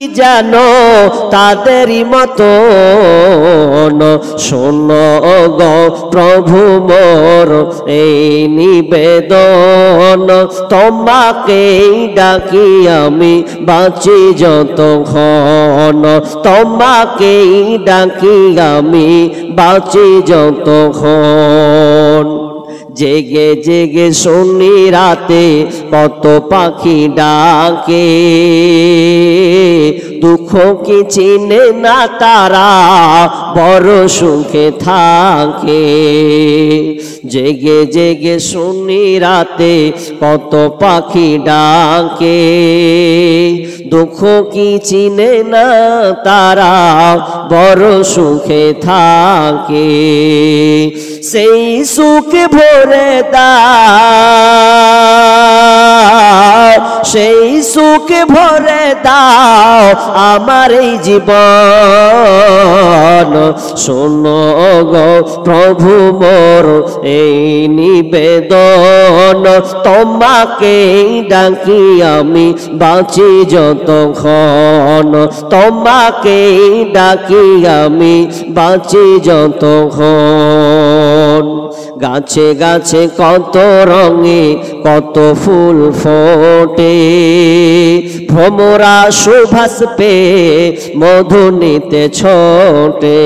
জানো তাদেরই মতন শোনো গো প্রভু মোর এই নিবেদন, তোমাকেই ডাকি আমি বাঁচি যতক্ষণ, তোমাকেই ডাকি আমি বাঁচি যতক্ষণ। জেগে জেগে শুনি রাতে কত পাখি ডাকে, দুঃখ কি চিনে না তারা বড় সুখে থাকে। জেগে জেগে শুনি রাতে কত পাখি ডাকে, দুঃখ কি চিনে না তারা বড় সুখে থাকে। সেই সুখ ভরে দাও, সেই সুখ ভরে দাও আমার এই জীবন, শোনো গো প্রভু মোর এই নিবেদন, তোমাকেই ডাকি আমি বাঁচি যতক্ষণ, তোমাকেই ডাকি আমি বাঁচি যতক্ষণ। গাছে গাছে কত রঙে কত ফুল ফোটে, ভ্রমরা সুবাস পেয়ে মধু নিতে ছোটে।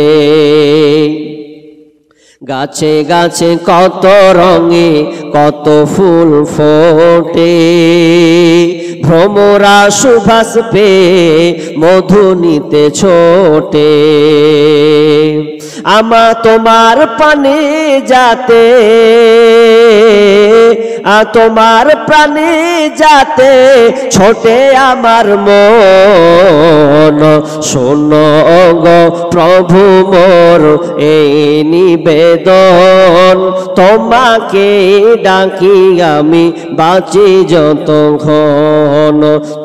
গাছে গাছে কত রঙে কত ফুল ফোটে, ভ্রমরা সুবাস পেয়ে মধু নিতে ছোটে। আমা তোমার পানে যাতে, তোমার প্রাণে যাতে ছোটে আমার মন, শোনো গো প্রভু মোর এই নিবেদন, তোমাকে ডাকি আমি বাঁচি যতক্ষণ,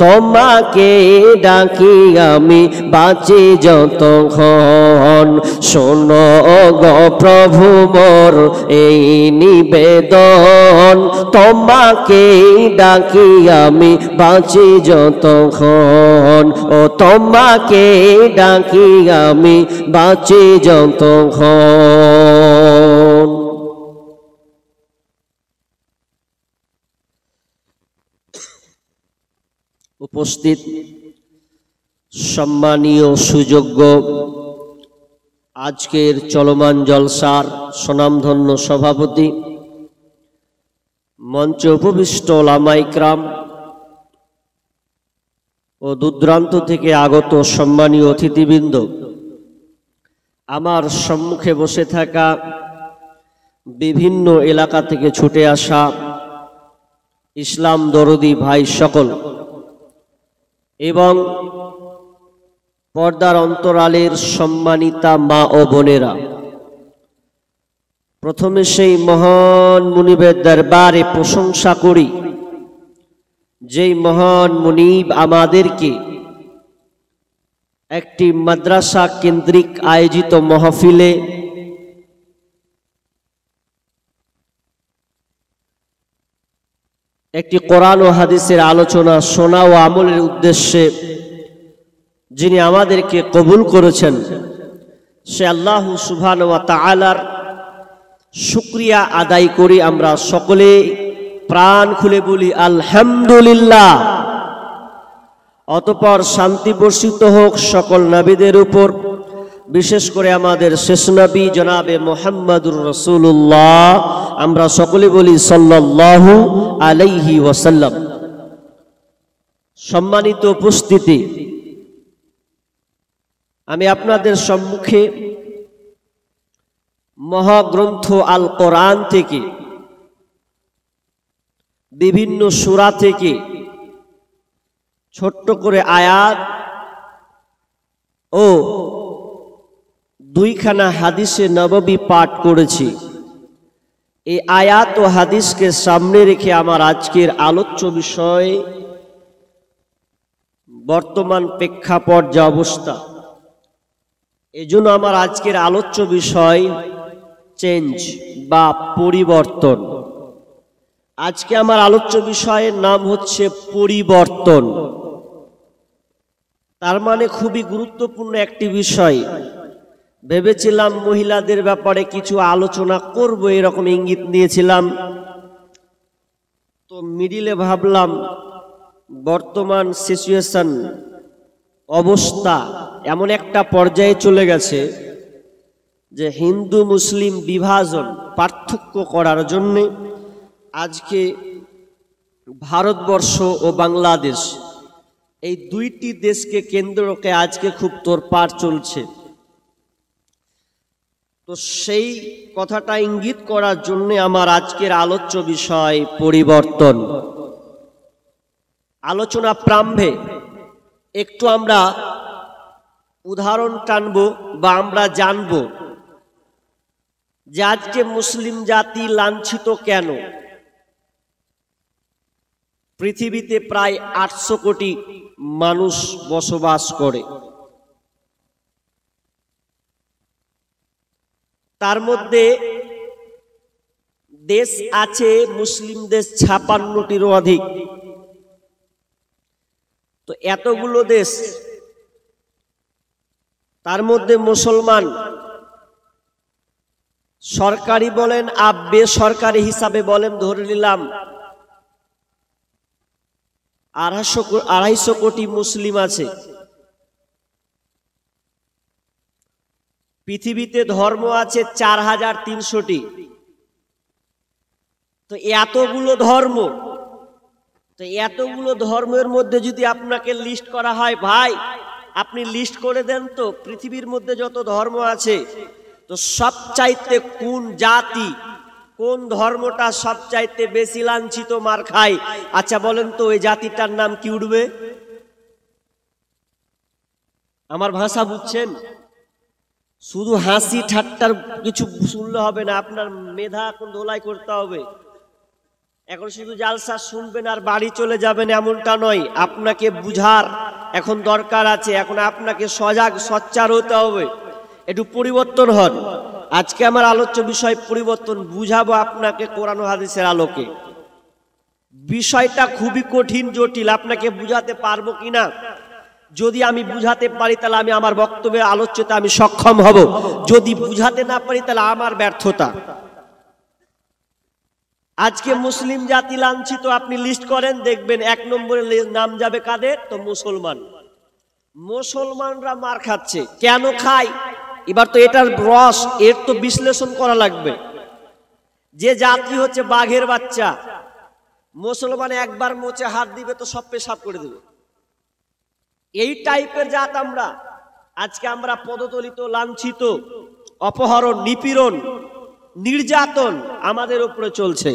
তোমাকে ডাকি আমি বাঁচি যতক্ষণ। শোনো গো প্রভু মোর এই নিবেদন, তোমাকে ডাকি আমি বাঁচি যতক্ষণ, ও তোমাকে ডাকি আমি বাঁচি যতক্ষণ। উপস্থিত সম্মানীয় সুযোগ্য আজকের চলমান জলসার স্বনামধন্য সভাপতি, মঞ্চে উপবিষ্ট ওলামা ইকরাম ও দূরদূরান্ত থেকে আগত সম্মানীয় অতিথিবৃন্দ, আমার সম্মুখে বসে থাকা বিভিন্ন এলাকা থেকে ছুটে আসা ইসলাম দরদি ভাই সকল এবং পর্দার অন্তরালের সম্মানিতা মা ও বোনেরা, প্রথমে সেই মহান মুনিবের দরবারে প্রশংসা করি যেই মহান মুনিব আমাদেরকে একটি মাদ্রাসা কেন্দ্রিক আয়োজিত মাহফিলে একটি কোরআন ও হাদিসের আলোচনা শোনা ও আমলের উদ্দেশ্যে যিনি আমাদেরকে কবুল করেছেন, সে আল্লাহ সুবহানাহু ওয়া তাআলার শুকরিয়া আদায় করি। আমরা সকলে প্রাণ খুলে বলি আলহামদুলিল্লাহ। অতঃপর শান্তি বর্ষিত হোক সকল নবীদের উপর, বিশেষ করে আমাদের শেষ নবী জনাবে মুহাম্মদুর রাসূলুল্লাহ। আমরা সকলে বলি সাল্লাল্লাহু আলাইহি ওয়াসাল্লাম। সম্মানিত উপস্থিতি, আমি আপনাদের সম্মুখে মহাগ্রন্থ আল কোরআন থেকে বিভিন্ন সূরা থেকে ছোট্ট করে আয়াত ও দুইখানা হাদিসে নববী পাঠ করেছি। এই আয়াত ও হাদিসকে সামনে রেখে আমার আজকের আলোচ্য বিষয় বর্তমান প্রেক্ষাপট যা অবস্থা, এজন্য আমার আজকের আলোচ্য বিষয় চেঞ্জ বা পরিবর্তন। আজকে আমার আলোচ্য বিষয়ের নাম হচ্ছে পরিবর্তন। তার মানে খুবই গুরুত্বপূর্ণ একটি বিষয়। ভেবেছিলাম মহিলাদের ব্যাপারে কিছু আলোচনা করব, এরকম ইঙ্গিত নিয়েছিলাম। তো মিডিলে ভাবলাম বর্তমান সিচুয়েশন, অবস্থা এমন একটা পর্যায়ে চলে গেছে যে হিন্দু মুসলিম বিভাজন, পার্থক্য করার জন্যে আজকে ভারতবর্ষ ও বাংলাদেশ, এই দুইটি দেশকে কেন্দ্রকে আজকে খুব তোড়পাড় চলছে। তো সেই কথাটা ইঙ্গিত করার জন্য আমার আজকের আলোচ্য বিষয় পরিবর্তন। আলোচনা প্রারম্ভে একটু আমরা উদাহরণ টানব বা আমরা জানব যে আজকে মুসলিম জাতি লাঞ্ছিত কেন। পৃথিবীতে প্রায় 800 কোটি মানুষ বসবাস করে, তার মধ্যে দেশ আছে মুসলিম দেশ 56টিরও অধিক। তো এতগুলো দেশ, তার মধ্যে মুসলমান সরকারি বলেন আর বেসরকারি হিসাবে বলেন, ধরে নিলাম 250 কোটি মুসলিম আছে। পৃথিবীতে ধর্ম আছে 4300টি। তো এতগুলো ধর্ম, তো এতগুলো ধর্মের মধ্যে যদি আপনাকে লিস্ট করা হয়, ভাই আপনি লিস্ট করে দেন তো পৃথিবীর মধ্যে যত ধর্ম আছে, তো সবচাইতে কোন জাতি, কোন ধর্মটা সবচাইতে বেশি লাঞ্ছিত, মার খায়? আচ্ছা বলেন তো ওই জাতিটার নাম কি উঠবে? আমার ভাষা বুঝছেন? শুধু হাসি ঠাট্টার কিছু শুনলে হবে না, আপনার মেধা এখন ধোলাই করতে হবে। এখন শুধু জালসা শুনবেন আর বাড়ি চলে যাবেন এমনটা নয়, আপনাকে বুঝার এখন দরকার আছে। এখন আপনাকে সজাগ সোচ্চার হতে হবে, একটু পরিবর্তন হন। আজকে আমার আলোচ্য বিষয় পরিবর্তন, বুঝাবো আপনাকে কোরআন ও হাদিসের আলোকে। বিষয়টা খুবই কঠিন, জটিল, আপনাকে বুঝাতে পারবো কিনা, যদি আমি বুঝাতে পারি তাহলে আমি আমার বক্তব্যের আলোচ্যতে আমি সক্ষম হব, যদি বুঝাতে না পারি তাহলে আমার ব্যর্থতা। আজকে মুসলিম জাতি লাঞ্ছিত, আপনি লিস্ট করেন দেখবেন 1 নম্বরে নাম যাবে কাদের? তো মুসলমান। মুসলমানরা মার খাচ্ছে, কেন খায়? এবার তো এটার রস, এর তো বিশ্লেষণ করা লাগবে। যে জাতি হচ্ছে বাঘের বাচ্চা, মুসলমান একবার মোচে হাত দিবে তো সব পেশাব করে দেবে, এই টাইপের জাত আমরা। আজকে আমরা পদতলিত, লাঞ্ছিত, অপহরণ, নিপীড়ন, নির্যাতন আমাদের উপরে চলছে।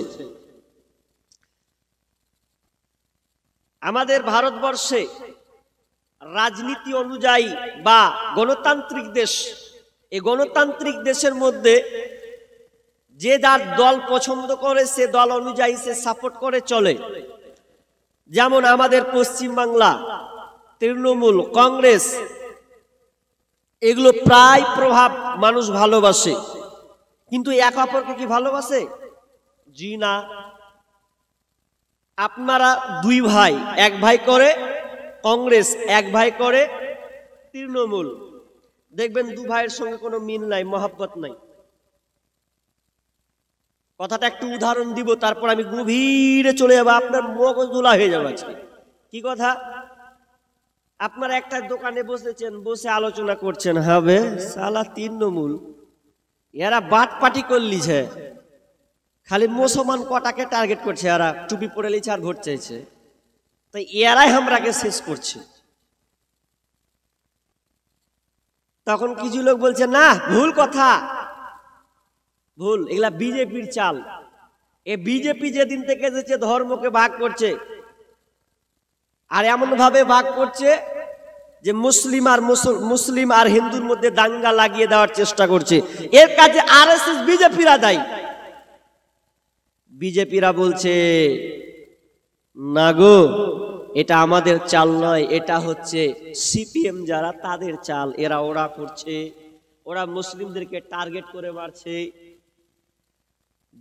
আমাদের ভারতবর্ষে রাজনীতি অনুযায়ী বা গণতান্ত্রিক দেশ, এই গণতান্ত্রিক দেশের মধ্যে যে যার দল পছন্দ করে সে দল অনুযায়ী সে সাপোর্ট করে চলে। যেমন আমাদের পশ্চিম বাংলা তৃণমূল, কংগ্রেস, এগুলো প্রায় প্রভাব মানুষ ভালোবাসে, কিন্তু এক অপরকে কি ভালোবাসে? জি না। আপনারা 2 ভাই, এক ভাই করে কংগ্রেস, এক ভাই করে তৃণমূল, দেখবেন 2 ভাইয়ের সঙ্গে কোনো মিল নাই, মহব্বত নাই। কথাটা একটু উদাহরণ দিব, তারপর আমি গভীরে চলে যাবো, আপনার মগজ ধোলা হয়ে যাবে আজকে। কি কথা? আপনারা একটা দোকানে বসেছেন, বসে আলোচনা করছেন, হবে সালা তৃণমূল এরা বাট পাটি করলিছে, খালি মুসলমান কটাকে টার্গেট করছে, এরা টুপি পরে লিছে আর ভোট চাইছে, তাই এরাই আমরাকে শেষ করছে। তখন কিছু লোক বলছে না, ভুল কথা, ভুল, এগুলা বিজেপির চাল। এ বিজেপি যেদিন থেকে এসেছে ধর্মকে ভাগ করছে, আর এমন ভাবে ভাগ করছে যে মুসলিম আর হিন্দুর মধ্যে দাঙ্গা লাগিয়ে দেওয়ার চেষ্টা করছে। এর কাজে আরএসএস, বিজেপিরা দায়ী। বিজেপিরা বলছে না গো, এটা আমাদের চাল নয়, এটা হচ্ছে সিপিএম যারা তাদের চাল, এরা ওরা করছে, ওরা মুসলিমদেরকে টার্গেট করে মারছে।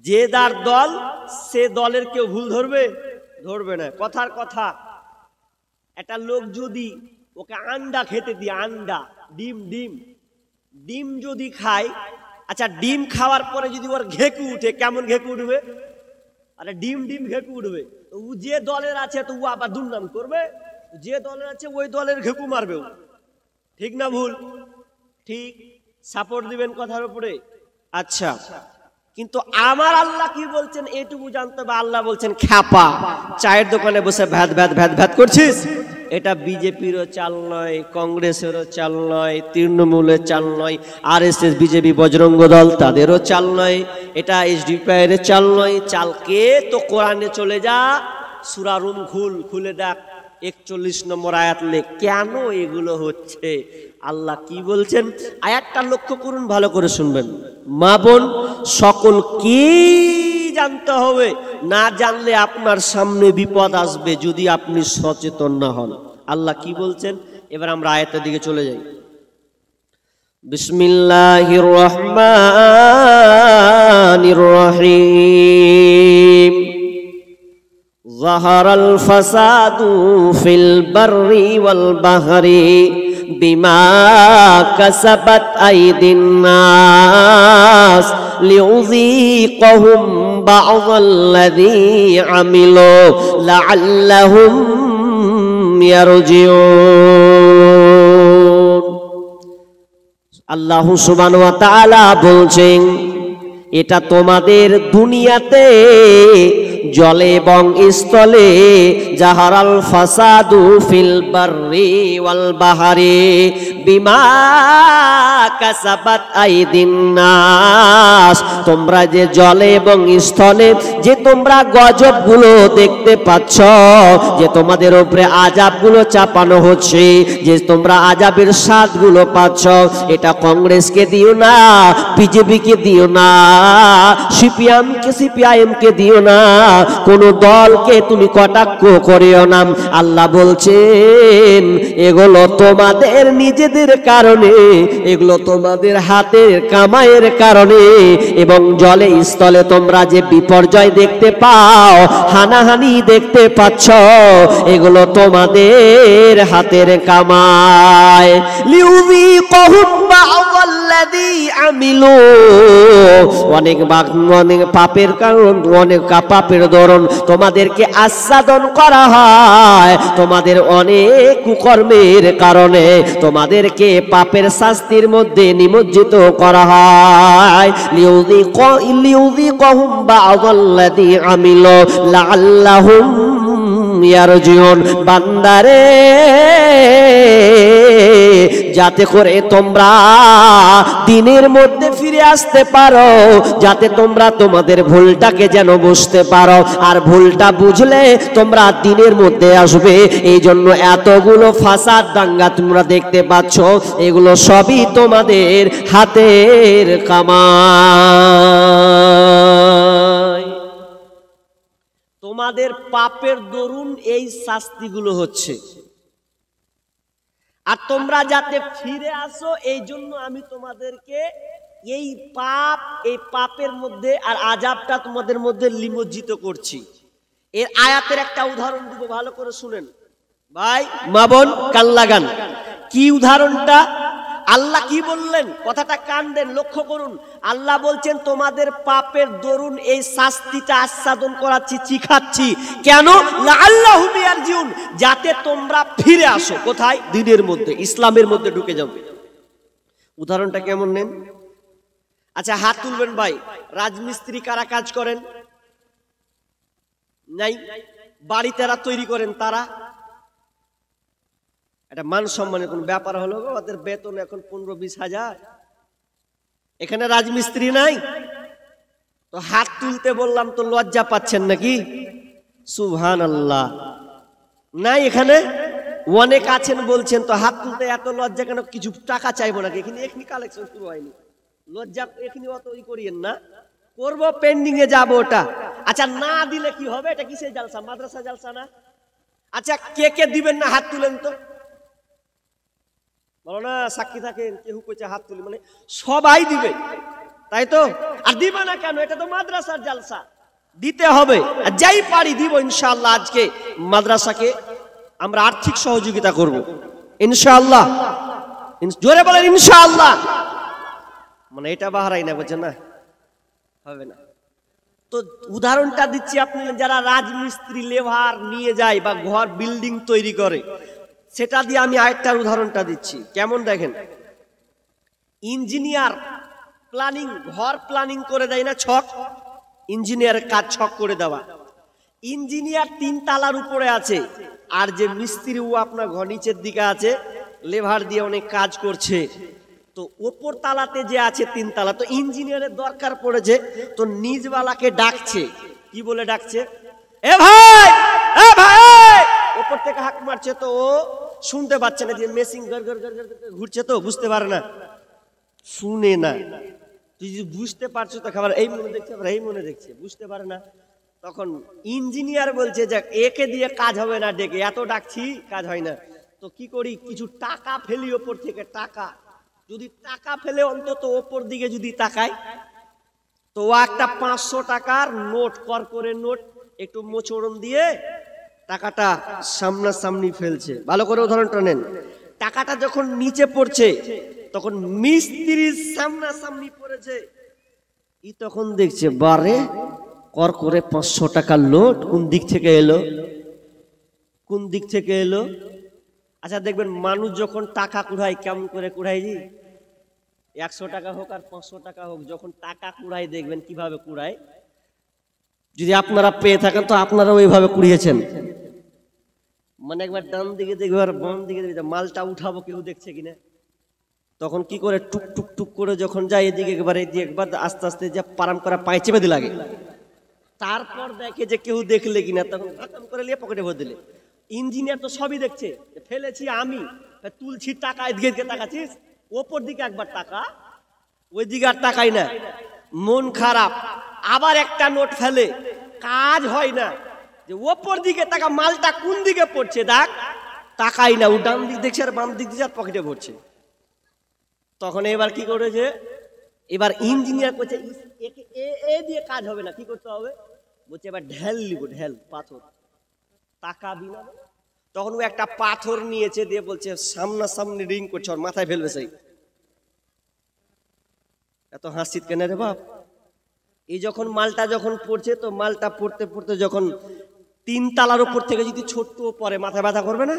যে যার দল, সে দলের কেউ ভুল ধরবে? ধরবে না। কথার কথা, একটা লোক যদি ওকে আন্ডা খেতে দিই, আন্ডা, ডিম ডিম ডিম যদি খায়, আচ্ছা ডিম খাওয়ার পরে যদি ওর ঘেঁকু উঠে, কেমন ঘেঁকু উঠবে? আরে ডিম ডিম ঘেঁকু উঠবে, তো ও যে দলের আছে তো ও আবার দুর্নাম করবে, যে দলের আছে ওই দলের ঘেঁকু মারবে ও। ঠিক না ভুল? ঠিক। সাপোর্ট দিবেন কথার উপরে। আচ্ছা, কিন্তু আমার আল্লাহ কি বলছেন এটুকু জানতে হবে। আল্লাহ বলছেন খ্যাপা, চায়ের দোকানে বসে ভ্যাত ভ্যাত ভ্যাত ভ্যাত করছিস। এটা বিজেপিরও চাল নয়, কংগ্রেসেরও চাল নয়, তৃণমূলের চাল নয়, আরএসএস, বিজেপি, বজরঙ্গ দল তাদেরও চাল নয়, এটা এসডিপিআই এর চাল নয়। চালকে তো কোরআনে চলে যা, সূরা রুম খুলে দেখ, 41 নম্বর আয়াত লেখ। কেন এগুলো হচ্ছে, আল্লাহ কি বলছেন আয়াতটা লক্ষ্য করুন, ভালো করে শুনবেন। মা বোন সকল কি জানতে হবে, না জানলে আপনার সামনে বিপদ আসবে যদি আপনি সচেতন না হন। আল্লাহ কি বলছেন, এবার আমরা আয়াতের দিকে চলে যাই। বিসমিল্লাহির রহমানির রহিম। যাহারাল ফাসাদু ফিল বাররি ওয়াল বাহরি বিমা কাসাবাত আইদিন নাস লিউযীকাহুম বা'যাল্লাযী আমিলু লাআল্লাহুম ইয়ারজিউন। আল্লাহ সুবহানাহু ওয়া তাআলা বলছেন, এটা তোমাদের দুনিয়াতে জলে এবং স্থলে, জাহারাল ফাসাদু ফিল বাররি ওয়াল বাহরি বিমা কাসাবাত আইদিন নাস, তোমরা যে জলে এবং স্থলে যে তোমরা গজবগুলো দেখতে পাচ্ছ, যে তোমাদের উপরে আযাবগুলো চাপানো হচ্ছে, যে তোমরা আযাবের স্বাদগুলো পাচ্ছ, এটা কংগ্রেসকে দিও না, বিজেপিকে দিও না, সিপিআইএমকে দিও না, কোন দলকে তুমি কটাক্ষ করিও না। আল্লাহ বলছেন এগুলো তোমাদের নিজেদের কারণে, এগুলো তোমাদের হাতের কামাইয়ের কারণে, এবং জলে স্থলে তোমরা যে বিপর্যয় দেখতে পাও, হানাহানি দেখতে পাচ্ছ, এগুলো তোমাদের হাতের কামাই। লিউযীকাহুম বা'যাল্লাযী আমিলু, অনেক পাপের কারণ, অনেক পাপের দরুন তোমাদেরকে আস্বাদন করা হয়, তোমাদের অনেক কুকর্মের কারণে তোমাদেরকে পাপের শাস্তির মধ্যে নিমজ্জিত করা হয়। লিউযীকাহুম বা'যাল্লাযী আমিলু লাআল্লাহুম ইয়ারজিউন। বান্দারে, যাতে করে তোমরা দিনের মধ্যে ফিরে আসতে পারো, যাতে তোমরা তোমাদের ভুলটাকে যেন বুঝতে পারো, আর ভুলটা বুঝলে তোমরা দিনের মধ্যে আসবে। এই জন্য এতগুলো ফাসাদ দাঙ্গা তোমরা দেখতে পাচ্ছ, এগুলো সবই তোমাদের হাতের কামাই। তোমাদের পাপের দরুন এই শাস্তিগুলো হচ্ছে, আর তোমরা যাতে ফিরে আসো, এই জন্য আমি তোমাদেরকে এই পাপের মধ্যে আর আযাবটা তোমাদের মধ্যে নিমজ্জিত করছি। এর আয়াতের একটা উদাহরণ দিব, ভালো করে শুনেন ভাই, মা বোন কান লাগান। কি উদাহরণটা, আল্লাহ কি বললেন, কথাটা কান দেন, লক্ষ্য করুন। আল্লাহ বলছেন তোমাদের পাপের দরুন এই শাস্তিটা আস্বাদন করাচ্ছি, শিখাচ্ছি। কেন? লাআল্লাহুম ইয়ারজিউন, যাতে তোমরা ফিরে আসো। কোথায়? দিনের মধ্যে, ইসলামের মধ্যে ঢুকে যাবে। উদাহরণটা কেমন নেন? আচ্ছা হাত তুলবেন ভাই। রাজমিস্ত্রি কারা কাজ করেন? নাই। বাড়ি তারা তৈরি করেন, তারা এটা মান সম্মানের কোন ব্যাপার হলো? ওদের বেতন এখন 15-20 হাজার। এখানে রাজমিস্ত্রি নাই তো হাত তুলতে বললাম তো লজ্জা পাচ্ছেন নাকি? সুবহানাল্লাহ। নাই এখানে অনেক আছেন বলছেন তো হাত তুলতে এত লজ্জা কেন? কিছু টাকা চাইবো নাকি? এখানে কালেকশন শুরু হয়নি, লজ্জা এখানে অত করিয়েন না, করবো, পেন্ডিং এ যাবো ওটা। আচ্ছা না দিলে কি হবে? এটা কিসের জালসা? মাদ্রাসা জালসা না? আচ্ছা কে কে দিবেন না হাত তুলেন তো, বলো না, সাক্ষী থাকেন, কেউ কইছে হাত তুলি, মানে সবাই দিবে তাই তো? আর দিবে না কেন? এটা তো মাদ্রাসার জালসা, দিতে হবে। আর যাই পারি দিব ইনশাআল্লাহ। আজকে মাদ্রাসাকে আমরা আর্থিক সহযোগিতা করব, ইনশাআল্লাহ, জোরে বলেন ইনশাআল্লাহ। মানে এটা বাহারাই না, বলছেন না, হবে না। তো উদাহরণটা দিচ্ছি, আপনি যারা রাজমিস্ত্রি লেবার নিয়ে যায় বা ঘর বিল্ডিং তৈরি করে, সেটা দিয়ে আমি আরেকটার উদাহরণটা দিচ্ছি। কেমন দেখেন, ইঞ্জিনিয়ার প্ল্যানিং, ঘর প্ল্যানিং করে দেয় না, ছক, ইঞ্জিনিয়ারের কাজ ছক করে দেওয়া। ইঞ্জিনিয়ার 3 তলার উপরে আছে, আর যে মিস্ত্রি ও আপনার ঘর নিচের দিকে আছে, লেবার দিয়ে অনেক কাজ করছে। তো ওপর তালাতে যে আছে 3 তলা, তো ইঞ্জিনিয়ারের দরকার পড়েছে, তো নিজওয়ালাকে ডাকছে। কি বলে ডাকছে? এ ভাই, এ ভাই, ওপর থেকে হাঁক মারছে। তো ও শুনতে পাচ্ছে না, যে মেশিন গড় গড় গড় গড় ঘুরছে, তো বুঝতে পারে না, শুনে না। তুই যদি বুঝতে পারছো তো খাবার এই মনে দেখছে, আবার এই মনে দেখছে, বুঝতে পারে না। তখন ইঞ্জিনিয়ার বলছে যে একে দিয়ে কাজ হবে না, ডেকে এত ডাকছি কাজ হয় না, তো কি করি, কিছু টাকা ফেলি ওপর থেকে। টাকা যদি টাকা ফেলে অন্তত ওপর দিকে যদি তাকায়, তো ও একটা 500 টাকার নোট, করকরে নোট, একটু মোচড়ন দিয়ে টাকাটা সামনাসামনি ফেলছে। ভালো করে উদাহরণটা নেন। টাকাটা যখন নিচে পড়ছে, তখন মিস্ত্রির সামনাসামনি পড়েছে, ই তখন দেখছে বারে করকরে 500 টাকার নোট কোন দিক থেকে এলো, কোন দিক থেকে এলো। আচ্ছা দেখবেন, মানুষ যখন টাকা কুড়ায় কেমন করে কুড়ায়, 100 টাকা হোক আর 500 টাকা হোক, যখন টাকা কুড়ায় দেখবেন কিভাবে কুড়ায়। যদি আপনারা পেয়ে থাকেন তো আপনারা ওইভাবে কুড়িয়েছেন। মানে একবার ডান দিকে দেখবে আর বাম দিকে দেখবে, মালটা উঠাবো কেউ দেখছে কিনা, তখন কি করে টুক টুক টুক করে যখন যায় এদিকে একবার, এদিকে একবার, আস্তে আস্তে যে পারাম করা পায়ে চেপে দিয়ে লাগে, তারপর দেখে যে কেউ দেখলে কিনা, তখন খতম করে নিয়ে পকেটে ভরে দিলে। ইঞ্জিনিয়ার তো সবই দেখছে, ফেলেছি আমি, তুলছি টাকা, এদিকে তাকাচ্ছিস, ওপর দিকে একবার টাকা, ওই দিকে আর তাকাই না, মন খারাপ। আবার একটা নোট ফেলে, কাজ হয় না, যে ওপর দিকে টাকা, মালটা কোন দিকে পড়ছে দেখ, তাকাই না, ও ডান দিক দেখছে আর বাম দিক দিচ্ছে আর পকেটে ভরছে। তখন এবার কি করেছে, এবার ইঞ্জিনিয়ার করছে এ দিয়ে কাজ হবে না, কি করতে হবে, বলছে এবার ঢেল নিব, ঢেল, পাথর, টাকা বিনা। তখন ও একটা পাথর নিয়েছে, দিয়ে বলছে সামনাসামনি রিং করছে, ওর মাথায় ফেলবে। সেই এত হাসিত কেন রে বাপ? এই যখন মালটা যখন পড়ছে, তো মালটা পড়তে পড়তে যখন 3 তলার উপর থেকে যদি ছোট্ট পরে, মাথায় ব্যথা করবে না?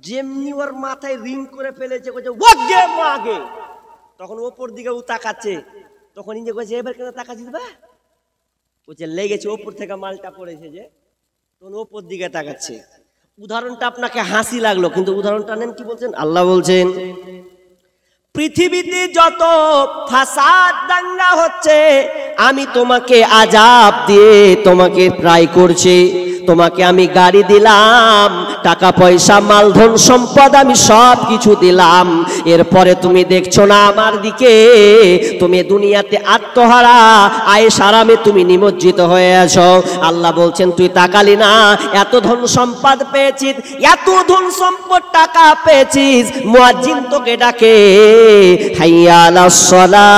যেমনি ওর মাথায় রিং করে ফেলেছে, ওগে মাগে, তখন ওপর দিকে ও তাকাচ্ছে। তখন ইঞ্জিনিয়ার কইছে এবার কেন তাকাচ্ছিস বা? বলছে লেগেছে, ওপর থেকে মালটা পড়েছে যে, তখন ওপর দিকে তাকাচ্ছে। উদাহরণটা আপনাকে হাসি লাগলো, কিন্তু উদাহরণটা নেন, কি বলছেন? আল্লাহ বলছেন, পৃথিবীতে যত ফাসাদ দাঙ্গা হচ্ছে, আমি তোমাকে আযাব দিয়ে তোমাকে ট্রাই করছি। তোমাকে আমি গাড়ি দিলাম, টাকা পয়সা, মালধন সম্পদ আমি সব কিছু দিলাম, এরপরে তুমি দেখছো না আমার দিকে। তুমি দুনিয়াতে আত্মহারা, আয়েশ আরামে তুমি নিমজ্জিত হয়ে আছো। আল্লাহ বলছেন তুই তাকালি না, এত ধন সম্পদ পেয়েছিস, এত ধন সম্পদ টাকা পেয়েছিস, মুয়াজ্জিন তোকে ডাকে, হাইয়া আলাস সালাহ।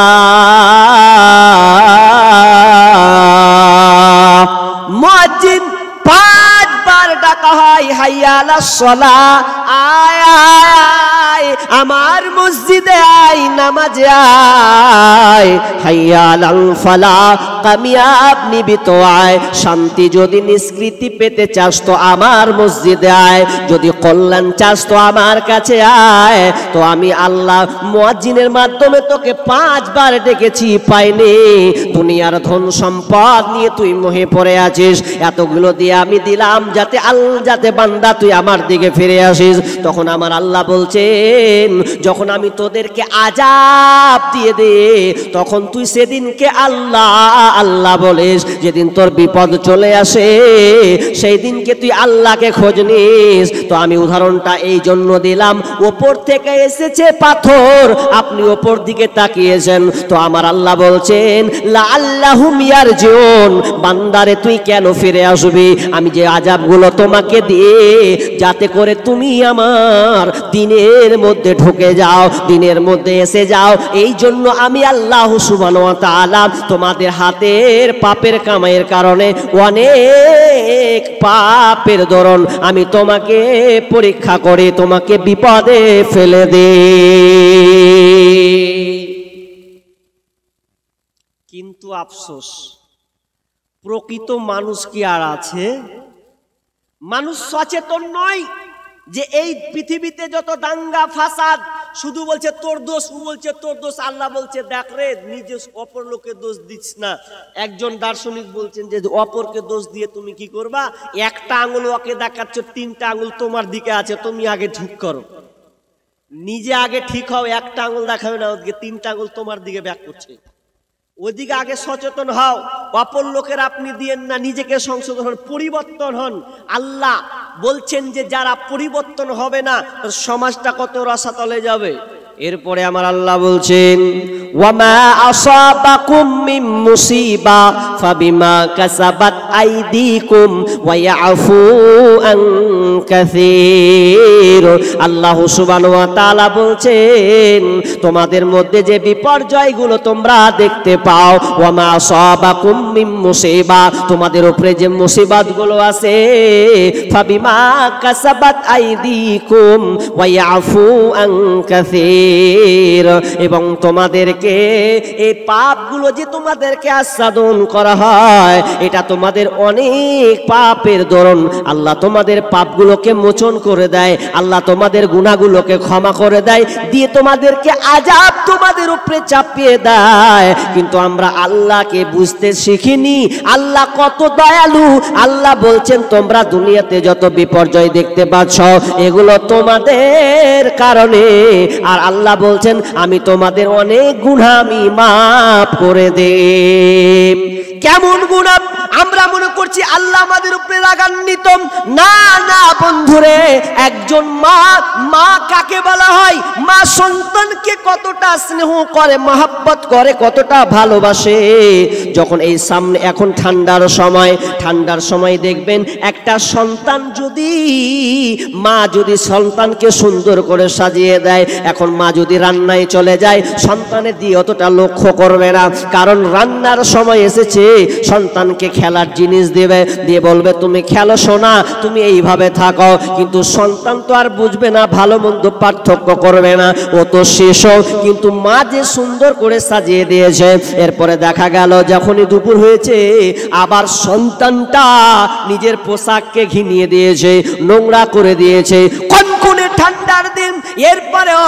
মুয়াজ্জিন 5 বার ডাকা হয়, হাইয়া আলাস সালাহ, আয় আয় আমার মসজিদে আয়, নামাজে আয়, হাইয়া আলাল ফালাহ, কামিয়াব নিবিত আয়। শান্তি যদি নিষ্কৃতি পেতে চাস তো আমার মসজিদে আয়, যদি কল্যাণ চাস তো আমার কাছে আয়। তো আমি আল্লাহ মুয়াজ্জিনের মাধ্যমে তোকে 5 বার ডেকেছি, পাইনি। দুনিয়ার ধন সম্পদ নিয়ে তুই মোহে পড়ে আছিস, এতগুলো দিয়ে আমি দিলাম যাতে বান্দা তুই আমার দিকে ফিরে আসিস। তখন আমার আল্লাহ বলছেন, যখন আমি তোদেরকে আযাব দিয়ে দে, তখন তুই সেদিনকে আল্লাহ আল্লাহ বলিস। যেদিন তোর বিপদ চলে আসে, সেই দিনকে তুই আল্লাহকে খোঁজ নিস। তো আমি উদাহরণটা এই জন্য দিলাম, ওপর থেকে এসেছে পাথর, আপনি ওপর দিকে তাকিয়েছেন। তো আমার আল্লাহ বলছেন, লাআল্লাহুম ইয়ারজিউন, বান্দারে তুই কেন ফিরে আসবি? আমি যে আযাবগুলো তোমাকে দিয়ে, যাতে করে তুমি আমার দিনের মধ্যে ঢুকে যাও। যাও, দিনের মধ্যে এসে যাও। এই জন্য আমি আল্লাহ সুবহানাহু ওয়া তাআলা তোমাদের হাতের পাপের কামাইয়ের কারণে অনেক পাপের দরুন আমি তোমাকে পরীক্ষা করে তোমাকে বিপদে ফেলে দেই। কিন্তু আফসোস, প্রকৃত মানুষ কি আর আছে? মানুষ সচেতন নয় যে এই পৃথিবীতে যত দাঙ্গা ফাসাদ, শুধু বলছে তোর দোষ, বলছে তোর দোষ। আল্লাহ বলছে দেখ রে, নিজে অপর লোকে দোষ দিস না। একজন দার্শনিক বলছেন যে অপরকে দোষ দিয়ে তুমি কি করবা? একটা আঙুল ওকে দেখাচ্ছ, তিনটা আঙুল তোমার দিকে আছে, তুমি আগে ঠিক করো, নিজে আগে ঠিক হও। একটা আঙুল দেখাবে না, ওদিকে তিনটা আঙুল তোমার দিকে ব্যাক করছে, ওইদিকে আগে সচেতন হও। অপর লোকের আপনি দিয়েন না, নিজেকে সংশোধন হন, পরিবর্তন হন। আল্লাহ বলছেন যে যারা পরিবর্তন হবে না, সমাজটা কত রসাতলে যাবে। এরপরে আমার আল্লাহ বলছেন ওয়ামা আসাবাকুম মিন মুসিবা ফাবিমা কাসাবাত আইদিকুম ওয়া ইয়াফু আন কাসীর। আল্লাহ সুবহানাহু ওয়া তাআলা বলছেন তোমাদের মধ্যে যে বিপর্যয়গুলো তোমরা দেখতে পাও, ওয়ামা আসাবাকুম মিন মুসিবা, তোমাদের উপরে যে মুসিবতগুলো আছে, ফাবিমা কাসাবাত আইদিকুম ওয়া ইয়াফু আন কাসীর, এবং তোমাদেরকে এই পাপগুলো যে তোমাদেরকে আস্বাদন করা হয়, এটা তোমাদের অনেক পাপের দরুন আল্লাহ তোমাদের পাপগুলোকে মোচন করে দেয়, আল্লাহ তোমাদের গুনাহগুলোকে ক্ষমা করে দেয়, দিয়ে তোমাদেরকে আযাব তোমাদের উপরে চাপিয়ে দেয়। কিন্তু আমরা আল্লাহকে বুঝতে শিখিনি, আল্লাহ কত দয়ালু। আল্লাহ বলছেন তোমরা দুনিয়াতে যত বিপর্যয় দেখতে পাচ্ছ, এগুলো তোমাদের কারণে। আর আল্লাহ বলছেন আমি তোমাদের অনেক গুনাহ আমি মাফ করে দেব। কেমন গুনাহ? আমরা মনে করছি আল্লাহ আমাদের উপরে রাগান্বিত। না না বন্ধুরে, একজন মা কাকে বলা হয়? মা সন্তানকে কতটা স্নেহ করে, মহব্বত করে, কতটা ভালোবাসে। যখন এই সামনে এখন ঠান্ডার সময় দেখবেন একটা সন্তান মা যদি সন্তানকে সুন্দর করে সাজিয়ে দেয়, এখন মা যদি রান্নায় চলে যায়, সন্তানের দিয়ে অতটা লক্ষ্য করবে না, কারণ রান্নার সময় এসেছে, সন্তানকে খেলার জিনিস দেবে, দিয়ে বলবে তুমি খেলো সোনা, তুমি এইভাবে থাকো। কিন্তু সন্তান তো আর বুঝবে না, ভালো মন্দ পার্থক্য করবে না, ও তো শিশু। কিন্তু মা যে সুন্দর করে সাজিয়ে দিয়েছে, এরপরে দেখা গেল যখনই দুপুর হয়েছে, আবার সন্তানটা নিজের পোশাককে ঘিনিয়ে দিয়েছে, নোংরা করে দিয়েছে। কনকনে ঠান্ডার দিন, এরপরেও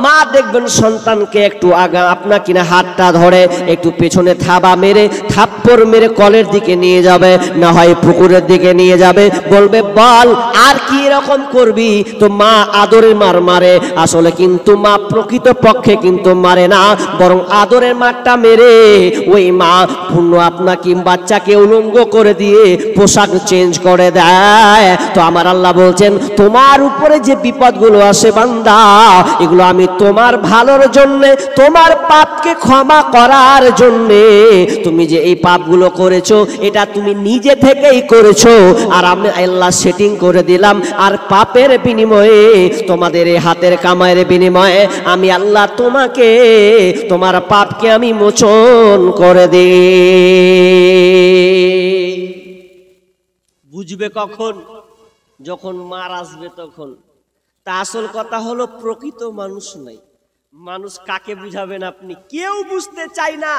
মা দেখবেন সন্তানকে একটু আগা আপনা কিনা হাতটা ধরে একটু পেছনে থাপ্পড় মেরে কলের দিকে নিয়ে যাবে, না হয় পুকুরের দিকে নিয়ে যাবে, বলবে বল আর কি এরকম করবি। তো মা আদরের মারে, আসলে কিন্তু মা প্রকৃত পক্ষে কিন্তু মারে না, বরং আদরের মারটা মেরে ওই মা পূর্ণ আপনাকে বাচ্চাকে উলঙ্গ করে দিয়ে পোশাক চেঞ্জ করে দেয়। তো আমার আল্লাহ বলছেন তোমার উপরে যে বিপদগুলো আসে বান্দা, এগুলো আমি তোমার ভালোর জন্য, তোমার পাপকে ক্ষমা করার জন্য। তুমি যে এই পাপগুলো করেছো, এটা তুমি নিজে থেকেই করেছো, আর আমি আল্লাহ সেটিং করে দিলাম। আর পাপের বিনিময়ে, তোমাদের এই হাতের কামাইয়ের বিনিময়ে আমি আল্লাহ তোমাকে, তোমার পাপকে আমি মোচন করে দিই। বুঝবে কখন? যখন মার আসবে তখন। তা আসল কথা হলো প্রকৃত মানুষ নাই। মানুষ কাকে বুঝাবেন আপনি? কেউ বুঝতে চায় না।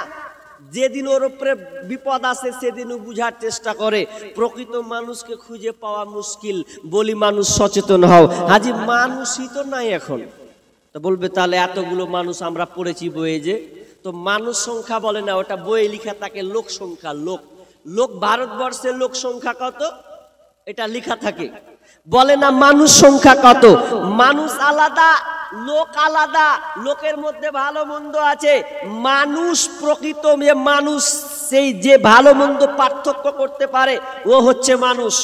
যেদিন ওর উপরে বিপদ আসে সেদিনও বুঝার চেষ্টা করে। প্রকৃত মানুষকে খুঁজে পাওয়া মুশকিল। বলি মানুষ সচেতন হও। হাজি মানুষই তো নাই এখন। তো বলবে তাহলে এতগুলো মানুষ আমরা পড়েছি বইয়ে, যে তো মানুষ সংখ্যা বলে না, ওটা বইয়ে লেখা থাকে লোক সংখ্যা। লোক ভারতবর্ষের লোক সংখ্যা কত এটা লেখা থাকে, বলে না মানুষ সংখ্যা কত। মানুষ আলাদা, লোক আলাদা, লোকের মধ্যে ভালো মন্দ আছে। মানুষ প্রকৃত মানুষ, সেই যে ভালো মন্দ পার্থক্য করতে পারে, ও হচ্ছে মানুষ।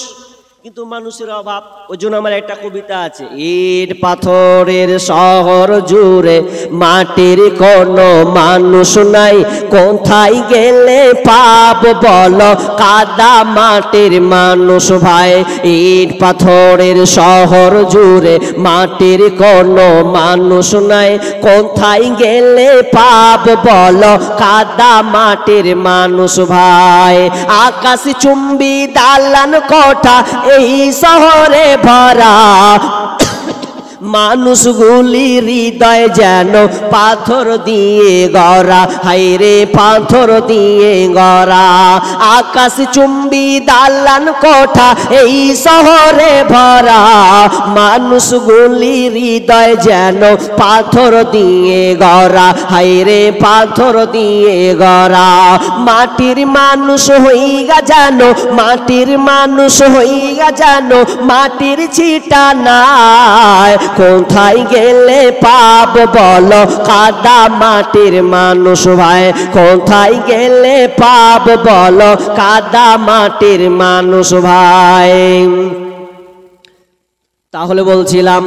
কিন্তু মানুষের অভাব। ওই জন্য আমার একটা কবিতা আছে, ইট পাথরের শহর জুড়ে মাটির কোনো মানুষ নাই, কোথায় গেলে পাব বলো কাদা মাটির মানুষ ভাই। ইট পাথরের শহর জুড়ে মাটির কোনো মানুষ নাই, কোথায় গেলে পাব বলো কাদা মাটির মানুষ ভাই। আকাশ চুম্বি দালান কোঠা এই শহরে ভরা, মানুষগুলি হৃদয় যেন পাথর দিয়ে গড়া, হায়রে পাথর দিয়ে গড়া। আকাশ চুম্বি দালান কোঠা এই শহরে ভরা, মানুষগুলি হৃদয় যেন পাথর দিয়ে গড়া, হায়রে পাথর দিয়ে গড়া। মাটির মানুষ হইয়া জানো, মাটির মানুষ হইয়া জানো, মাটির ছিটা নাই, কোথায় গেলে পাব বলো কাদা মাটির মানুষ ভাই, কোথায় গেলে পাব বলো কাদা মাটির মানুষ ভাই। তাহলে বলছিলাম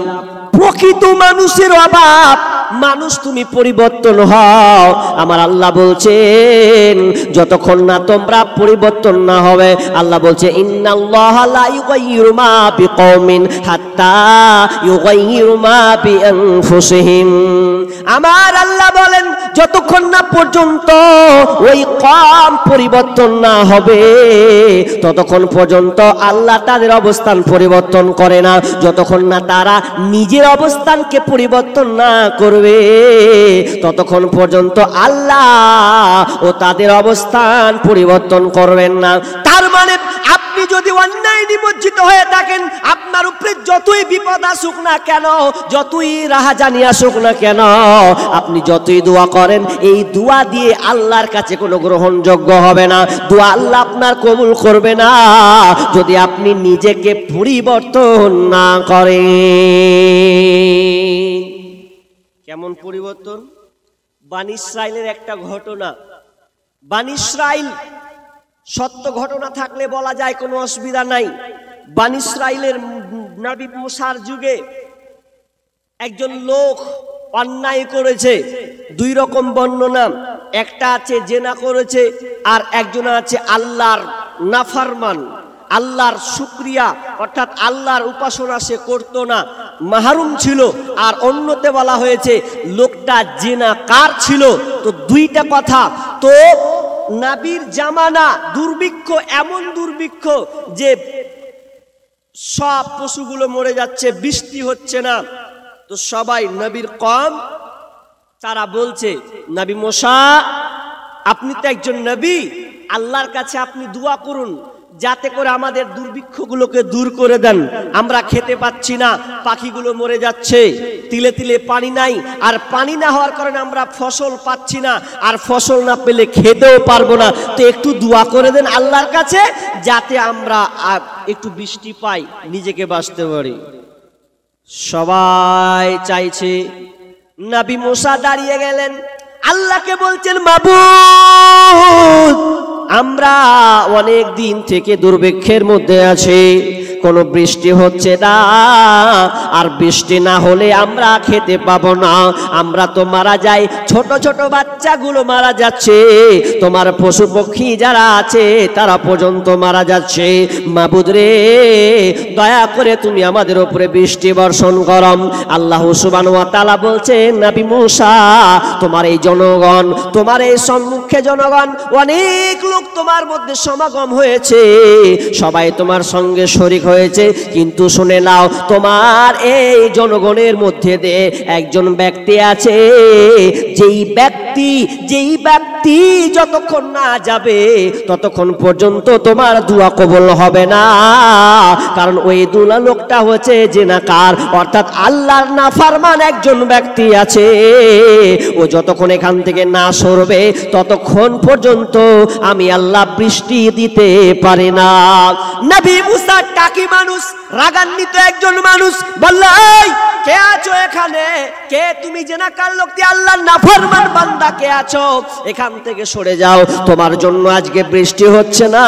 প্রকৃত মানুষের অভাব, মানুষ তুমি পরিবর্তন হও। আমার আল্লাহ বলছেন যতক্ষণ না তোমরা পরিবর্তন না হবে, আল্লাহ বলছে ইন্নাল্লাহা লা ইউগাইয়িরু মা বিকওমিন হাত্তা ইউগাইয়িরু মা বিআনফুসিহিম। আমার আল্লাহ বলেন যতক্ষণ না পর্যন্ত ওই কওম পরিবর্তন না হবে, ততক্ষণ পর্যন্ত আল্লাহ তাদের অবস্থান পরিবর্তন করে না। যতক্ষণ না তারা নিজের অবস্থানকে পরিবর্তন না করবে, ততক্ষণ পর্যন্ত আল্লাহ ও তাদের অবস্থান পরিবর্তন করবেন না। তার মানে আপনি যদি অন্যায় নিমজ্জিত হয়ে থাকেন, আপনার উপরে যতই বিপদ আসুক না কেন, যতই রাহাজানি আসুক না কেন, আপনি যতই দোয়া করেন, এই দোয়া দিয়ে আল্লাহর কাছে কোনো গ্রহণযোগ্য হবে না। দোয়া আল্লাহ আপনার কবুল করবে না যদি আপনি নিজেকে পরিবর্তন না করেন। কেমন পরিবর্তন? বানী ইসরাইলের একটা ঘটনা। বানী ইসরাইল সত্য ঘটনা থাকলে বলা যায় কোনো অসুবিধা নাই। বানী ইসরাইলের নবী মুসার যুগে একজন লোক অন্যায় করেছে। দুই রকম বর্ণনা, একটা আছে জেনা করেছে, আর একজন আছে আল্লাহর নাফরমান, আল্লাহর শুকরিয়া অর্থাৎ আল্লাহর উপাসনা সে করত না, মাহরুম ছিল। আর অন্যতে বলা হয়েছে লোকটা জেনাকার ছিল। তো দুইটা কথা। তো নবীর জামানা দুর্ভিক্ষ, এমন দুর্ভিক্ষ যে সব পশুগুলো মরে যাচ্ছে, বৃষ্টি হচ্ছে না। তো সবাই নবীর কওম তারা বলছে, নবী মুসা আপনি তো একজন নবী, আল্লাহর কাছে আপনি দোয়া করুন যাতে করে আমাদের দুর্ভিক্ষগুলোকে দূর করে দেন। আমরা খেতে পাচ্ছি না, পাখিগুলো মরে যাচ্ছে, তিলে তিলে পানি নাই, আর পানি না হওয়ার কারণে আমরা ফসল পাচ্ছি না, আর ফসল না পেলে খেতেও পারবো না। তো একটু দোয়া করে দেন আল্লাহর কাছে যাতে আমরা একটু বৃষ্টি পাই, নিজেকে বাঁচতে পারি। সবাই চাইছে। নবী মুসা দাঁড়িয়ে গেলেন, আল্লাহকে বলছেন মাবুদ আমরা অনেক দিন থেকে দুর্ভিক্ষের মধ্যে আছি, কোনো বৃষ্টি হচ্ছে না, আর বৃষ্টি না হলে আমরা খেতে পাবো না, আমরা তো মারা যাই, ছোট ছোট বাচ্চাগুলো মারা যাচ্ছে, তোমার পশু পক্ষী যারা আছে তারা পর্যন্ত মারা যাচ্ছে। মাবুদ রে দয়া করে তুমি আমাদের উপরে বৃষ্টি বর্ষণ করম। আল্লাহ সুবহানাহু ওয়া তাআলা বলছেন নবী মুসা তোমার এই জনগণ, তোমার এই সম্মুখে জনগণ, অনেক লোক তোমার মধ্যে সমাগম হয়েছে, সবাই তোমার সঙ্গে শরীক হয়েছে, কিন্তু শুনে নাও তোমার এই জনগণের মধ্যে দিয়ে একজন ব্যক্তি আছে, যেই ব্যক্তি যতক্ষণ না যাবে ততক্ষণ পর্যন্ত তোমার দোয়া কবুল হবে না। কারণ ওই দুলা লোকটা হচ্ছে জিনাকার, অর্থাৎ আল্লাহর নাফরমান একজন ব্যক্তি আছে, ও যতক্ষণ এখান থেকে না সরবে ততক্ষণ পর্যন্ত আমি আল্লাহ বৃষ্টি দিতে পারি না। নবী মুসা টাকি মানুষ, রাগান্বিত একজন মানুষ, বলল কে আছো এখানে? কে তুমি জেনাকার লোকটি আল্লাহর নাফরমান বান্দা কে আছো? এখান থেকে সরে যাও, তোমার জন্য আজকে বৃষ্টি হচ্ছে না,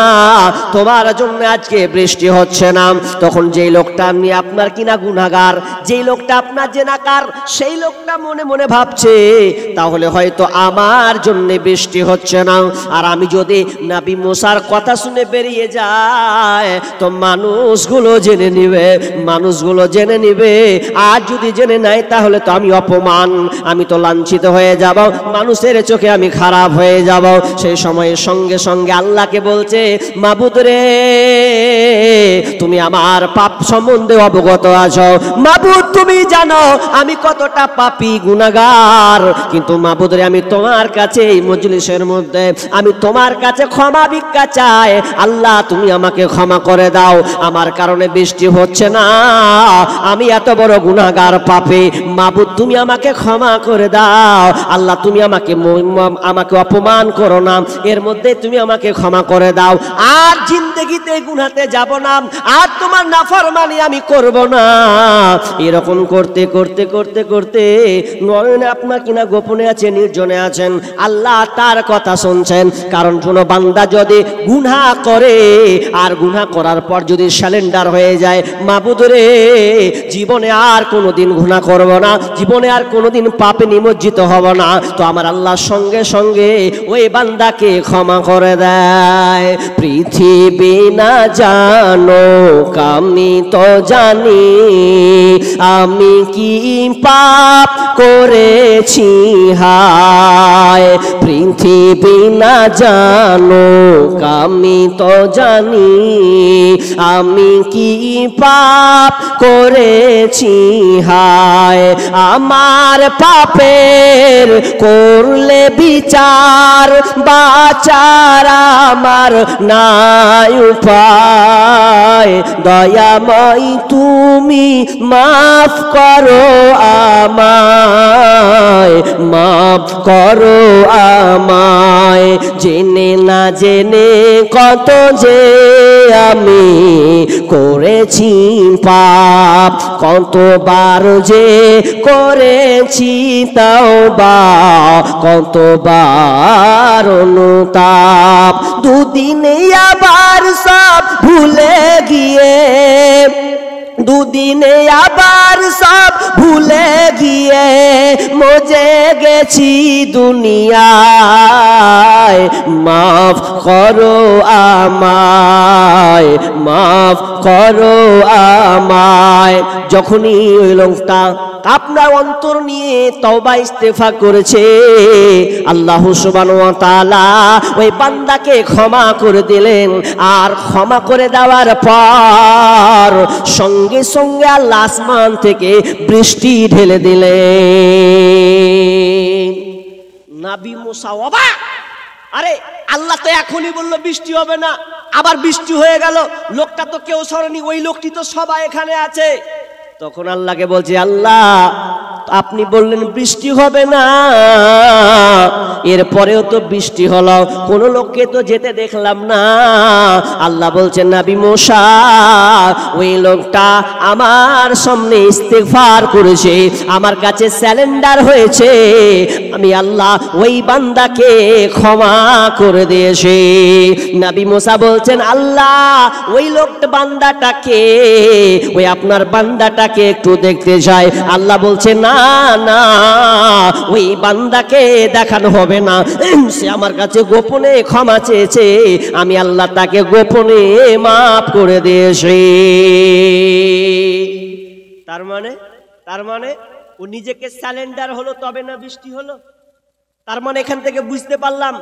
তোমার জন্য আজকে বৃষ্টি হচ্ছে না। তখন যেই লোকটা আমি আপনার কিনা গুনাহগার, যেই লোকটা আপনার জেনাকার, সেই লোকটা মনে মনে ভাবছে তাহলে হয়তো আমার জন্য বৃষ্টি হচ্ছে না। আর আমি যদি নবী মুসার কথা শুনে বেরিয়ে যাই তো মানুষগুলো জেনে নিবে, মানুষগুলো জেনে নিবে। আর যদি জেনে নাই তাহলে তো আমি অপমান, আমি তো লাঞ্ছিত হয়ে যাব, মানুষের চোখে আমি খারাপ হয়ে যাব। সেই সময়ের সঙ্গে সঙ্গে আল্লাহকে বলছে, মাবুদ রে, তুমি আমার পাপ সম্বন্ধে অবগত আছো। মাবুদ তুমি জানো আমি কতটা পাপী গুনাহগার, কিন্তু মাবুদ রে আমি তোমার কাছে এই মজলিসের মধ্যে আমি তোমার কাছে ক্ষমা ভিক্ষা চাই। আল্লাহ তুমি আমাকে ক্ষমা করে দাও, আমার কারণে বৃষ্টি হচ্ছে না, আমি এত বড় গুনাহগার পাপী। মাবুদ তুমি আমাকে ক্ষমা করে দাও। আল্লাহ তুমি আমাকে অপমান করো না, এর মধ্যে তুমি আমাকে ক্ষমা করে দাও। আর জিন্দেগিতে গুনাতে যাব না, আর তোমার নাফরমানি আমি করব না। এরকম করতে করতে করতে করতে নয়নে আপনার কিনা গোপনে আছে, নির্জনে আছেন, আল্লাহ তার কথা শুনছেন। কারণ কোনো বান্দা যদি গুনাহ করে আর গুনাহ করার পর যদি সারেন্ডার হয়ে যায়, মাবুদ রে জীবনে আর কোনোদিন গুনাহ করব না, জীবনে আর কোনোদিন পাপে নিমজ্জিত হব না, তো আমার আল্লাহ সঙ্গে সঙ্গে ওই বান্দাকে ক্ষমা করে দেয়। পৃথিবী না জানো আমি তো জানি আমি কি পাপ করেছি হায়। পৃথিবী না জানো আমি তো জানি আমি কি পাপ করেছি হায়। আমার পাপের করলে বিচার, বাঁচার আমার নাই উপায়। দয়াময় তুমি মাফ করো আমায়, মাফ করো আমায়। জেনে না জেনে কত যে আমি করেছি পাপ, কতবার যে করেছি তাওবা, কতবার অনুতাপ। দুদিনে আবার সব ভুলে গিয়ে, দুদিনে আবার সব ভুলে গিয়ে মজে গেছি দুনিয়ায়। মাফ করো আমায়, মাফ করো আমায়। যখনই ওই লোকটা আপনার অন্তর নিয়ে তওবা ইস্তেগফার করেছে, আল্লাহ সুবহানাহু ওয়া তাআলা ওই বান্দাকে ক্ষমা করে দিলেন। আর ক্ষমা করে দেওয়ার পর সঙ্গে সঙ্গে আল্লাহ আসমান থেকে বৃষ্টি ঢেলে দিলেন। নবী মুসা অবাক, আরে আল্লাহ তো এখনই বললো বৃষ্টি হবে না, আবার বৃষ্টি হয়ে গেল। লোকটা তো কেউ সরেনি, ওই লোকটি তো সবাই এখানে আছে। তখন আল্লাহকে বলছে, আল্লাহ আপনি বললেন বৃষ্টি হবে না, এরপরেও তো বৃষ্টি হলো, কোনো লোককে তো যেতে দেখলাম না। আল্লাহ বলছেন, নবী মুসা ওই লোকটা আমার সামনে ইস্তেগফার করেছে, আমার কাছে সারেন্ডার হয়েছে, আমি আল্লাহ ওই বান্দাকে ক্ষমা করে দিয়েছি। নবী মুসা বলছেন, আল্লাহ ওই লোকটা বান্দাটাকে, ওই আপনার বান্দাটাকে একটু দেখতে চাই। আল্লাহ বলছে, না না ওই বান্দাকে দেখানো হবে না, সে আমার কাছে গোপনে ক্ষমা চেয়েছে, আমি আল্লাহ তাকে গোপনে মাফ করে দিয়েছি। তার মানে ও নিজেকে সারেন্ডার হলো, তবে না বৃষ্টি হলো। তার মানে এখান থেকে বুঝতে পারলাম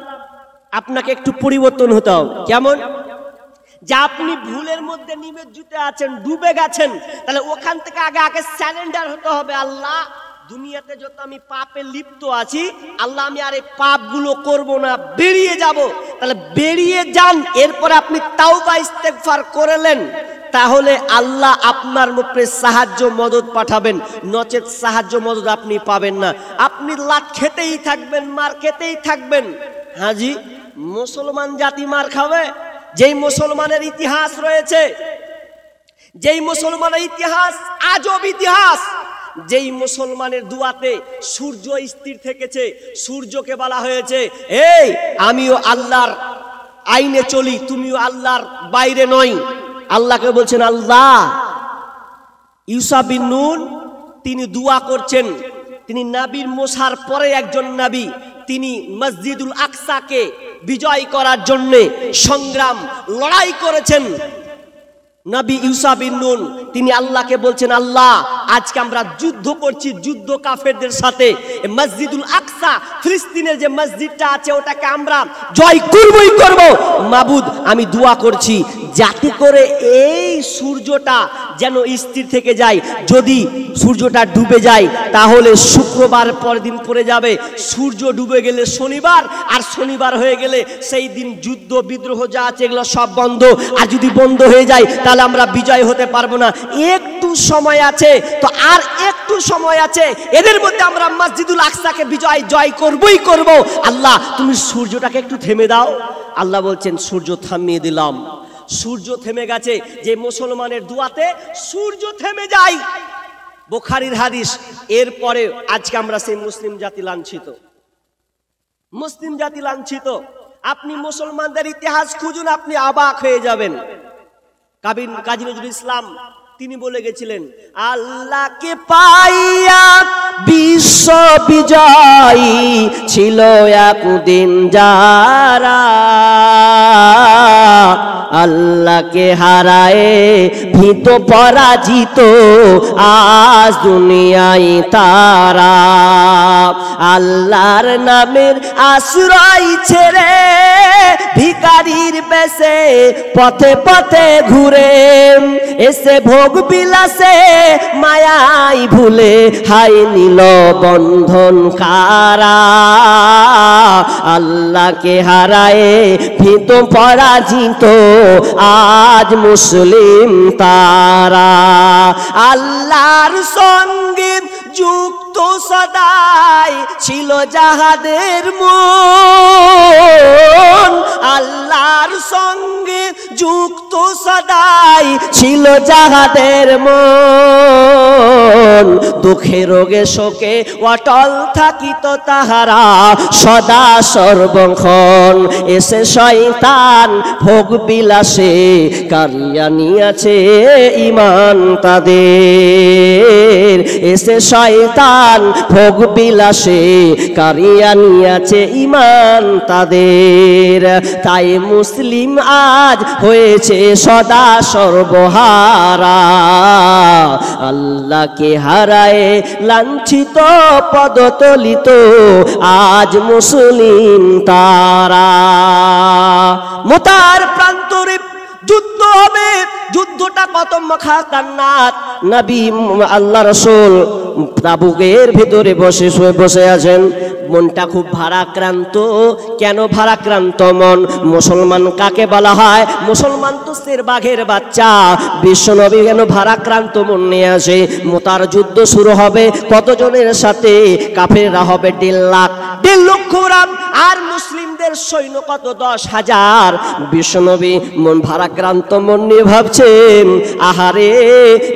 আপনাকে একটু পরিবর্তন হতে হবে। কেমন? যে আপনি ভুলের মধ্যে নিমজ্জিত আছেন, ডুবে গেছেন, তাহলে ওখান থেকে আগে সারেন্ডার হতে হবে। আল্লাহ দুনিয়াতে যত আমি পাপে লিপ্ত আছি, আল্লাহ আমি আর এই পাপগুলো করব না, বেরিয়ে যাব। তাহলে বেরিয়ে যান, এরপরে আপনি তাওবা ইস্তেগফার করলেন, তাহলে আল্লাহ আপনার উপরে সাহায্য মদদ পাঠাবেন, নচেত সাহায্য মদদ আপনি পাবেন না। আপনি লাত খেতেই থাকবেন, মার খেতেই থাকবেন। হাজি মুসলমান জাতি মার খাবে? যেই মুসলমানের ইতিহাস রয়েছে, যেই মুসলমানের ইতিহাস আজব ইতিহাস, যেই মুসলমানের দুয়াতে সূর্য স্থির থেকেছে, সূর্যকে বলা হয়েছে এই আমিও আল্লাহর আইনে চলি, তুমিও আল্লাহর বাইরে নয়। আল্লাহকে বলছেন আল্লাহ। ইউসা বিন নুন তিনি দুয়া করছেন, তিনি নবীর মোসার পরে একজন নবী, তিনি মসজিদুল আকসাকে বিজয় করার জন্য সংগ্রাম লড়াই করেছেন। নবী ইউসা বিন নুন তিনি আল্লাহকে বলছেন আল্লাহ আজকে আমরা যুদ্ধ করছি, যুদ্ধ কাফেরদের সাথে, মসজিদুল আকসা ফিলিস্তিনের যে মসজিদটা আছে ওটাকে আমরা জয় করবই করব। মাবুদ আমি দোয়া করছি যাতে করে এই সূর্যটা যেন স্থির থেকে যায়। যদি সূর্যটা ডুবে যায় তাহলে শুক্রবার পরের দিন পড়ে যাবে, সূর্য ডুবে গেলে শনিবার, আর শনিবার হয়ে গেলে সেই দিন যুদ্ধ বিদ্রোহ যা আছে এগুলো সব বন্ধ। আর যদি বন্ধ হয়ে যায় তাহলে আমরা বিজয় হতে পারবো না। একটু সময় আছে তো, আর একটু সময় আছে, এদের মধ্যে আমরা মসজিদুল আকসাকে জয় করবই করব। আল্লাহ তুমি সূর্যটাকে একটু থেমে দাও। আল্লাহ বলছেন সূর্য থামিয়ে দিলাম। সূর্য থেমে গেছে, যে মুসলমানের দুয়াতে সূর্য থেমে যায়। বুখারীর হাদিস। এরপরে আজকে আমরা সেই মুসলিম জাতি লাঞ্ছিত, মুসলিম জাতি লাঞ্ছিত। আপনি মুসলমানদের ইতিহাস খুঁজুন, আপনি অবাক হয়ে যাবেন। কাজী নজরুল ইসলাম তিনি বলে গেছিলেন আল্লাহকে পাইয়া বিশ্ব বিজয়ী ছিল একদিন যারা, আল্লাহকে হারায়ে ভীত পরাজিত আজ দুনিয়ায় তারা। আল্লাহর নামের আশ্রয় ছেড়ে ভিখারির বেশে পথে পথে ঘুরে এসে ভোগ বিলাসে মায়াই ভুলে হাই নিল বন্ধন কারা। আল্লাহকে হারায়ে ভীত পরাজিত আজ মুসলিম তারা। আল্লাহর সঙ্গে যুক্ত সদাই ছিল যাহাদের মন, আল্লাহর সঙ্গে যুক্ত সদাই ছিল যাহাদের মন। দুঃখে রোগে শোকে অটল থাকিত তাহারা সদা সর্বক্ষণ। এসে শয়তান ভোগ বিলাসে কারিয়া নিয়াছে ঈমান তাদের। এসে শয়তান ভোগ বিলাসে কারিয়া নিয়াছে ঈমান তাদের। তাই মুসলিম আজ হয়েছে সদা সর্বহারা। আল্লাহকে হারায়ে লাঞ্ছিত পদতলিত আজ মুসলিম তারা। মুতার প্রান্তরে যুদ্ধ হবে, যুদ্ধটা কত মাখাতান্নাত। নবী আল্লাহ রাসূল তাবুকের ভিতরে বসে আছেন, মনটা খুব ভারাক্রান্ত। কেন ভারাক্রান্ত মন? মুসলমান কাকে বলা হয়? মুসলমান তো শের বাঘের বাচ্চা। বিশ্বনবী কেন ভারাক্রান্ত মন নিয়ে আসে? মুতার যুদ্ধ শুরু হবে কতজনের সাথে? কাফেররা হবে 1.5 লক্ষ রাম, আর মুসলিমদের সৈন্য কত? 10,000। বিশ্বনবী মন ভারাক্রান্ত মন নিয়ে ভাবছেন আহারে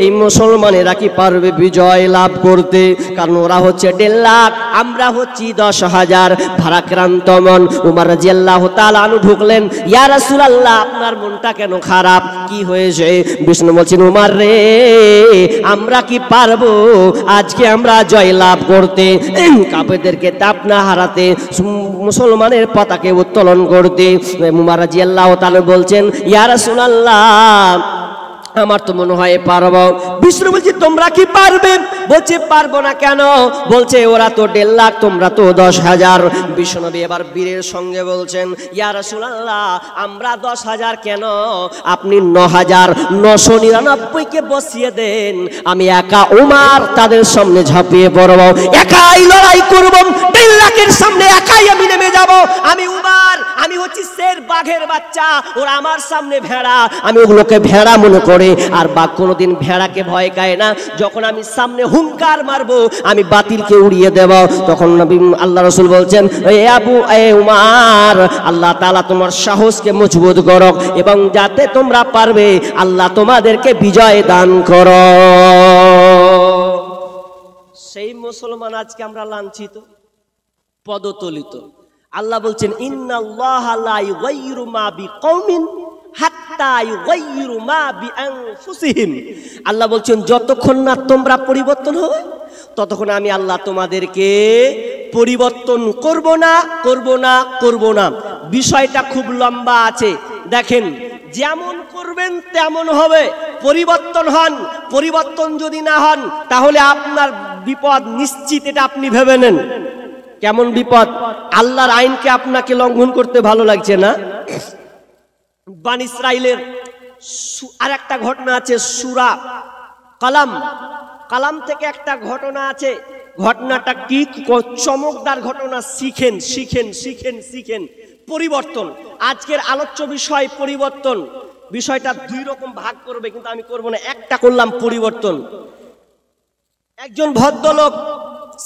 এই মুসলমানেরা কি পারবে বিজয় লাভ করতে? কারণ ওরা হচ্ছে 1.5 লাখ, আমরা হচ্ছি 10,000। ভারাক্রান্ত মন। উমর রাদিয়াল্লাহু তাআলা আনহু ঢুকলেন, ইয়া রাসূলুল্লাহ আপনার মনটা কেন খারাপ, কি হয়েছে? বিষ্ণু বলছেন উমর রে আমরা কি পারবো আজকে আমরা জয় লাভ করতে, কাফেরদেরকে তাপনা হারাতে, মুসলমানের পতাকা উত্তোলন করতে? উমর রাদিয়াল্লাহু তাআলা বলছেন ইয়া রাসূলুল্লাহ আমার তো মনে হয় পারবো। বিষ্ণু বলছে তোমরা কি পারবে? বলছে পারবো না কেন? বলছে ওরা তো 1.5 লাখ, তোমরা তো 10,000। বিষ্ণুনবী এবার বীরের সঙ্গে বলছেন ইয়া রাসূলুল্লাহ আমরা 10,000 কেন, আপনি 9,999 কে বসিয়ে দেন, আমি একা উমর তাদের সামনে ঝাঁপিয়ে পড়বো, একাই লড়াই করবো, 1.5 লাখের সামনে একাই আমি নেমে যাব। আমি উমর, আমি হচ্ছি শের বাঘের বাচ্চা, ওরা আমার সামনে ভেড়া, আমি ওগুলোকে ভেড়া মনে করে। আর বাঘ কোনোদিন ভেড়াকে ভয় পায় না। যখন আমি সামনে হুঙ্কার মারবো আমি বাতিলকে উড়িয়ে দেব। তখন নবী আল্লাহ রাসূল বলছেন এ উমর আল্লাহ তাআলা তোমার সাহসকে মজবুত করো এবং যাতে তোমরা পারবে আল্লাহ তোমাদেরকে বিজয় দান করো। সেই মুসলমান আজকে আমরা লাঞ্ছিত, পদতলিত। আল্লাহ বলছেন ইন্নাল্লাহা লা ইউগাইয়িরু মা বিকওমিন হাত্তা ইউগাইয়িরু মা বিআনফুসিহিম। আল্লাহ বলছেন যতক্ষণ না তোমরা পরিবর্তন হবে ততক্ষণ আমি আল্লাহ তোমাদেরকে পরিবর্তন করব না। বিষয়টা খুব লম্বা আছে। দেখেন, যেমন করবেন তেমন হবে। পরিবর্তন হন, পরিবর্তন যদি না হন তাহলে আপনার বিপদ নিশ্চিত, এটা আপনি ভেবে নেন। কেমন বিপদ? আল্লাহর আইনকে আপনাকে লঙ্ঘন করতে ভালো লাগছে না? বনী ইসরাইলের আর একটা ঘটনা আছে, সূরা কালাম থেকে একটা ঘটনা আছে। ঘটনাটা কি চমকদার ঘটনা, শিখেন। পরিবর্তন, আজকের আলোচ্য বিষয় পরিবর্তন। বিষয়টা দুই রকম ভাগ করবে, কিন্তু আমি করব না, একটা করলাম পরিবর্তন। একজন ভদ্রলোক,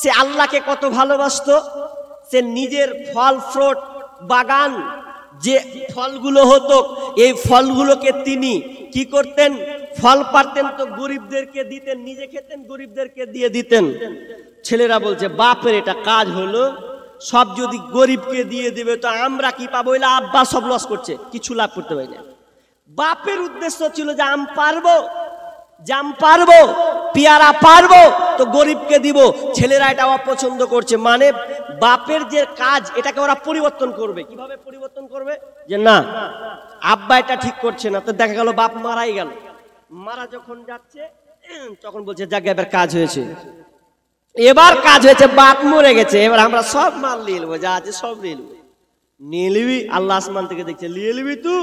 সে আল্লাহকে কত ভালোবাসতো। সে নিজের ফল ফ্রুট বাগান, যে ফলগুলো হতো, এই ফলগুলোকে তিনি কি করতেন? ফল পারতেন তো গরিবদেরকে দিতেন, নিজে খেতেন, গরিবদেরকে দিয়ে দিতেন। ছেলেরা বলছে বাপের এটা কাজ হলো, সব যদি গরিবকে দিয়ে দিবে তো আমরা কি পাবো? এলা আব্বা সব লস করছে, কিছু লাভ করতে পারি না। বাপের উদ্দেশ্য ছিল যে জাম পারবো, পেয়ারা পারবো তো গরিবকে দিব। ছেলেরা এটা অপছন্দ করছে, মানে বাপের যে কাজ এটাকে ওরা পরিবর্তন করবে। কিভাবে পরিবর্তন করবে? যে না, আব্বা এটা ঠিক করছে না, তো দেখা গেল বাপ মারাই গেল। মারা যখন যাচ্ছে তখন বলছে যাকে এবার কাজ হয়েছে, বাপ মরে গেছে, এবার আমরা সব মাল নিয়ে নেবো, যা আছে সব নিয়ে নেবো। নিয়ে নিবি? আল্লাহ আসমান থেকে দেখছে, নিয়ে নিবি তুই?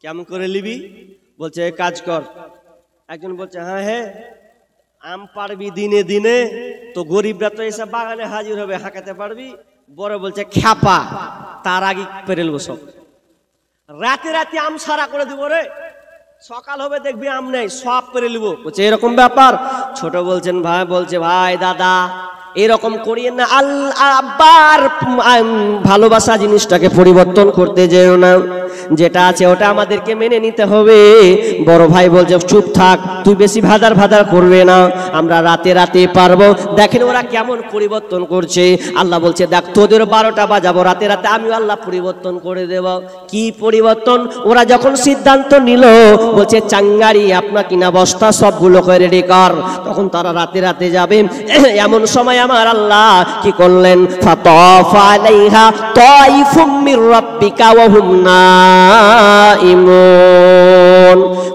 কেমন করে নিবি? বলছে কাজ কর। একজন বলছে হ্যাঁ আম পারবি দিনে দিনে, তো গরিবরা তো এসব বাগানে হাজির হবে, হাঁকাতে পারবি? বড় বলছে খ্যাপা, তার আগে পেরেলবো সব, রাতে আম সারা করে দিব রে, সকাল হবে দেখবি আম নেই, সব পেরে নিব। বলছে এরকম ব্যাপার? ছোট বলছে ভাই দাদা এরকম করিয়েন না, আব্বার ভালোবাসা জিনিসটাকে পরিবর্তন করতে যেও না, যেটা আছে ওটা আমাদেরকে মেনে নিতে হবে। বড় ভাই বলছে চুপ থাক, তুই বেশি ভাদার করবে না, আমরা রাতে পারবো। দেখেন ওরা কেমন পরিবর্তন করছে। আল্লাহ বলছে দেখ তোদের 12টা বাজাবো, রাতে আমিও আল্লাহ পরিবর্তন করে দেব। কি পরিবর্তন? ওরা যখন সিদ্ধান্ত নিল, বলছে চাঙ্গারি আপনা কিনা বস্তা সবগুলো করে রেডি কর, তখন তারা রাতে যাবে। এমন সময় আমার আল্লাহ কি করলেন? ফাতাফা আলাইহা তাইফুম মির রাব্বিকা ওয়া হুম নাইমুন।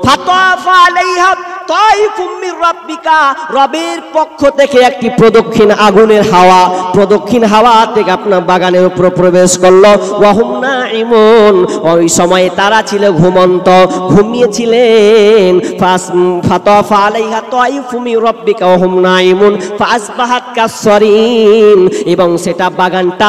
ফাতাফা আলাইহা তাইফুম মির রাব্বিকা, রবের পক্ষ থেকে একটি প্রদক্ষিণ আগুনের হাওয়া, প্রদক্ষিণ হাওয়া থেকে আপনার বাগানের উপর প্রবেশ করলো। ওয়া হুম নাইমুন, ওই সময় তারা ছিল ঘুমন্ত, ঘুমিয়েছিলেন। ফাতাফা আলাইহা তাইফুম মির রাব্বিকা ওয়া হুম নাইমুন ফাসবাহাত কাসরিন, এবং সেটা বাগানটা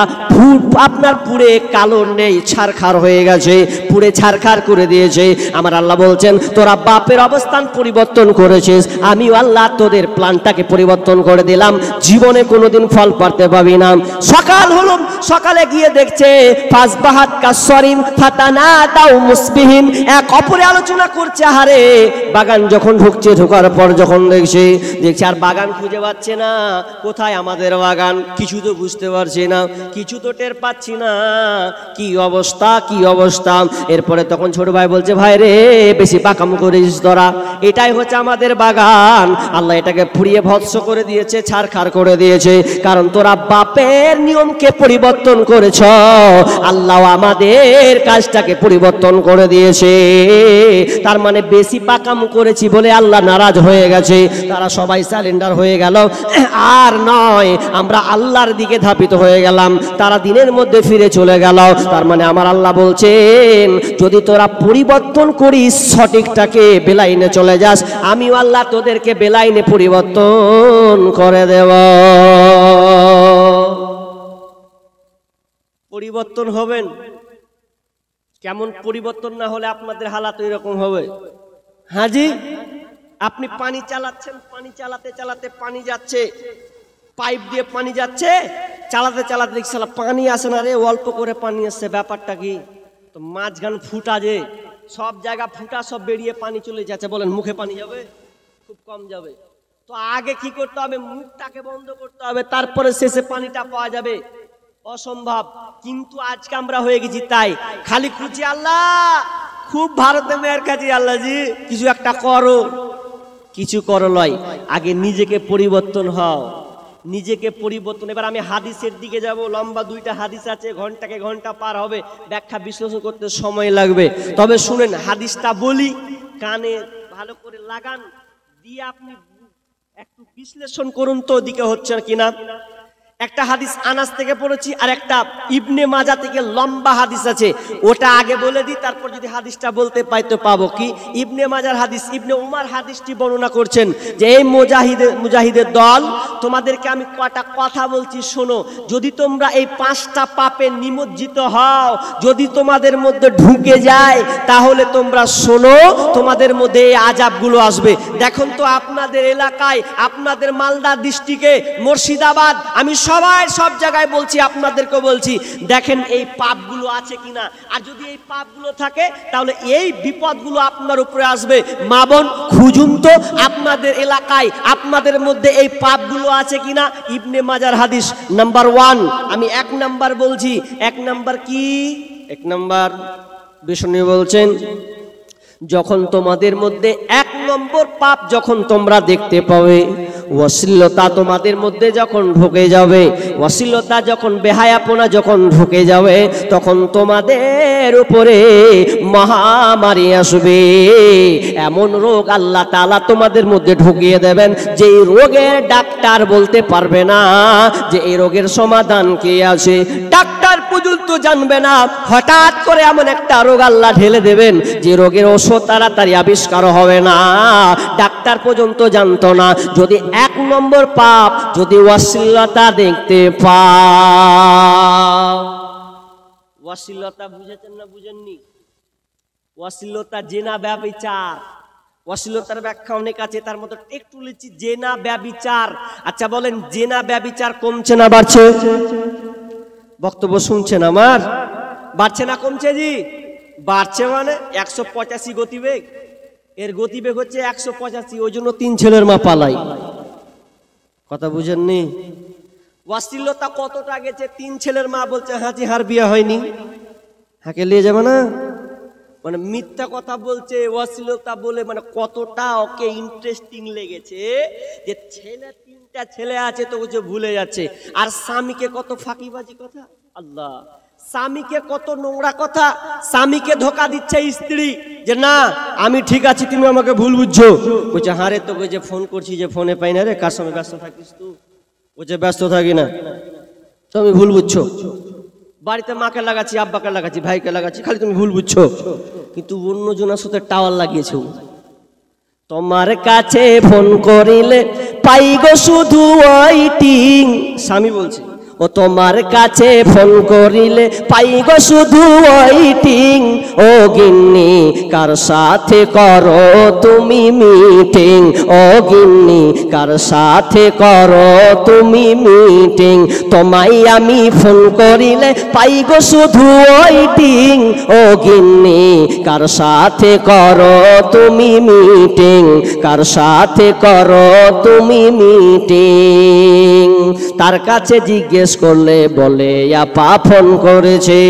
আপনার পুড়ে কালো নেই, ছারখার হয়ে গেছে, পুড়ে ছারখার করে দিয়েছে। আমার আল্লাহ বলছেন তোরা বাপের অবস্থান পরিবর্তন করেছিস, আমিও আল্লাহ তোদের প্ল্যানটাকে পরিবর্তন করে দিলাম, জীবনে কোনোদিন ফল পারতে পাবি না। সকাল হলো, সকালে গিয়ে দেখছে ফাসবাহাত কাসরিন ফাতানাদাউ মুসবিহিন, এক অপরে আলোচনা করছে। হারে বাগান যখন ঢোকার পর যখন দেখছে আর বাগান খুঁজে পাচ্ছে না, কোথায় আমাদের বাগান, কিছু তো বুঝতে পারছি না, কিছু তো টের পাচ্ছি না, কি অবস্থা। এরপরে তখন ছোট ভাই বলছে ভাই রে বেশি পাকাম করিস তোরা, এটাই হচ্ছে আমাদের বাগান, আল্লাহ এটাকে পুড়িয়ে ভৎস করে দিয়েছে, ছারখার করে দিয়েছে, কারণ তোরা বাপের নিয়মকে পরিবর্তন করেছ, আল্লাহ আমাদের কাজটাকে পরিবর্তন করে দিয়েছে। তার মানে বেশি পাকাম করেছি বলে আল্লাহ নারাজ হয়ে গেছে, তারা সবাই সারেন্ডার হয়ে গেল। আর নয়, আমরা আল্লাহর দিকে ধাপিত হয়ে গেলাম, তারা দিনের মধ্যে ফিরে চলে গেল। তার মানে আমার আল্লাহ বলছেন যদি তোরা পরিবর্তন করিস, সঠিকটাকে বেলাইনে চলে যাস, আমিও আল্লাহ তোদেরকে বেলাইনে পরিবর্তন করে দেব। পরিবর্তন হবেন, কেমন পরিবর্তন না হলে আপনাদের হালাত এরকম হবে। হাজি আপনি পানি চালাচ্ছেন, পানি চালাতে পানি যাচ্ছে, পাইপ দিয়ে পানি যাচ্ছে, চালাতে দেখছি পানি আসে না রে, অল্প করে পানি আসছে, ব্যাপারটা কি? তো মাঝখান ফুটা, যে সব জায়গা ফুটা, সব বেরিয়ে পানি চলে যাচ্ছে, বলেন মুখে পানি যাবে? খুব কম যাবে। তো আগে কি করতে হবে? মুখটাকে বন্ধ করতে হবে, তারপরে শেষে পানিটা পাওয়া যাবে। অসম্ভব। কিন্তু আজকে আমরা হয়ে গেছি তাই, খালি খুঁজি আল্লাহ, খুব ভারতে মেয়ের কাছে আল্লাহজি কিছু একটা করো, কিছু করো লয়, আগে নিজেকে পরিবর্তন হও, নিজেকে পরিবর্তন। এবার আমি হাদিসের দিকে যাব, লম্বা 2টা হাদিস আছে, ঘন্টাকে ঘন্টা পার হবে, ব্যাখ্যা বিশ্লেষণ করতে সময় লাগবে। তবে শুনেন, হাদিসটা বলি, কানে ভালো করে লাগান, দিয়ে আপনি একটু বিশ্লেষণ করুন তো দিকে হচ্ছে কিনা। একটা হাদিস আনাস থেকে পড়েছি, আর একটা ইবনে মাজা থেকে লম্বা হাদিস আছে, ওটা আগে বলে দিই, তারপর যদি হাদিসটা বলতে পাই তো পাবো কি। ইবনে মাজার হাদিস, ইবনে উমার হাদিসটি বর্ণনা করছেন যে এই মুজাহিদের দল, তোমাদেরকে আমি কটা কথা বলছি শোনো, যদি তোমরা এই 5টা পাপে নিমজ্জিত হও, যদি তোমাদের মধ্যে ঢুকে যায়, তাহলে তোমরা শোনো, তোমাদের মধ্যে এই আযাবগুলো আসবে। দেখুন তো আপনাদের এলাকায়, আপনাদের মালদা ডিস্ট্রিক্টে, মুর্শিদাবাদ, আমি সব জায়গায় বলছি, আপনাদেরকে বলছি, দেখেন এই পাপগুলো আছে কিনা। আর যদি এই পাপগুলো থাকে, তাহলে এই বিপদগুলো আপনার উপরে আসবে। মা বোন, খুঁজুন তো আপনাদের এলাকায়, আপনাদের মধ্যে এই পাপগুলো আছে কিনা। ইবনে মাজার হাদিস নাম্বার 1, আমি 1 নাম্বার বলছি। 1 নাম্বার কি? 1 নাম্বার বিষ্ণু বলছেন, যখন তোমাদের মধ্যে 1 নম্বর পাপ যখন তোমরা দেখতে পাবে, অশ্লীলতা তোমাদের মধ্যে যখন ঢুকে যাবে, অশ্লীলতা যখন, বেহায়াপনা যখন ঢুকে যাবে, তখন তোমাদের উপরে মহামারী আসবে। এমন রোগ আল্লাহ তাআলা তোমাদের মধ্যে ঢুকিয়ে দেবেন, যে রোগের ডাক্তার বলতে পারবে না যে এই রোগের সমাধান কি আছে, ডাক্তার পর্যন্ত জানবে না। হঠাৎ করে এমন একটা রোগ আল্লাহ ঢেলে দেবেন, যে রোগের ওষুধ তাড়াতাড়ি আবিষ্কার হবে না, ডাক্তার পর্যন্ত জানতো না। যদি 1 নম্বর পাপ, যদি অশ্লীলতা দেখতে পাও। অশ্লীলতা বুঝেছেন না বুঝেননি? অশ্লীলতা, জেনা, ব্যভিচার। অশ্লীলতার ব্যাখ্যা অনেক আছে, তার মধ্যে একটু লিখছি জেনা, ব্যভিচার। আচ্ছা বলেন, জেনা ব্যভিচার কমছে না বাড়ছে? বক্তব্য শুনছেন আমার? বাড়ছে না কমছে? জি বাড়ছে। মানে 185 গতিবেগ, এর গতিবেগ হচ্ছে 185, ওই জন্য 3 ছেলের মা পালাই। কথা বুঝেননি? অশ্লীলতা কতটা গেছে, 3 ছেলের মা বলছে হাঁচি হার বিয়ে হয়নি, হাঁকে নিয়ে যাবে না, মানে মিথ্যা কথা বলছে অশ্লীলতা বলে। মানে কতটা ওকে ইন্টারেস্টিং লেগেছে যে ছেলে 3টা ছেলে আছে তো যে ভুলে যাচ্ছে। আর স্বামীকে কত ফাঁকিবাজি কথা, আল্লাহ, স্বামীকে কত নোংরা কথা, স্বামীকে ধোকা দিচ্ছে স্ত্রী যে না আমি ঠিক আছি, তুমি আমাকে ভুল বুঝছো। বলছে হারে তো যে ফোন করছি, যে ফোনে পাই না রে, কার সঙ্গে ব্যস্ত থাকিস তুই? বলছে ব্যস্ত থাকি না, তো আমি ভুল বুঝছো। বাড়িতে মাকে লাগাচ্ছি, আব্বাকে লাগাচ্ছি, ভাইকে লাগাচ্ছি, খালি তুমি ভুল বুঝছো। কিন্তু অন্যজনের সাথে টাওয়ার লাগিয়েছো। তোমার কাছে ফোন করিলে পাই গো শুধু ওয়াইটিং, স্বামী বলছে, ও তোমার কাছে ফোন করিলে পাই গো শুধু ওয়াইটিং। ও গিন্নি কার সাথে করো তুমি মিটিং, ও গিন্নি কার সাথে করো তুমি মিটিং। তোমায় আমি ফোন করিলে পাই গো শুধু ওয়াইটিং। ও গিন্নি কার সাথে করো তুমি মিটিং, কার সাথে করো তুমি মিটিং। তার কাছে জিজ্ঞেস করলে বলে আপা ফোন করেছে,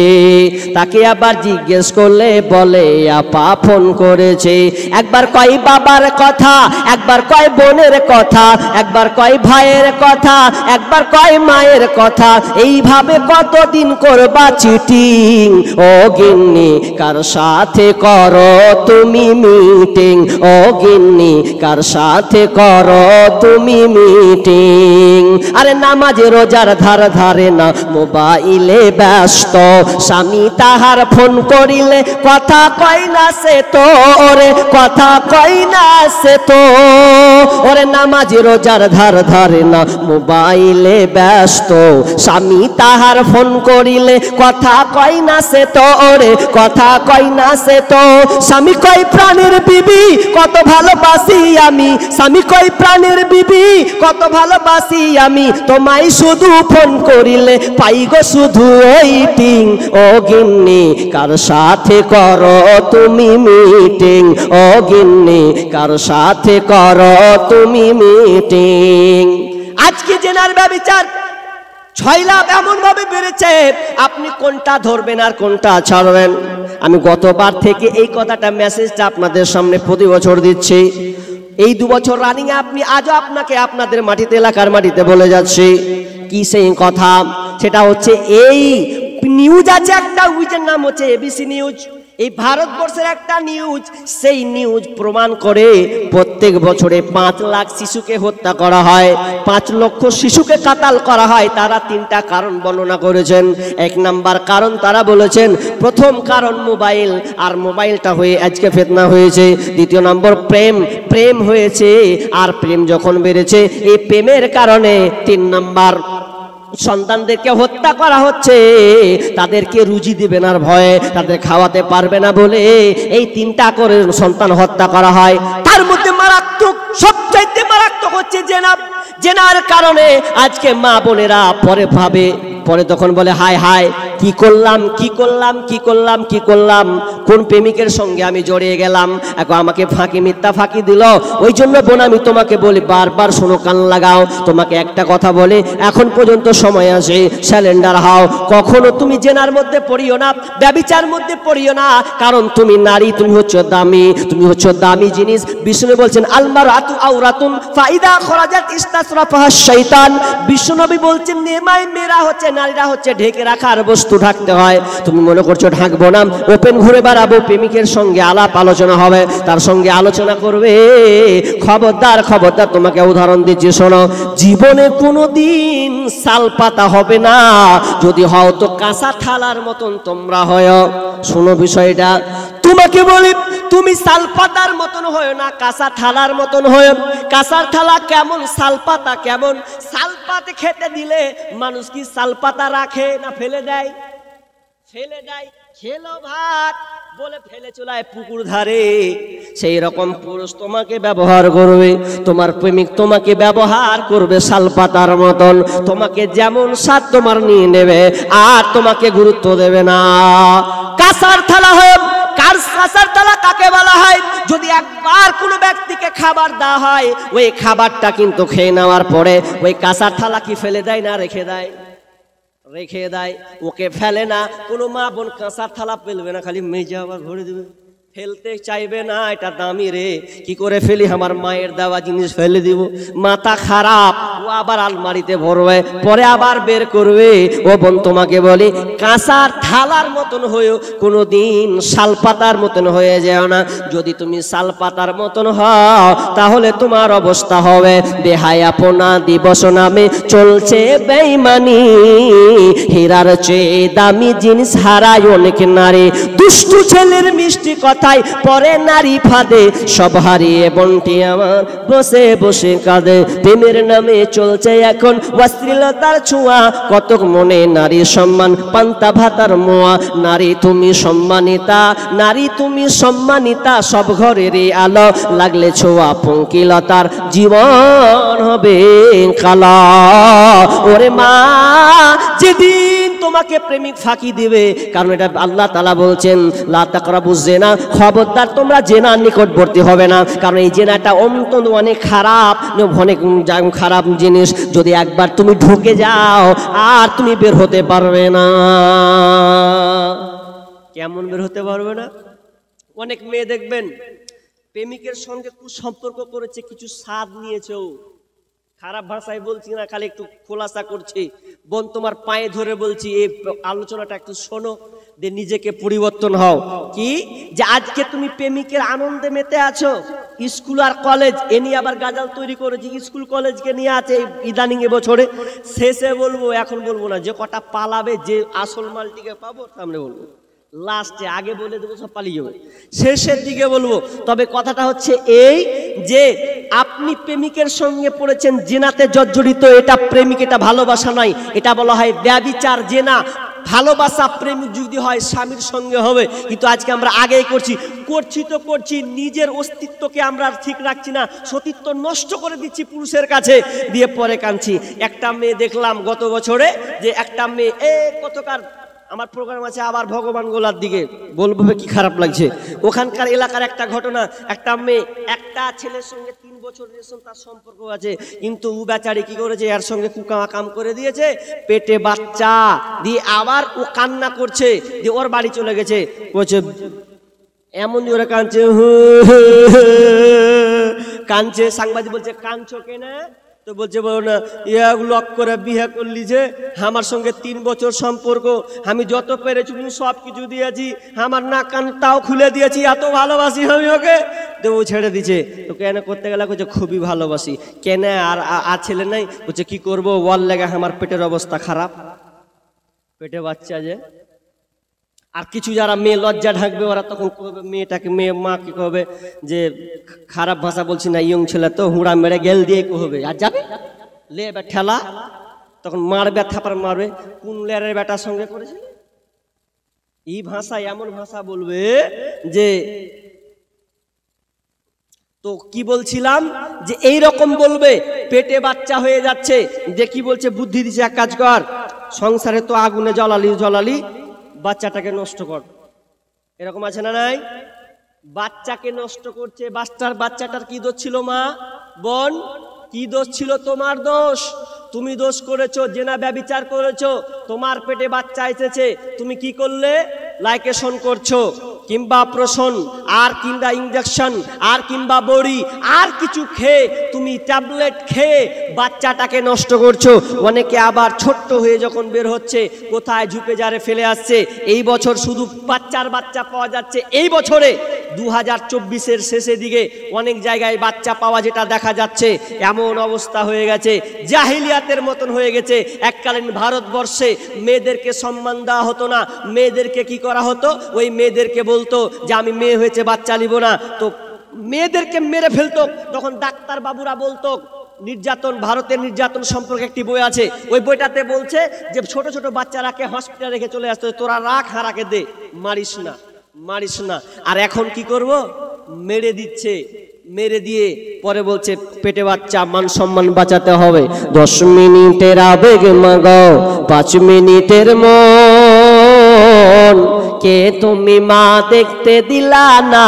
তাকে আবার জিজ্ঞেস করলে বলে আপা ফোন করেছে। একবার কয় বাবার কথা, একবার কয় বোনের কথা, একবার কয় ভাইয়ের কথা, একবার কয় মায়ের কথা। এইভাবে কতদিন করবা চিটিং? ও গিন্নি কার সাথে করো তুমি মিটিং, ও গিন্নি কার সাথে করো তুমি মিটিং। আরে নামাজে রোজার ধারে না, মোবাইলে ব্যস্ত, স্বামী তাহার ফোন করিলে কথা কয় না সে তো, ওরে কথা কয় না সে তো। ওরে নামাজে রোজার ধারে না, মোবাইলে ব্যস্ত, স্বামী তাহার ফোন করিলে কথা কয় না সে তো, ওরে কথা কয় না সে তো। স্বামী কয় প্রাণের বিবি কত ভালোবাসি আমি, স্বামী কয় প্রাণের বিবি কত ভালোবাসি আমি, তোমায় শুধু ফোন করিলে পাই গো শুধু ওই পিং। ও গিন্নি কার সাথে করো তুমি মিটিং, ও গিন্নি কার সাথে করো তুমি মিটিং। আজকে জেনার ব্যভিচার 6 লাখ এমন ভাবে বেড়েছে, আপনি কোনটা ধরবেন আর কোনটা ছাড়বেন? আমি গতবার থেকে এই কথাটা মেসেজটা আপনাদের সামনে প্রতি বছর দিচ্ছি। এই 2 বছর রানিং আপনি আজও আপনাকে আপনাদের মাটিতে এলাকার মাটিতে বলে যাচ্ছি। কি সেই কথা? সেটা হচ্ছে এই নিউজ আছে একটা, উইজের নাম হচ্ছে এবিসি নিউজ। এই ভারতবর্ষের একটা নিউজ, সেই নিউজ প্রমাণ করে প্রত্যেক বছরে 5 লাখ শিশুকে হত্যা করা হয়, 5 লক্ষ শিশুকে কাতাল করা হয়। তারা 3টা কারণ বর্ণনা করেছেন। 1 নাম্বার কারণ তারা বলেছেন, প্রথম কারণ মোবাইল, আর মোবাইলটা হয়ে আজকে ফিতনা হয়েছে। 2 নম্বর প্রেম হয়েছে, আর প্রেম যখন বেড়েছে এই প্রেমের কারণে 3 নাম্বার সন্তানদেরকে হত্যা করা হচ্ছে। তাদেরকে রুজি দিবে না ভয়ে, তাদের খাওয়াতে পারবে না বলে এই 3টা করে সন্তান হত্যা করা হয়। তার মধ্যে মারাত্মক, সবচাইতে মারাত্মক হচ্ছে জেনা। জেনার কারণে আজকে মা বোনেরা পরে ভাবে, পরে তখন বলে হায় হায় কি করলাম কি করলাম কি করলাম কি করলাম, কোন প্রেমিকের সঙ্গে আমি জড়িয়ে গেলাম, এখন আমাকে ফাঁকি মিথ্যা ফাঁকি দিল। ওই জন্য বোন আমি তোমাকে বলি, বারবার শোনো, কান লাগাও, তোমাকে একটা কথা বলে এখন পর্যন্ত সময় আছে, স্যালেন্ডার হও। কখনো তুমি জেনার মধ্যে পড়িও না, ব্যভিচার মধ্যে পড়িও না, কারণ তুমি নারী, তুমি হচ্ছে দামি, তুমি হচ্ছে দামি জিনিস। বিষ্ণু বলছেন আলমারাতু আওরাতুন ফাইদা খরাজাত ইস্তাসরাফাহা শাইতান। বিষ্ণুনবী বলছেন নেমায় মেয়েরা হচ্ছে, নারীরা হচ্ছে ঢেকে রাখার বস্তু, ঢাকতে হয়। তুমি মনে করছো ঢাকবো না, ওপেন ঘুরে বেড়াবো, প্রেমিকের সঙ্গে আলাপ আলোচনা হবে, তার সঙ্গে আলোচনা করবে, খবরদার খবরদার। তোমাকে উদাহরণ দিচ্ছি, শোনো, জীবনে কোনোদিন সাল পাতা হবে না, যদি হও তো কাঁচা থালার মতন তোমরা হয়। শোনো বিষয়টা, তোমাকে বলি, তুমি সালপাতার মতন হয় না, কাঁচা থালার মতন হয়। কাঁচার থালা কেমন, সালপাতা কেমন? সালপাতে খেতে দিলে মানুষ কি সালপাতা রাখে না ফেলে দেয়? ফেলে দেয়। খেলো ভাত বলে ফেলে চলায় পুকুর ধারে। সেই রকম পুরুষ তোমাকে ব্যবহার করবে, তোমার প্রেমিক তোমাকে ব্যবহার করবে শালপাতার মতন। তোমাকে যেমন স্বাদ তোমার নিয়ে নেবে, আর তোমাকে গুরুত্ব দেবে না। কাঁসার থালা হয়, কাঁসার থালা কাকে বলা হয়? যদি একবার কোনো ব্যক্তিকে খাবার দেওয়া হয়, ওই খাবারটা কিন্তু খেয়ে নেওয়ার পরে ওই কাঁসার থালা কি ফেলে দেয় না রেখে দেয়? রেখে দেয়, ওকে ফেলে না। কোনো মা বোন কাঁসার থালা ফেলবে না, খালি মেজে আবার ভরে দেবে, ফেলতে চাইবে না, এটা দামি রে, কি করে ফেলি, আমার মায়ের দেওয়া জিনিস ফেলে দিব। মাথা খারাপ, ও আবার আলমারিতে ভরবে, পরে আবার বের করবে। ও বোন তোমাকে বলি, কাঁসার থালার মতন হয়েও কোনোদিন শালপাতার মতন হয়ে যাও না। যদি তুমি শালপাতার মতন হও, তাহলে তোমার অবস্থা হবে বেহায়াপনা দিবস নামে চলছে বেঈমানি। হীরার চেয়ে দামি জিনিস হারায় অনেক নারী, দুষ্টু ছেলের মিষ্টি কথা পরে নারী ফাঁদে, সব হারিয়ে বন্টি আমার বসে বসে কাঁদে। প্রেমের নামে চলছে এখন অশ্লীলতার ছোঁয়া, কতক মনে নারী সম্মান পান্তা ভাতার মোয়া। নারী তুমি সম্মানিতা, নারী তুমি সম্মানিতা, সব ঘরেরই আলো, লাগলে ছোঁয়া পঙ্কিলতার জীবন হবে কালা। ওরে মা, যেদিন তোমাকে প্রেমিক ফাঁকি দিবে, কারণ এটা আল্লাহ তাআলা বলছেন লা তাকরাবুজ জিনা, খবরদার তোমরা জেনার নিকটবর্তী হবে না, কারণ এই জেনাটা অত্যন্ত অনেক খারাপ, অনেক খারাপ জিনিস। যদি একবার তুমি ঢুকে যাও আর তুমি বের হতে পারবে না। কেমন বের হতে পারবে না? অনেক মেয়ে দেখবেন প্রেমিকের সঙ্গে কুসম্পর্ক করেছে, কিছু স্বাদ নিয়েছে, খারাপ ভাষায় বলছি না, খালি একটু খোলাসা করছি। বোন তোমার পায়ে ধরে বলছি, এই আলোচনাটা একটু শোনো, যে নিজেকে পরিবর্তন হও। কি যে আজকে তুমি প্রেমিকের আনন্দে মেতে আছো, স্কুল আর কলেজ এ নিয়ে আবার গাজাল তৈরি করেছি, স্কুল কলেজকে নিয়ে আছে ইদানিং এবছরে। শেষে বলবো, এখন বলবো না, যে কটা পালাবে, যে আসল মালটিকে পাবো সামনে বলবো, লাস্টে আগে বলে দেবো সব পালিয়ে যাবে, শেষের দিকে বলবো। তবে কথাটা হচ্ছে এই যে আপনি প্রেমিকের সঙ্গে পড়েছেন, জেনাতে জর্জরিত, এটা প্রেমিক, এটা ভালোবাসা নয়, এটা বলা হয় ব্যভিচার, জেনা। ভালোবাসা প্রেম যদি হয় স্বামীর সঙ্গে হবে, কিন্তু আজকে আমরা আগেই করছি নিজের অস্তিত্বকে আমরা ঠিক রাখছি না, সতীত্ব নষ্ট করে দিচ্ছি পুরুষের কাছে, দিয়ে পরে কাঁদছি। একটা মেয়ে দেখলাম গত বছরে, যে একটা মেয়ে কতকার আমার প্রোগ্রাম আছে আবার ভগবান গোলার দিকে, বলবো কি খারাপ লাগছে, ওখানকার এলাকার একটা ঘটনা। একটা মেয়ে একটা ছেলের সঙ্গে 3 বছর তার সম্পর্ক আছে, কিন্তু ও বেচারি কি করেছে, এর সঙ্গে কুকাম করে দিয়েছে, পেটে বাচ্চা দিয়ে আবার ও কান্না করছে, দিয়ে ওর বাড়ি চলে গেছে। বলছে এমন জোরে কাঁদছে, কাঁদছে। সাংবাদিক বলছে কাঁদছো কেন? তো বলছে বলো না, লক করে বিয়ে করলি যে, আমার সঙ্গে 3 বছর সম্পর্ক, আমি যত পেরেছি সব কিছু দিয়েছি, আমার না কানটাও খুলে দিয়েছি, এত ভালোবাসি আমি ওকে। তো ও ছেড়ে দিছে। তো কেন করতে গেলে? বলছে খুবই ভালোবাসি। কেন আর ছেলে নাই? বলছে কি করবো, ওয়াল লেগে আমার পেটের অবস্থা খারাপ, পেটে বাচ্চা যে। আর কিছু যারা মেয়ে লজ্জা ঢাকবে, ওরা তখন মেয়েটাকে মা কি কবে, যে খারাপ ভাষা বলছি না, ইয়ং ছেলে তো, হুড়া মেরে গেল দিয়ে কবে আর যাবে লে ঠেলা, তখন মারবে, থাপার মারবে, কোন লেরের বেটার সঙ্গে করেছিল। এই ভাষা এমন ভাষা বলবে যে, তো কি বলছিলাম, যে এই রকম বলবে, পেটে বাচ্চা হয়ে যাচ্ছে, যে কি বলছে, বুদ্ধি দিছে, এক কাজ কর, সংসারে তো আগুনে জ্বলালি, বাচ্চাটাকে নষ্ট কর। এরকম আছে না নাই? বাচ্চাকে নষ্ট করছে। বাচ্চাটার কি দোষ ছিল? মা বোন, কি দোষ ছিল? তোমার দোষ। তুমি দোষ করেছো, জেনা ব্যভিচার করেছো, তোমার পেটে বাচ্চা এসেছে, তুমি কি করলে? লাইকেশন করছো, কিংবা অপারেশন, আর কিংবা ইনজেকশন, আর কিংবা বড়ি, আর কিছু খেয়ে, তুমি ট্যাবলেট খেয়ে বাচ্চাটাকে নষ্ট করছো। অনেকে আবার ছোট্ট হয়ে যখন বের হচ্ছে, কোথায় ঝুপে জারে ফেলে আসছে। এই বছর শুধু বাচ্চা পাওয়া যাচ্ছে। এই বছরে 2024-এর শেষের দিকে অনেক জায়গায় বাচ্চা পাওয়া যেটা দেখা যাচ্ছে, এমন অবস্থা হয়ে গেছে, জাহিলিয়াতের মতন হয়ে গেছে। এককালীন ভারতবর্ষে মেয়েদেরকে সম্মান দেওয়া হতো না, মেয়েদেরকে কি করা হতো, ওই মেয়েদেরকে বলতো যে আমি মেয়ে হয়েছে বাচ্চা নিব না, তো মেয়েদেরকে মেরে ফেলতো। তখন ডাক্তার বাবুরা বলতো, নির্যাতন, ভারতের নির্যাতন সম্পর্কে একটি বই আছে, ওই বইটাতে বলছে যে ছোট ছোট বাচ্চারাকে হসপিটালে রেখে চলে আসতো, তোরা রাখ, হারাকে দে, মারিস না। আর এখন কি করব, মেরে দিচ্ছে, মেরে দিয়ে পরে বলছে পেটে বাচ্চা, মান সম্মান বাঁচাতে হবে। 10 মিনিটের আবেগ মাগো, 5 মিনিটের মন, কে তুমি মা দেখতে দিলা না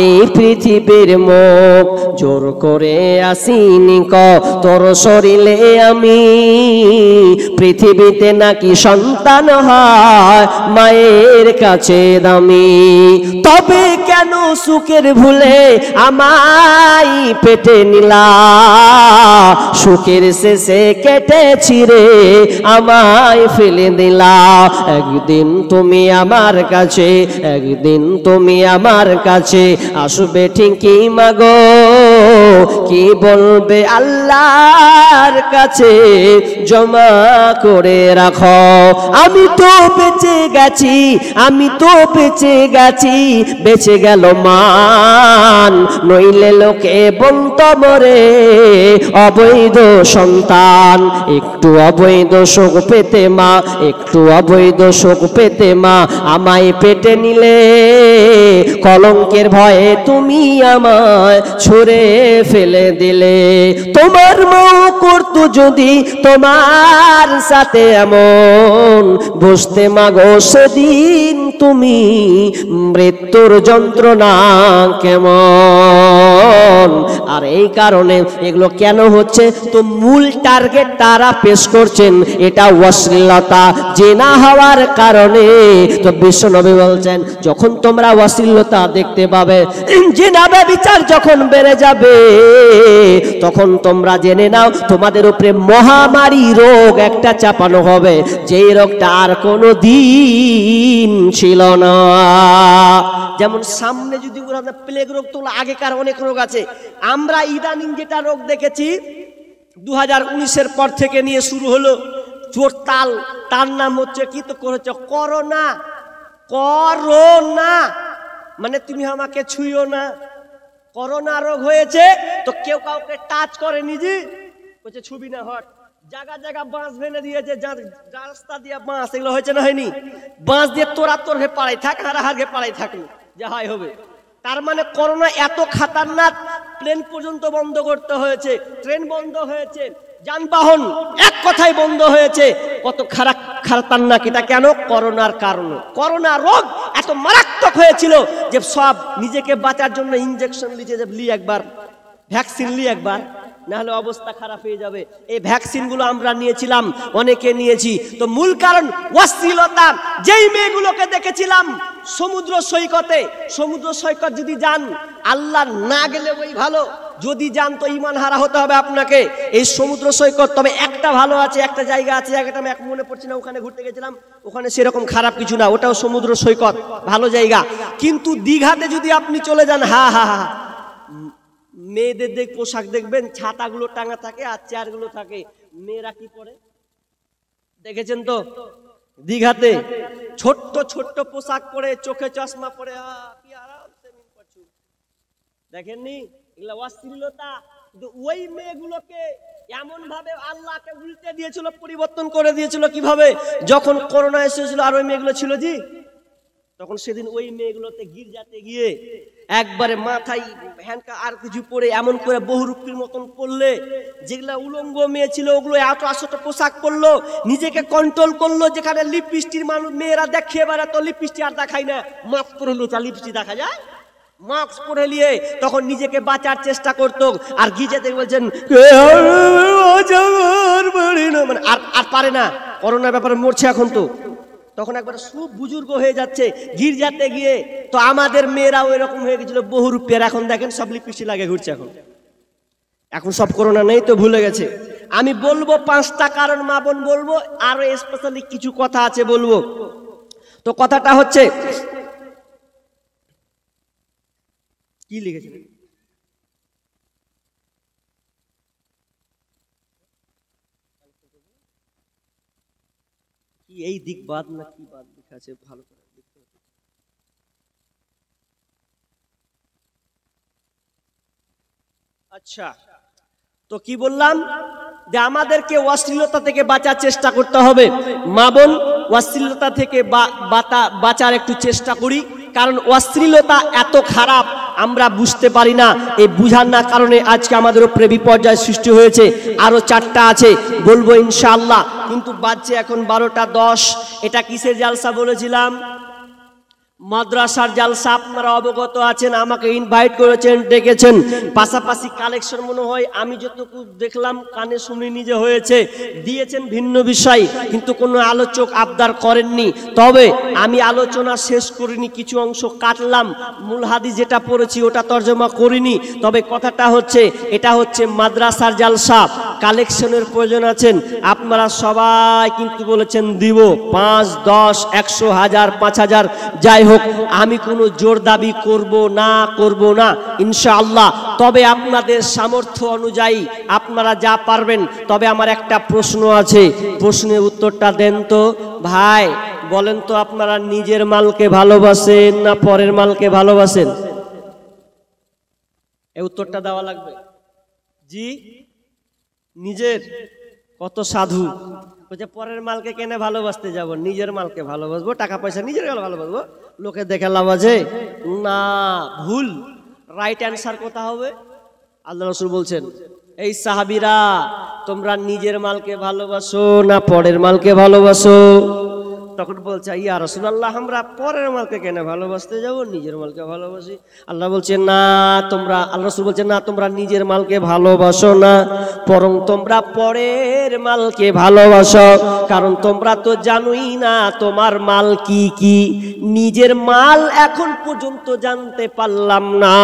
এই পৃথিবীর মুখ, জোর করে আসিনি ক তোর শরীরে আমি, পৃথিবীতে নাকি সন্তান হয় মায়ের কাছে দামি, তবে কেন সুখের ভুলে আমায় পেটে নিলা, সুখের শেষে কেটে ছিঁড়ে আমায় ফেলে দিলা, একদিন তুমি আমার কাছে, একদিন তুমি আমার কাছে আসবে ঠিকই মাগো, কি বলবে আল্লাহর কাছে জমা করে রাখো। আমি তো বেঁচে গেছি, আমি তো বেঁচে গেছি, বেঁচে গেল মান, নইলে লোকে বলতো মরে অবৈধ সন্তান, একটু অবৈধ সুখ পেতে মা, একটু অবৈধ সুখ পেতে মা আমায় পেটে নিলে, কলঙ্কের ভয়ে তুমি আমায় ছুঁড়ে ফেলে দিলে, তোমার মা করতো যদি তোমার সাথে এমন, বুঝতে মাগো সেদিন তুমি মৃত্যুর যন্ত্রণা কেমন। আর এই কারণে এগুলো কেন হচ্ছে, তো মূল টার্গেট তারা পেশ করছেন এটা অশ্লীলতা, জেনা হওয়ার কারণে। তো বিশ্বনবী বলছেন, যখন তোমরা অশ্লীলতা দেখতে পাবে, জেনা ব্যভিচার যখন বেড়ে যাবে, তখন তোমরা জেনে নাও তোমাদের উপরে মহামারী রোগ একটা চাপানো হবে, যেই রোগটা আর কোনো দিন ছিল না। যেমন সামনে যদি প্লেগ রোগ, তো আগেকার অনেক রোগ আছে। আমরা ইদানিং যেটা রোগ দেখেছি 2019-এর পর থেকে নিয়ে শুরু হলো, চোর তার নাম হচ্ছে কি, তো করেছে করোনা। মানে তুমি আমাকে ছুঁয়ো না, করোনা রোগ হয়েছে, তো কেউ কাউকে টাচ করেনি, যে বলছে ছুবি না, হট জায়গা জায়গা বাঁশ ভেঙে দিয়েছে, রাস্তা দিয়ে বাঁশ, এগুলো হয়েছে না হয়নি? বাঁশ দিয়ে তোরা তোর হে পাড়াই থাক, হারাহার হে পাড়াই থাকলো, যা হয় হবে। তার মানে করোনা এত খাতারনাক, প্লেন পর্যন্ত বন্ধ করতে হয়েছে, ট্রেন বন্ধ হয়েছে, যানবাহন এক কথায় বন্ধ হয়েছে। কত খাতারনাক এটা, কেন? করোনার কারণে। করোনা রোগ এত মারাত্মক হয়েছিল যে সব নিজেকে বাঁচার জন্য ইনজেকশন লিখে লি একবার, ভ্যাকসিন লি একবার, না হলে অবস্থা খারাপ হয়ে যাবে। এই ভ্যাকসিন গুলো আমরা নিয়েছিলাম, অনেকে নিয়েছি। তো মূল কারণ অশ্লীলতা। যেই মেয়েগুলোকে দেখেছিলাম সমুদ্র সৈকতে, সমুদ্র সৈকত যদি যান, আল্লাহ না গেলে ওই ভালো, যদি যান তো ইমান হারা হতে হবে আপনাকে। এই সমুদ্র সৈকত, তবে একটা ভালো আছে, একটা জায়গা আছে, জায়গাটা আমি এখন মনে পড়ছে না, ওখানে ঘুরতে গেছিলাম, ওখানে সেরকম খারাপ কিছু না, ওটাও সমুদ্র সৈকত, ভালো জায়গা। কিন্তু দীঘাতে যদি আপনি চলে যান, হা হা হা, মেয়েদের পোশাক দেখবেন, ছাতাগুলো টাঙা থাকে আর চেয়ারগুলো থাকে, মেয়েরা কি পরে দেখেছেন তো? দীঘাতে ছোট্ট ছোট্ট পোশাক পরে, চোখে চশমা পরে, কি আরামসে দেখেননি? এগুলা অশ্লীলতা। কিন্তু ওই মেয়েগুলোকে এমন ভাবে আল্লাহকে উল্টে দিয়েছিল, পরিবর্তন করে দিয়েছিল। কিভাবে? যখন করোনা এসেছিল আর ওই মেয়েগুলো ছিল জি, তখন সেদিন ওই মেয়েগুলোতে গির্জাতে গিয়ে একবারে মাথায় হ্যান্ডকা আর কিছু পরে এমন করে বহুরূপীর মতন পড়লে, যেগুলা উলঙ্গ মেয়ে ছিল ওগুলো এত আসত পোশাক পরলো, নিজেকে কন্ট্রোল করলো। যেখানে লিপস্টিক মানুষ মেয়েরা দেখিয়ে বেড়াতো, লিপস্টিক আর দেখায় না, মাস্ক পরে লো, লিপস্টিক দেখা যায়, মাস্ক পরে নিয়ে তখন নিজেকে বাঁচার চেষ্টা করতো। আর গির্জাতে বলছেন মানে আর পারে না, করোনার ব্যাপারে মরছে এখন তো, তখন একবার খুব বুজুর্গ হয়ে যাচ্ছে গির্জাতে গিয়ে। তো আমাদের মেয়েরা ওই রকম হয়ে গেছিল, বহুরূপের। এখন দেখেন সব লিপস্টিক লাগে ঘুরছে। এখন সব করোনা নেই তো, ভুলে গেছে। আমি বলবো 5টা কারণ, মা বোন বলবো, আরো স্পেশালি কিছু কথা আছে বলবো। তো কথাটা হচ্ছে, কি লিখেছে? কি এই দিক বাদ না কি বাদ লেখা আছে, ভালো করে দেখতে হবে। আচ্ছা, তো কি বললাম যে আমাদেরকে অশ্লীলতা থেকে বাঁচার চেষ্টা করতে হবে। মা বোন, অশ্লীলতা থেকে বাঁচার একটু চেষ্টা করি, কারণ অশ্লীলতা এত খারাপ আমরা বুঝতে পারি না। এই বুঝার না কারণে আজকে আমাদের উপরে বিপর্যয় সৃষ্টি হয়েছে। আরো 4টা আছে, বলবো ইনশাআল্লাহ, কিন্তু বাজছে এখন 12টা 10। এটা কিসের জালসা বলেছিলাম? মাদ্রাসার জালসা। আপনারা অবগত আছেন, আমাকে ইনভাইট করেছেন, ডেকেছেন। পাশাপাশি কালেকশন মনে হয় আমি যতটুকু দেখলাম, কানে শুনে নিজে হয়েছে, দিয়েছেন ভিন্ন বিষয়, কিন্তু কোনো আলোচক আবদার করেননি। তবে আমি আলোচনা শেষ করিনি, কিছু অংশ কাটলাম, মূল হাদিস যেটা পড়েছি ওটা তর্জমা করিনি। তবে কথাটা হচ্ছে, এটা হচ্ছে মাদ্রাসার জালসা, কালেকশনের প্রয়োজন আছেন। আপনারা সবাই কিন্তু বলেছেন দিব, 5, 10, 100, 1000, 5000, যাই হোক, আমি কোনো জোর দাবি করব না ইনশাআল্লাহ। তবে আপনাদের সামর্থ্য অনুযায়ী আপনারা যা পারবেন। তবে আমার একটা প্রশ্ন আছে, প্রশ্নের উত্তরটা দেন তো ভাই। বলেন তো, আপনারা নিজের মালকে ভালোবাসেন না পরের মালকে ভালোবাসেন? এই উত্তরটা দেওয়া লাগবে। জি, নিজের। কত সাধু বলছে পরের মালকে কেনে ভালোবাসতে যাব, নিজের মালকে ভালোবাসবো, টাকা পয়সা নিজের ভালোবাসবো, লোকে দেখে লাভ আছে না। ভুল। রাইট অ্যান্সার কোথা হবে? আল্লাহ রাসূল বলছেন, এই সাহাবীরা, তোমরা নিজের মালকে ভালোবাসো না পরের মালকে ভালোবাসো? তখন বলছে, ইয়া রাসূলুল্লাহ, আমরা পরের মালকে কেন ভালোবাসতে যাব, নিজের মালকে ভালোবাসি। আল্লাহ বলছেন, না তোমরা, আল্লাহ রাসূল বলছেন, না তোমরা নিজের মালকে ভালোবাসো না, বরং তোমরা পরের মালকে ভালোবাসো। কারণ তোমরা তো জানোই না তোমার মাল কি কি। নিজের মাল এখন পর্যন্ত জানতে পারলাম না,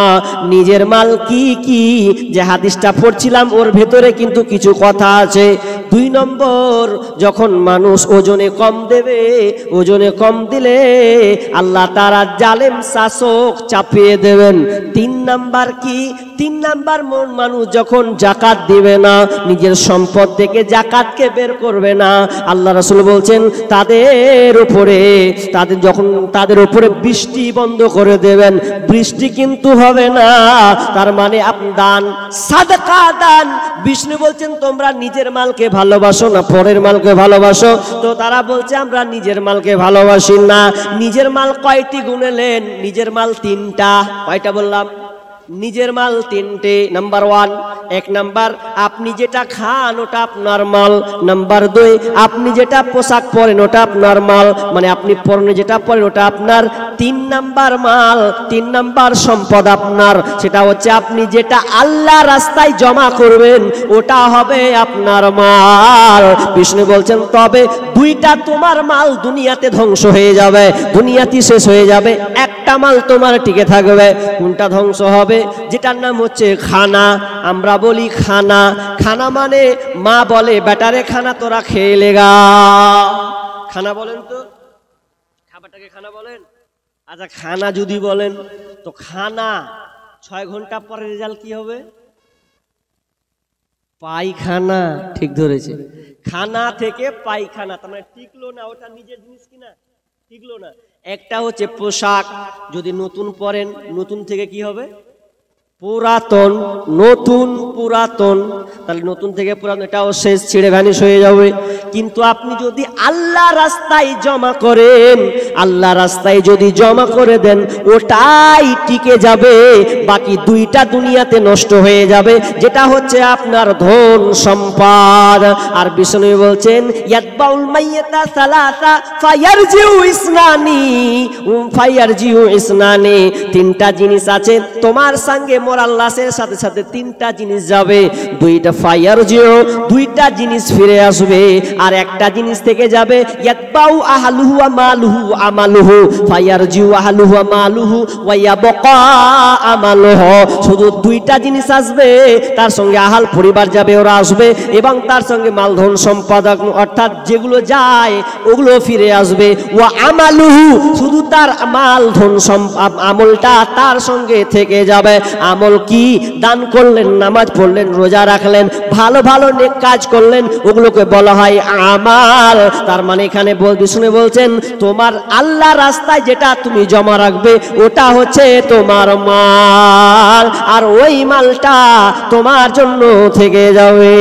নিজের মাল কি কি। যে হাদিসটা পড়ছিলাম ওর ভেতরে কিন্তু কিছু কথা আছে। 2 নম্বর, যখন মানুষ ওজনে কম দেবে, ওজনে কম দিলে আল্লাহ তাআলা জালেম শাসক চাপিয়ে দেবেন। 3 নাম্বার কি? 3 নাম্বার, মানুষ যখন যাকাত দিবে না, নিজের সম্পদ থেকে যাকাতকে বের করবে না, আল্লাহ রাসূল বলছেন তাদের উপরে, তাদের উপরে বৃষ্টি বন্ধ করে দেবেন, বৃষ্টি কিন্তু হবে না। তার মানে আপনি দান, সাদকা দান। বিষ্ণু বলছেন তোমরা নিজের মালকে ভালোবাসো না পরের মালকে ভালোবাসো? তো তারা বলছে আমরা নিজের মালকে ভালোবাসি না। নিজের মাল কয়টি গুনেলেন? নিজের মাল তিনটা। কয়টা বললাম? নিজের মাল তিনটে। নাম্বার ওয়ান, এক নাম্বার আপনি যেটা খান ওটা আপনার মাল। নাম্বার দুই, আপনি যেটা পোশাক পরেন ওটা আপনার মাল, মানে আপনি পরনে যেটা পরেন ওটা আপনার। তিন নাম্বার মাল, তিন নাম্বার সম্পদ আপনার, সেটা হচ্ছে আপনি যেটা আল্লাহ রাস্তায় জমা করবেন ওটা হবে আপনার মাল। বিষ্ণু বলছেন তবে দুইটা তোমার মাল দুনিয়াতে ধ্বংস হয়ে যাবে, দুনিয়াতে শেষ হয়ে যাবে, একটা মাল তোমার টিকে থাকবে। কোনটা ধ্বংস হবে? যেটার নাম হচ্ছে খানা। আমরা বলি খানা, খানা মানে মা বলে বেটারে খানা তোরা খেয়ে লেগা। খানা বলেন তো, খাবারটাকে খানা বলেন? আচ্ছা খানা যদি বলেন তো খানা 6 ঘন্টা পরে রেজাল্ট কি হবে? পায়খানা। ঠিক ধরেছে, খানা থেকে পায়খানা, তার মানে টিকলো না, ওটা নিজের জিনিস কিনা, টিকলো না। একটা হচ্ছে পোশাক, যদি নতুন পরেন নতুন থেকে কি হবে? পুরাতন। নতুন পুরাতন, তাহলে নতুন থেকে পুরাতন, এটাও শেষ, ছিঁড়ে ভ্যানিশ হয়ে যাবে। কিন্তু আপনি যদি আল্লাহ রাস্তায় জমা করেন, আল্লাহ রাস্তায় যদি জমা করে দেন ওটাই টিকে যাবে, বাকি দুইটা দুনিয়াতে নষ্ট হয়ে যাবে, যেটা হচ্ছে আপনার ধন সম্পদ। আর বিষ্ণু বলছেন ইয়াতবাউল মাইয়াতা সালাসা ফায়ারজিউ ইসনানি, তিনটা জিনিস আছে তোমার সঙ্গে মরার লাশের সাথে সাথে, তিনটা জিনিস যাবে। দুইটা ফায়ারজিউ, দুইটা জিনিস ফিরে আসবে, আর একটা জিনিস থেকে যাবে। ইয়াতবাউ আহলুহু ওয়া মালুহু আমালুহু ফায়ারজিউ আহলুহু ওয়া মালুহু ওয়া ইয়াবকা আমালুহু। শুধু দুইটা জিনিস আসবে, তার সঙ্গে আহাল পরিবার যাবে, ওরা আসবে, এবং তার সঙ্গে মাল ধন সম্পদ অর্থাৎ যেগুলো যায় ওগুলো ফিরে আসবে। ওয়া আমালুহু, শুধু তার মাল ধন আমলটা তার সঙ্গে থেকে যাবে। আমল কি? দান করলেন, নামাজ পড়লেন, রোজা রাখলেন, ভালো ভালো নেক কাজ করলেন, ওগুলোকে বলা হয় আমাল। তার মানে এখানে বিষ্ণু বলছেন তোমার আল্লাহ রাস্তায় যেটা তুমি জমা রাখবে ওটা হচ্ছে তোমার মাল, আর ওই মালটা তোমার জন্য থেকে যাবে।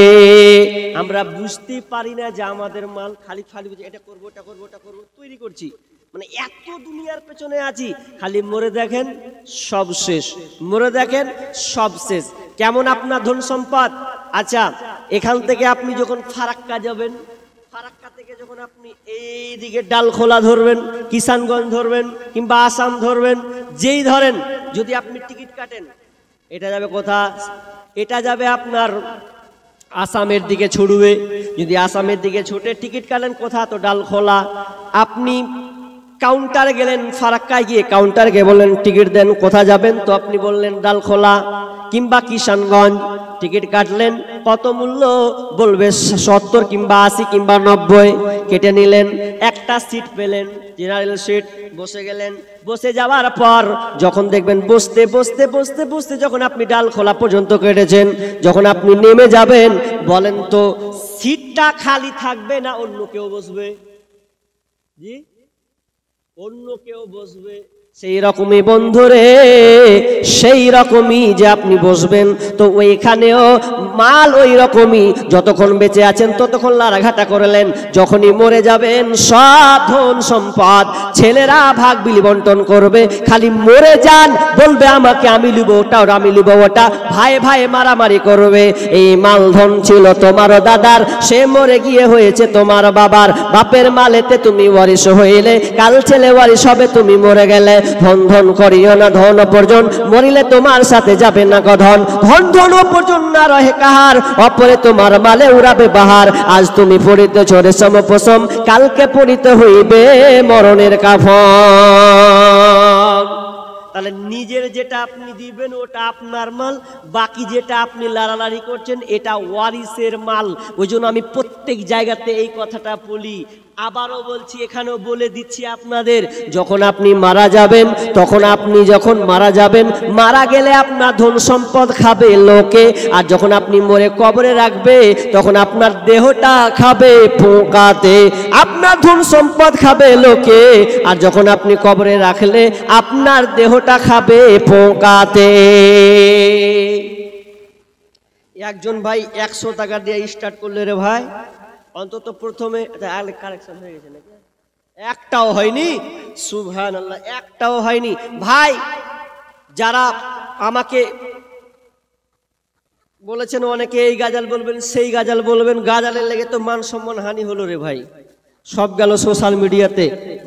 আমরা বুঝতে পারি না যে আমাদের মাল খালি খালি এটা করবো ওটা করবো ওটা করবো তৈরি করছি, মানে এত দুনিয়ার পেছনে আছি, খালি মরে দেখেন সব শেষ, মরে দেখেন সব শেষ। কেমন আপনার ধন সম্পদ? আচ্ছা এখান থেকে আপনি যখন ফারাক্কা যাবেন, ফারাক্কা থেকে যখন আপনি এইদিকে ডালখোলা ধরবেন, কিষানগঞ্জ ধরবেন, কিংবা আসাম ধরবেন, যেই ধরেন, যদি আপনি টিকিট কাটেন এটা যাবে কোথা? এটা যাবে আপনার আসামের দিকে ছুটবে। যদি আসামের দিকে ছুটে টিকিট কাটেন কোথা? তো ডালখোলা। আপনি কাউন্টারে গেলেন, ফারাক্কায় গিয়ে কাউন্টারে গিয়ে বললেন টিকিট দেন, কোথা যাবেন? তো আপনি বললেন ডালখোলা কিংবা কিষানগঞ্জ। টিকিট কাটলেন, কত মূল্য? বলবে 70 কিংবা 80 কিংবা 90। কেটে নিলেন, একটা সিট পেলেন, জেনারেল সিট, বসে গেলেন। বসে যাওয়ার পর যখন দেখবেন বসতে বসতে বসতে বসতে যখন আপনি ডালখোলা পর্যন্ত কেটেছেন, যখন আপনি নেমে যাবেন, বলেন তো সিটটা খালি থাকবে না অন্য কেউ বসবে? জি, অন্য কেউ বসবে। সেই রকমই বন্ধুরে, সেই রকমই যে আপনি বসবেন, তো ওইখানেও মাল ওই রকমই, যতক্ষণ বেঁচে আছেন ততক্ষণ লাড়াঘাটা করলেন, যখনই মরে যাবেন সব ধন সম্পদ ছেলেরা ভাগ বিলি বন্টন করবে। খালি মরে যান, বলবে আমাকে আমি লিব ওটা, ওটা আমি লিব ওটা, ভাই ভাই মারামারি করবে। এই মাল ধন ছিল তোমার দাদার, সে মরে গিয়ে হয়েছে তোমার বাবার, বাপের মালেতে তুমি ওয়ারিশ হইলে, কাল ছেলে ওয়ারিশ হবে, তুমি মরে গেলে। ধন ধন করিও না ধন অপরজন, মরিলে তোমার সাথে যাবে না গধন। ধন ধন অপরজন না রহে কাহার, অপরে তোমার মালে উড়াবে বাহার। আজ তুমি পড়িতেছ রেশম পশম, কালকে পড়িতে হইবে মরণের কাফন। তাহলে নিজের যেটা আপনি দিবেন ওটা আপনার মাল, বাকি যেটা আপনি লাড়ালাড়ি করছেন এটা ওয়ারিসের মাল। ওই জন্য আমি প্রত্যেক জায়গাতে এই কথাটা বলি, আবারও বলছি, এখানেও বলে দিচ্ছি আপনাদের, যখন আপনি মারা যাবেন, তখন আপনি যখন মারা যাবেন, মারা গেলে আপনার ধন সম্পদ খাবে লোকে, আর যখন আপনি মরে কবরে রাখবে তখন আপনার দেহটা খাবে পোকাতে। আপনার ধন সম্পদ খাবে লোকে, আর যখন আপনি কবরে রাখলে আপনার দেহটা খাবে পোকাতে। একজন ভাই 100 টাকা দিয়ে স্টার্ট করলে রে ভাই, অন্তত প্রথমে কারেকশন হয়ে গেছে নাকি? একটাও হয়নি। সুবহানাল্লাহ, একটাও হয়নি। ভাই যারা আমাকে বলেছেন অনেকে এই গাজাল বলবেন সেই গাজাল বলবেন, গাজালের লেগে তো মান সম্মান হানি হলো রে ভাই, সব গেল সোশ্যাল মিডিয়াতে।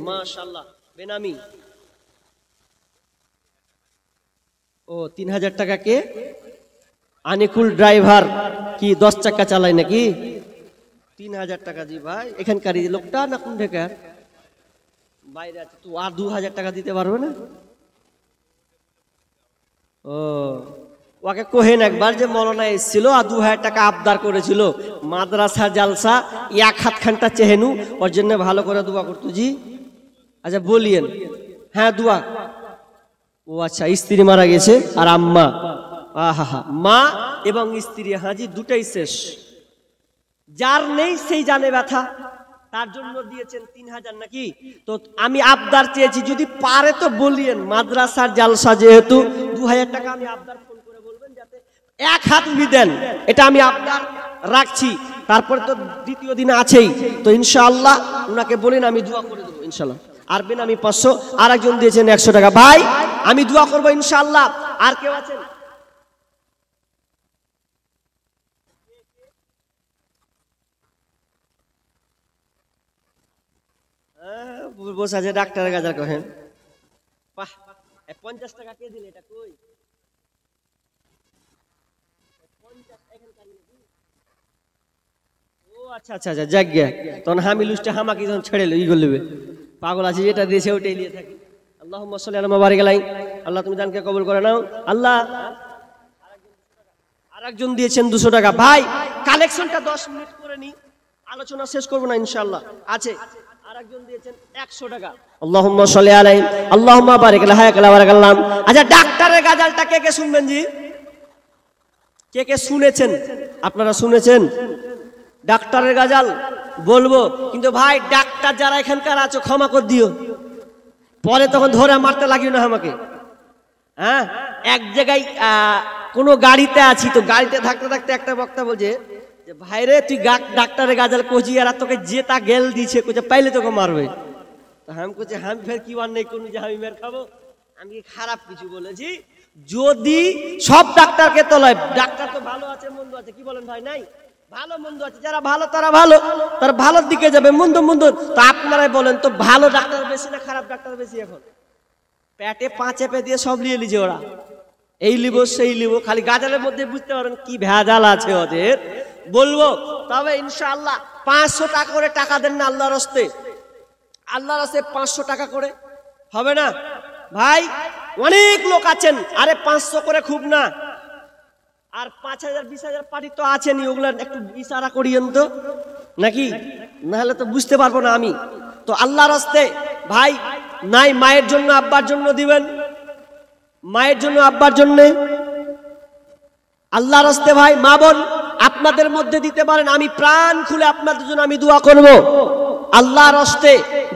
মাশাআল্লাহ। বেনামি ও 3000 টাকা কে? আনিকুল ড্রাইভার কি 10 চাকা চালায় নাকি? 3000 টাকা জি ভাই, এখানকার লোকটা না কোন ঢাকার বাইরে আছে, তো আর 2000 টাকা দিতে পারবে না? ও ওকে কোহেন একবার যে মৌলানা এসেছিল আর 2000 টাকা আবদার করেছিল, মাদ্রাসা জালসা 1 হাত খানটা চেহেনু, ওর জন্য ভালো করে দোয়া করতো জি। আচ্ছা বলিয়েন। হ্যাঁ দোয়া। ও আচ্ছা, স্ত্রী মারা গেছে আর আম্মা, আহা, মা এবং স্ত্রী হাজি দুটাই শেষ। যার নেই সেই জানে ব্যথা, তার জন্য দিয়েছেন 3000 নাকি? তো আমি আবদার চেয়েছি, যদি পারে তো বলিয়েন, মাদ্রাসার জালসা যেহেতু 2000 টাকা আমি আবদার ফোন করে বলবেন যাতে 1 হাত উনি দেন, এটা আমি আবদার রাখছি। তারপরে তো দ্বিতীয় দিন আছেই, তো ইনশাআল্লাহ উনাকে বলেন আমি দোয়া করে দেবো ইনশাআল্লাহ। আর বেনামি 500, আর একজন দিয়েছেন 100 টাকা। ভাই আমি দোয়া করবো ইনশাআল্লাহ। আর কেউ আছেন? বসে আছে ডাক্তারের গাজার কহেন। 50 টাকা কে দিলে? এটা কই? ও আচ্ছা আচ্ছা আচ্ছা, যাক গিয়া তখন হামি লুস্টে হামাকি যখন ছেড়ে ই করবে, পাগল আছে যেটা দিয়েছে ওটাই নিয়ে থাকি। আল্লাহুম্মা সাল্লি আলা মুবারিক আলাইহি। আল্লাহ তুমি দানকে কবুল করে নাও আল্লাহ। আরেকজন দিয়েছেন 200 টাকা। ভাই কালেকশনটা 10 মিনিট করে নি, আলোচনা শেষ করব না ইনশাআল্লাহ। আছে আরেকজন দিয়েছেন 100 টাকা। আল্লাহুম্মা সাল্লি আলাইহি আল্লাহুম্মা বারিক আলা হায়াকালা বারাকাল্লাহ। আচ্ছা ডাক্তারের গাজালটা কে কে শুনবেন জি? কে কে শুনেছেন? আপনারা শুনেছেন ডাক্তারের গাজাল? বলবো, কিন্তু ভাই ডাক্তার যারা এখানকার আছো ক্ষমা করে দিও, পরে তখন ধরে মারতে লাগিও না আমাকে। হ্যাঁ, এক জায়গায় কোনো গাড়িতে আছি, তো গাড়িতে থাকতে থাকতে একটা বক্তা বলছে যে ভাইরে তুই ডাক্তারের গাজাল কোজি আর তোকে যে তা গেল দিছে কোচে পাইলে তোকে মারবে। তো আমি কোচে আমি ফের কি আর নেই কোন যে আমি মের খাবো, আমি খারাপ কিছু বলেছি? যদি সব ডাক্তারকে তোলায়, ডাক্তার তো ভালো আছে মন্দ আছে, কি বলেন ভাই? নাই, ভালো মন্দ আছে, যারা ভালো তারা ভালো, তার ভালোর দিকে যাবে, মন্দ মন্দ। তো আপনারাই বলেন তো ভালো ডাক্তার বেশি না খারাপ ডাক্তার বেশি? এখন পেটে 5 চেপে দিয়ে সব নিয়ে লিছে ওরা, এই লিব সেই লিব, খালি গাজালের মধ্যে বুঝতে পারেন কি ভেজাল আছে ওদের। বলবো তবে ইনশাআল্লাহ 500 টাকা করে টাকা দেন না আল্লাহর রাস্তে, আল্লাহর রাস্তে 500 টাকা করে হবে না ভাই? অনেক লোক আছেন, আরে 500 করে খুব না, আর 5000 20,000 পার্টি তো আছেনই, ওগুলো একটু ইশারা করিয়েন তো নাকি, নাহলে তো বুঝতে পারবো না আমি। তো আল্লাহর রাস্তে ভাই নাই, মায়ের জন্য আব্বার জন্য দিবেন, মায়ের জন্য আব্বার জন্য আল্লাহর রাস্তে ভাই। মা বোন আপনাদের মধ্যে দিতে পারেন, আমি প্রাণ খুলে আপনাদের জন্য আমি দোয়া করব আল্লাহর রাস্তে।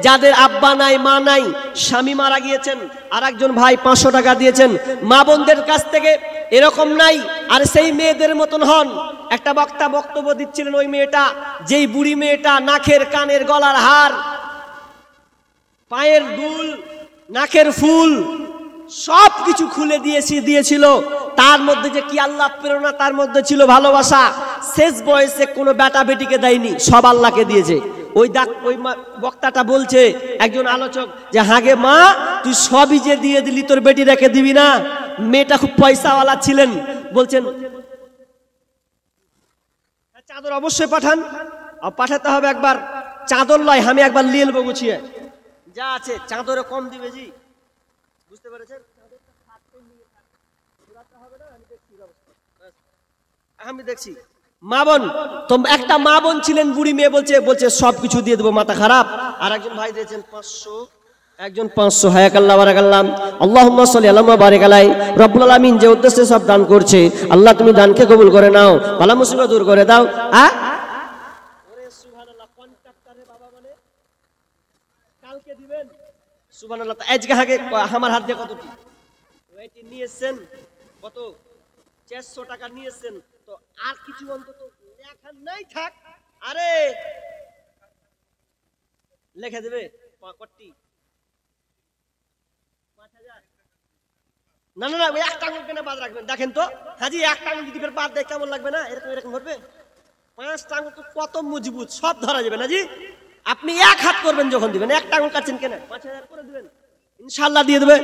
যাদের আব্বা নাই মা নাই, স্বামী মারা গিয়েছেন, আর একজন ভাই 500 টাকা দিয়েছেন, মা বোনদের কাছ থেকে এরকম নাই, আর সেই মেয়েদের মতন হন। একটা বক্তা বক্তব্য দিচ্ছিলেন, ওই মেয়েটা, যেই বুড়ি মেয়েটা নাকের কানের গলার হার, পায়ের দুল, নাকের ফুল সব কিছু খুলে দিয়েছিল, তার মধ্যে যে কি আল্লাহ প্রেরণা, তার মধ্যে ছিল ভালোবাসা। শেষ বয়সে কোনো বেটা বেটিকে দেয়নি, সব আল্লাহকে দিয়েছে। ওই বক্তাটা বলছে একজন আলোচক যে হাগে মা তুই সবই যে দিয়ে দিলি, তোর বেটি রেখে দিবি না? মেয়েটা খুব পয়সাওয়ালা ছিলেন, বলছেন চাদর অবশ্যই পাঠান, পাঠাতে হবে একবার, চাদর লয় আমি একবার লিয়ে নেবো গুছিয়ে, যা আছে চাদরে কম দিবে জি, বুঝতে পেরেছেন? আমি দেখছি মা বোন, তো একটা মা বোন ছিলেন বুড়ি মেয়ে, বলছে সবকিছু দিয়ে দেবো, মাথা খারাপ। আর একজন ভাই দিয়েছেন 500, একজন 500। হায়াকাল্লাহ বারাকাল্লাহ। আল্লাহুম্মা সাল্লি আলা মুবারিক আলাইহি। রব্বুল আলামিন যে উদ্দেশ্যে সব দান করছে, আল্লাহ তুমি দানকে কবুল করে নাও, বালা মুসিবত দূর করে দাও। ওরে সুবহানাল্লাহ, কন্ট্রাক্টরে বাবা মানে কালকে দিবেন সুবহানাল্লাহ। আজকে আগে আমার হাত দিয়ে কত ওইটি নিয়েছেন, কত 400 টাকা নিয়েছেন, তো আর কিছু অন্তত লেখা নাই থাক। আরে লেখা দেবে কটি? 5000? না না না, ওই একটা আঙুল কেন বাদ রাখবেন? দেখেন তো হাজি, একটা আঙুল যদি ফের বাদ দেয় কেমন লাগবে না? এরকম এরকম ধরবে। 5টা আঙুল তো কত মজবুত, সব ধরা যাবে না জি। আপনি এক হাত করবেন যখন দিবেন, একটা আঙুল কাটছেন কেন? 5000 করে দিবেন, ইনশাআল্লাহ দিয়ে দেবে।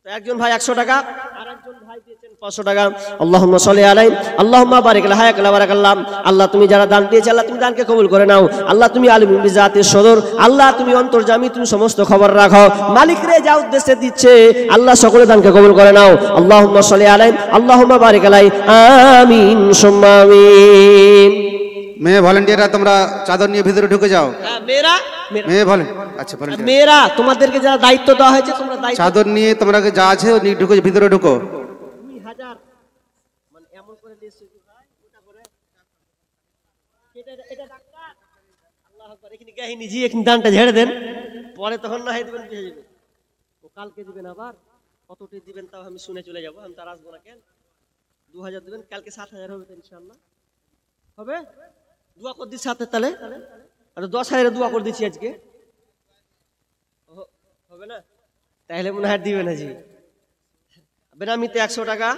একজন ভাই 100 টাকা, আর একজন ভাই দিয়েছেন 500 টাকা। আল্লাহুম্মা সাল্লি আলাইহি আল্লাহুম্মা বারিক লাহা হায়াকাল্লাহ বারাকাল্লাহ। আল্লাহ তুমি যারা দান দিয়েছে আল্লাহ তুমি দানকে কবুল করে নাও। আল্লাহ তুমি আলিমুল বিজাতিস সদর, আল্লাহ তুমি অন্তর্যামী, তুমি সমস্ত খবর রাখো। মালিক রে যা উদ্দেশ্যে দিচ্ছে আল্লাহ সকলে দানকে কবুল করে নাও। আল্লাহুম্মা সাল্লি আলাইহি আল্লাহুম্মা বারিক আলাইহি, আমিন সুম্মা আমিন। মেয়ে ভলেন্টিয়াররা তোমরা চাদর নিয়ে ভিতরে ঢুকে যাও। মেয়েরা মেয়ে বলেন, আচ্ছা ভলেন্টিয়ার মেয়েরা তোমাদেরকে যারা দায়িত্ব দেওয়া হয়েছে তোমরা দায়িত্ব চাদর নিয়ে তোমরা যা আছে নিয়ে ঢুকে ভিতরে ঢুকো। 2000 মানে এমন করে দিয়েছে ভাই, ওটা করে এটা ডাক্তার। আল্লাহু আকবার। এখানে কাহিনী জি, এখানে দানটা ঝেড়ে দেন, পরে তখন না হয় দিবেন, পেয়ে যাবে। ও কালকে দিবেন, আবার কতটি দিবেন তাও আমি শুনে চলে যাব, আমি তার আসবো না কেন। 2000 দিবেন, কালকে 7000 হবে তো ইনশাআল্লাহ। হবে? দোয়া করে দিচ্ছি সাথে তাহলে, আর 10,000 দোয়া করে দিচ্ছি আজকে, হবে না? তাহলে মনে হয় দিবে না জি। বেনামিতে 100 টাকা।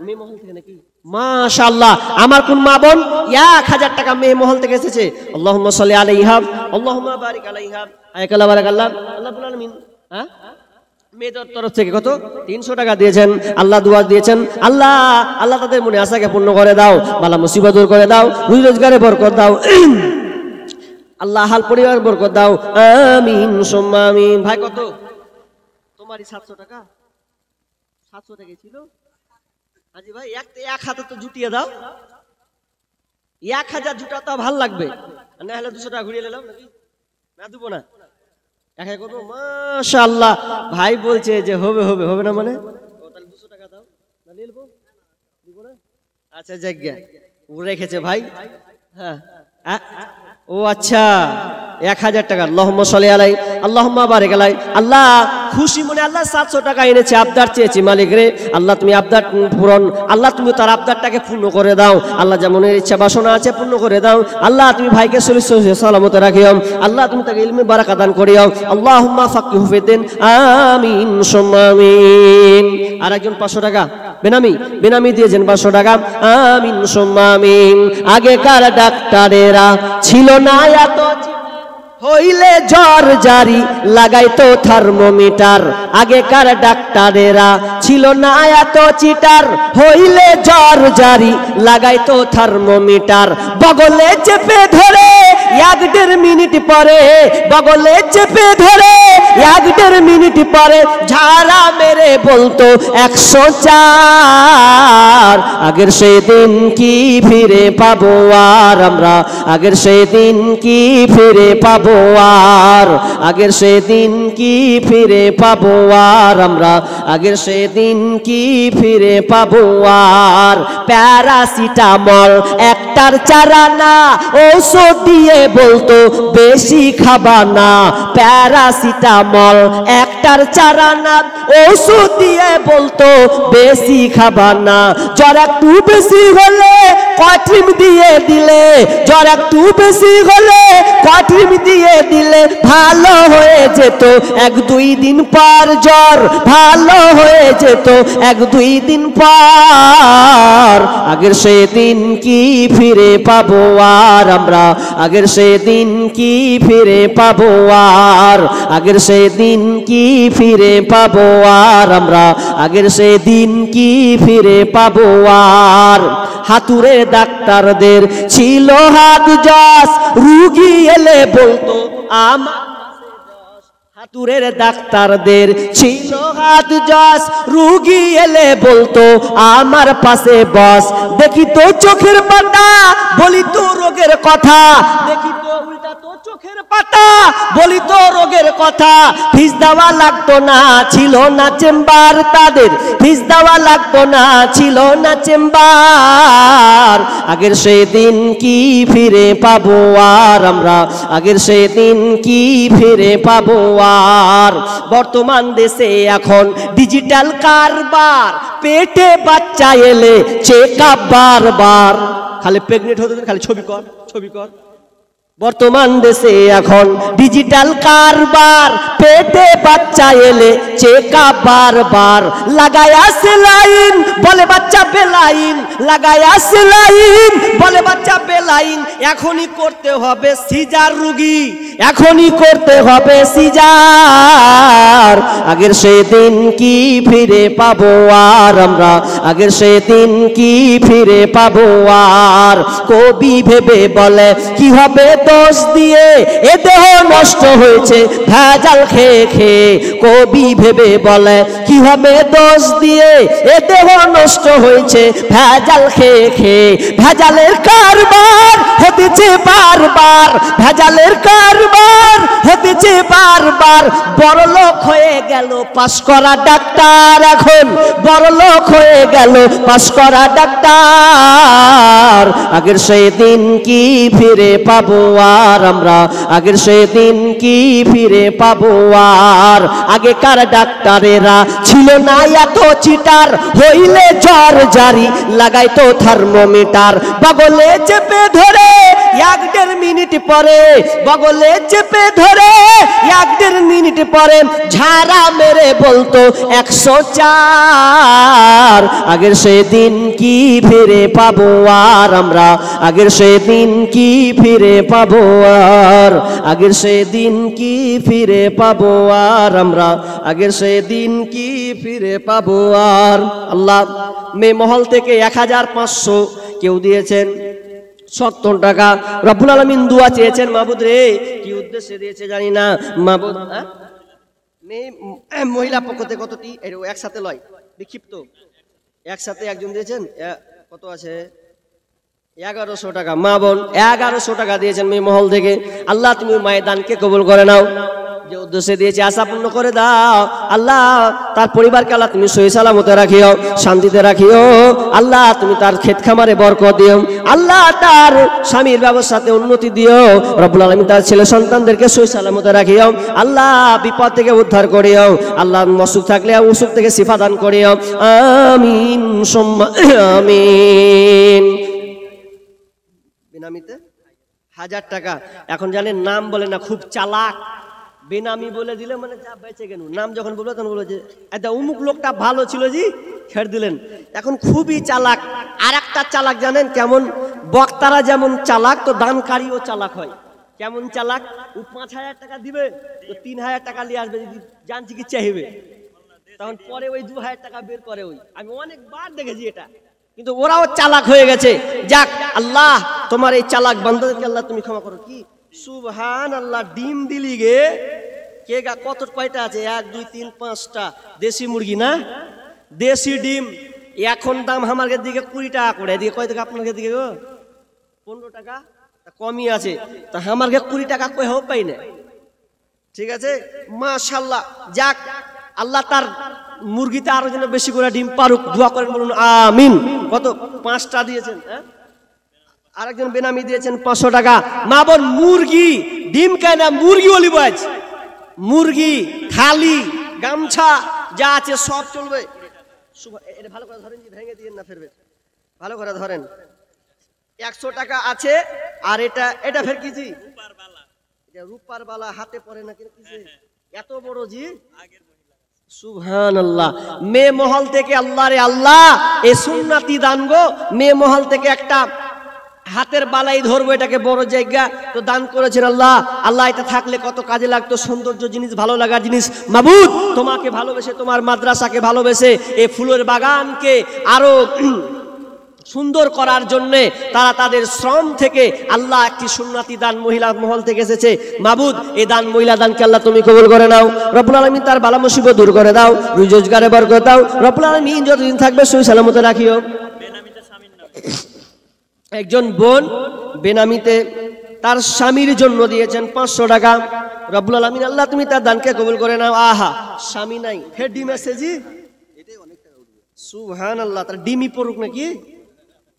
মেয়ে মহল থেকে নাকি? মাশাআল্লাহ, আমার কোন মা বোন 1000 টাকা মেয়ে মহল থেকে এসেছে। আল্লাহুম্মা সাল্লি আলাইহা আল্লাহুম্মা বারিক আলাইহা হায়াকাল্লাহ বারাকাল্লাহ। আল্লাহ রাব্বুল আলামিন হ্যাঁ মেয়েদের তরফ থেকে কত 300 টাকা দিয়েছেন। আল্লাহ দুয়া দিয়েছেন, আল্লাহ আল্লাহ তাদের মনে আশাকে পূর্ণ করে দাও, বালা মুসিবত দূর করে দাও, রুজি রোজগারে বরকত দাও, আল্লাহ হাল পরিবার বরকত দাও, আমিন সুম্মা আমিন। ভাই কত তোমারই? 700 টাকা। 700 টাকাই ছিল আজি ভাই। এক হাতে তো জুটিয়ে দাও, 1000 জুটাতে ভালো লাগবে, না হলে 200 টাকা ঘুরিয়ে নিলাম নাকি? না দেবো না, একাই করবো। মাশাআল্লাহ, ভাই বলছে যে হবে হবে হবে না মানে, তাহলে 200 টাকা দাও, না নিয়ে নেবো, দিব না। আচ্ছা জায়গা ও রেখেছে ভাই। হ্যাঁ ও আচ্ছা, 1000 টাকা। আল্লাহুম্মা সাল্লি আলাইহি আল্লাহুম্মা বারিক আলাইহি। আল্লাহ খুশি মনে আল্লাহ 700 টাকা এনেছে, আবদার চেয়েছি, মালিক রে আল্লাহ তুমি আবদার পূরণ, আল্লাহ তুমি তার আবদারটাকে পূর্ণ করে দাও। আল্লাহ যেমনের ইচ্ছা বাসনা আছে পূর্ণ করে দাও। আল্লাহ তুমি ভাইকে সলিস সালামতে রাখিও, আল্লাহ তুমি তাকে ইলমে বারাকা দান করিও। আল্লাহুম্মা ফাক্কিহু ফিদ্দিন, আমিন সুম্মা আমিন। আর একজন 500 টাকা বেনামি দিয়েছেন 500 টাকা, আমিন সুম্মা আমিন। আগেকার ডাক্তারেরা ছিল না এত, হইলে জ্বর জারি লাগাইতো থার্মোমিটার। আগেকার ডাক্তারেরা ছিল না এত চিটার, হইলে জ্বর জারি লাগাইতো থার্মোমিটার। বগলে চেপে ধরে 1-1.5 মিনিট পরে, বগলে চেপে ধরে 1-1.5 মিনিট পরে ঝাড়া মেরে বলতো 104। আগের সেই দিন কি ফিরে পাবো আর আমরা, আগের সেই দিন কি ফিরে পাবো আর, আগের সেই দিন কি ফিরে পাবো আর আমরা, আগের সেই দিন কি ফিরে পাবো আর। প্যারাসিটামল একটার চারা না, ঔষধ দিয়ে বলতো বেশি খাবা না। প্যারাসিটামল একটার চারা না, ঔষধ দিয়ে বলতো বেশি খাবা না। জ্বর একটু বেশি হলে কঠিন দিয়ে দিলে, জ্বর একটু বেশি হলে কঠিন দিয়ে দিলে ভালো হয়ে যেত 1-2 দিন পর। জ্বর ভালো হয়ে যেত 1-2 দিন পর। আগের সেই দিন কি ফিরে পাবো আর আমরা, আগের সেই দিন কি ফিরে পাবো আর, আগের সেই দিন কি ফিরে পাবো আর আমরা, আগের সেই দিন কি ফিরে পাবো আর। হাতুড়ে ডাক্তারদের ছিল হাত জস, রুগী এলে বলতো আমার। হাতুড়ের ডাক্তারদের ছিল হাত জস, রুগী এলে বলতো আমার পাশে বস। দেখি তো চোখের পাতা, বলি তো রোগের কথা, দেখি তো উল্টা তো চোখের পাতা, বলি তো রোগের কথা। ফিস দেওয়া লাগতো না, ছিল না চেম্বার তাদের, ফিস দেওয়া লাগতো না, ছিল না চেম্বার। আগের সেই দিন কি ফিরে পাবো আর আমরা, আগের সেই দিন কি ফিরে পাবো আর। বর্তমান দেশে এখন ডিজিটাল কারবার, পেটে বাচ্চা এলে চেক আপ বারবার। খালি প্রেগনেন্ট হতে খালি ছবি কর ছবি কর। বর্তমান দেশে এখন ডিজিটাল কারবার, পেটে বাচ্চা এলে চেক আপ বারবার। লাগায়া সেলাইন বলে বাচ্চা বেলাইন, লাগায়া সেলাইন বলে বাচ্চা বেলাইন। এখনই করতে হবে সিজার রুগী, এখনই করতে হবে সিজার। আগের সেই দিন কি ফিরে পাবো আর আমরা, আগের সেই দিন কি ফিরে পাবো আর। কবি ভেবে বলে কি হবে দোষ দিয়ে, এ দেহ নষ্ট হয়েছে ভেজাল খেয়ে খেয়ে। কবি ভেবে বলে কি হবে দোষ দিয়ে, এ দেহ নষ্ট হয়েছে ভেজাল খেয়ে খেয়ে। ভেজালের কারবার হতেছে বারবার, ভেজালের কারবার হতেছে বারবার। বড়লোক হয়ে গেল পাশ করা ডাক্তার, এখন বড়লোক হয়ে গেল পাশ করা ডাক্তার। আগের সেই দিন কি ফিরে পাবো আর আমরা, আগের সেই দিন কি ফিরে পাবো আর। আগেকার ডাক্তারেরা ছিল না এত চিটার, হইলে জ্বর জারি লাগাইতো থার্মোমিটার। বগলে চেপে ধরে 1-1.5 মিনিট পরে, বগলে চেপে ধরে 1-1.5 মিনিট পরে ঝাড়া মেরে বলতো 104। আগের সেই দিন কি ফিরে পাবো আর আমরা, আগের সেই দিন কি ফিরে পাবো আর। আগের সেই দিন কি ফিরে পাবো আর আমরা, আগের সেই দিন কি ফিরে পাবো আর। আল্লাহ মে মহল থেকে 1500 কেউ দিয়েছেন 70 টাকা। রব্বুল আলামিন দোয়া চেয়েছেন, মাবুদ রে কি উদ্দেশ্যে দিয়েছে জানি না মাবুদ। মহিলা পক্ষ থেকে কতটি একসাথে লয় বিক্ষিপ্ত, একসাথে একজন দিয়েছেন কত আছে 1100 টাকা। মা বোন 1100 টাকা দিয়েছেন মেয়ে মহল থেকে। আল্লাহ তুমি মায়ের দানকে কবুল করে নাও, যে উদ্দেশ্যে দিয়েছে আশা পূর্ণ করে দাও। আল্লাহ তার পরিবারকে আল্লাহ তুমি সহি সালামতে রাখিও, শান্তিতে রাখিও। আল্লাহ তুমি তার ক্ষেত খামারে বরকত দিও। আল্লাহ তার স্বামীর ব্যবসাতে উন্নতি দিও। রব্বুল আলামিন তার ছেলে সন্তানদেরকে সহি সালামতে রাখিও। আল্লাহ বিপদ থেকে উদ্ধার করিও। আল্লাহ অসুখ থাকলে অসুখ থেকে শিফা দান করিও। আমিন সুম্মা আমিন। বেনামিতে 1000 টাকা। এখন জানেন নাম বলে না, খুব চালাক। বেনামি বলে দিলে মানে যা বেঁচে গেল। নাম যখন বলবো তখন বলবো যে এটা অমুক লোকটা ভালো ছিল জি, ছেড়ে দিলেন। এখন খুবই চালাক। আর একটা চালাক জানেন কেমন? বক্তারা যেমন চালাক, তো দানকারীও চালাক হয়। কেমন চালাক? ও 5000 টাকা দিবে, তো 3000 টাকা নিয়ে আসবে, যদি জানছি কি চাইবে, তখন পরে ওই 2000 টাকা বের করে। ওই আমি অনেকবার দেখেছি এটা। কিন্তু ওরাও চালাক হয়ে গেছে। যাক আল্লাহ তোমার এই চালাক বান্দাদেরকে আল্লাহ তুমি ক্ষমা করো। কি সুবহান আল্লাহ। ডিম দিলি গে কে গা, কত কয়টা আছে? 1 2 3 5টা দেশি মুরগি না, দেশি ডিম। এখন দাম আমার দিকে 20 টাকা করে, এদিকে কয় টাকা আপনার দিকে গো? 15 টাকা, কমই আছে। তা আমার 20 টাকা কই হোক পাই না। ঠিক আছে মাশাআল্লাহ। যাক আল্লাহ তার মুরগিতে আরো যেন বেশি করে ডিম পারুক, দোয়া করেন, বলুন আমিন। কত? 5টা দিয়েছেন। আরেকজন বেনামি দিয়েছেন 500 টাকা। মা বোন মুরগি ডিম খায় না, মুরগি অলিবাজ, মুরগি থালি গামছা যা আছে সব চলবে। এটা ভালো করে ধরেন, ভেঙে দিয়ে না ফেরবে, ভালো করে ধরেন। 100 টাকা আছে। আর এটা এটা ফের কি জি? রূপার বালা হাতে পরে না কিন্তু এত বড় জি। সুবহানাল্লাহ। মে মহল থেকে আল্লাহ রে আল্লাহ এই সুন্নাতি দান গো। মে মহল থেকে একটা হাতের বালাই ধরবো, এটাকে বড় জায়গা তো দান করেছেন আল্লাহ। আল্লাহ এটা থাকলে কত কাজে লাগতো, সৌন্দর্য জিনিস, ভালো লাগার জিনিস। মাবুদ তোমাকে ভালোবেসে, তোমার মাদ্রাসাকে ভালোবেসে, এই ফুলের বাগানকে আরো সুন্দর করার জন্যে তারা তাদের শ্রম থেকে আল্লাহ একটি সুন্নাতি দান মহিলা মহল থেকে এসেছে। মাবুদ এই দান মহিলা দানকে আল্লাহ তুমি কবুল করে নাও। রব্বুল আলামিন তার বালা মুসিবত দূর করে দাও, রোজগারে বরকত দাও। রব্বুল আলামিন যতদিন থাকবে সহি সালামতে রাখিও। একজন বোন বেনামিতে তার স্বামীর জন্য দিয়েছেন 500 টাকা। রব্বুল আলামিন আল্লাহ তুমি তার দানকে কবুল করে নাও। আহা, স্বামী নাই, ফের ডিম এসেছি, সুবহানাল্লাহ। তার ডিমই পড়ুক নাকি?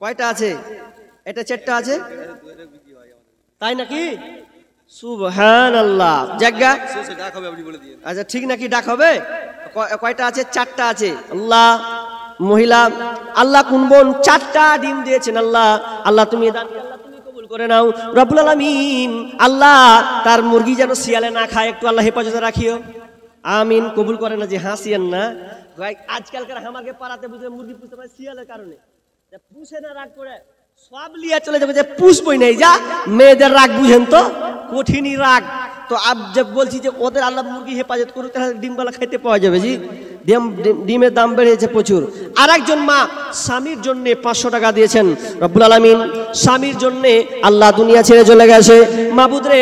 কয়টা আছে? এটা 4টা আছে, তাই নাকি? সুবহানাল্লাহ। জায়গা আচ্ছা ঠিক নাকি? ডাক হবে? কয়টা আছে? 4টা আছে। আল্লাহ, মহিলা আল্লাহ কোন বোন 4টা ডিম দিয়েছেন। আল্লাহ, আল্লাহ তুমি দানকে আল্লাহ তুমি কবুল করে নাও রব্বুল আলামিন। আল্লাহ তার মুরগি যেন শিয়ালে না খায়, একটু আল্লাহ হেফাজতে রাখিও, আমিন। কবুল করে না যে হাসিয়েন না ভাই। আজকালকার আমাকে পাড়াতে বুঝে মুরগি পুষতে পারে শিয়ালের কারণে, পুষে না রাগ করে সব লিয়া চলে যাবে যে পুষবই নাই। যা মেয়েদের রাগ বুঝেন তো, কঠিনই রাগ। তো আব জব বলছি যে ওদের আল্লাহ মুরগি হেফাজত করুক, তাহলে ডিমগুলা খেতে পাওয়া যাবে। জি, ডিমের দাম বেড়েছে প্রচুর। আর একজন মা স্বামীর জন্য 500 টাকা দিয়েছেন। রব্বুল আলামিন স্বামীর জন্য আল্লাহ দুনিয়া ছেড়ে চলে গেছে। মাবুদ রে,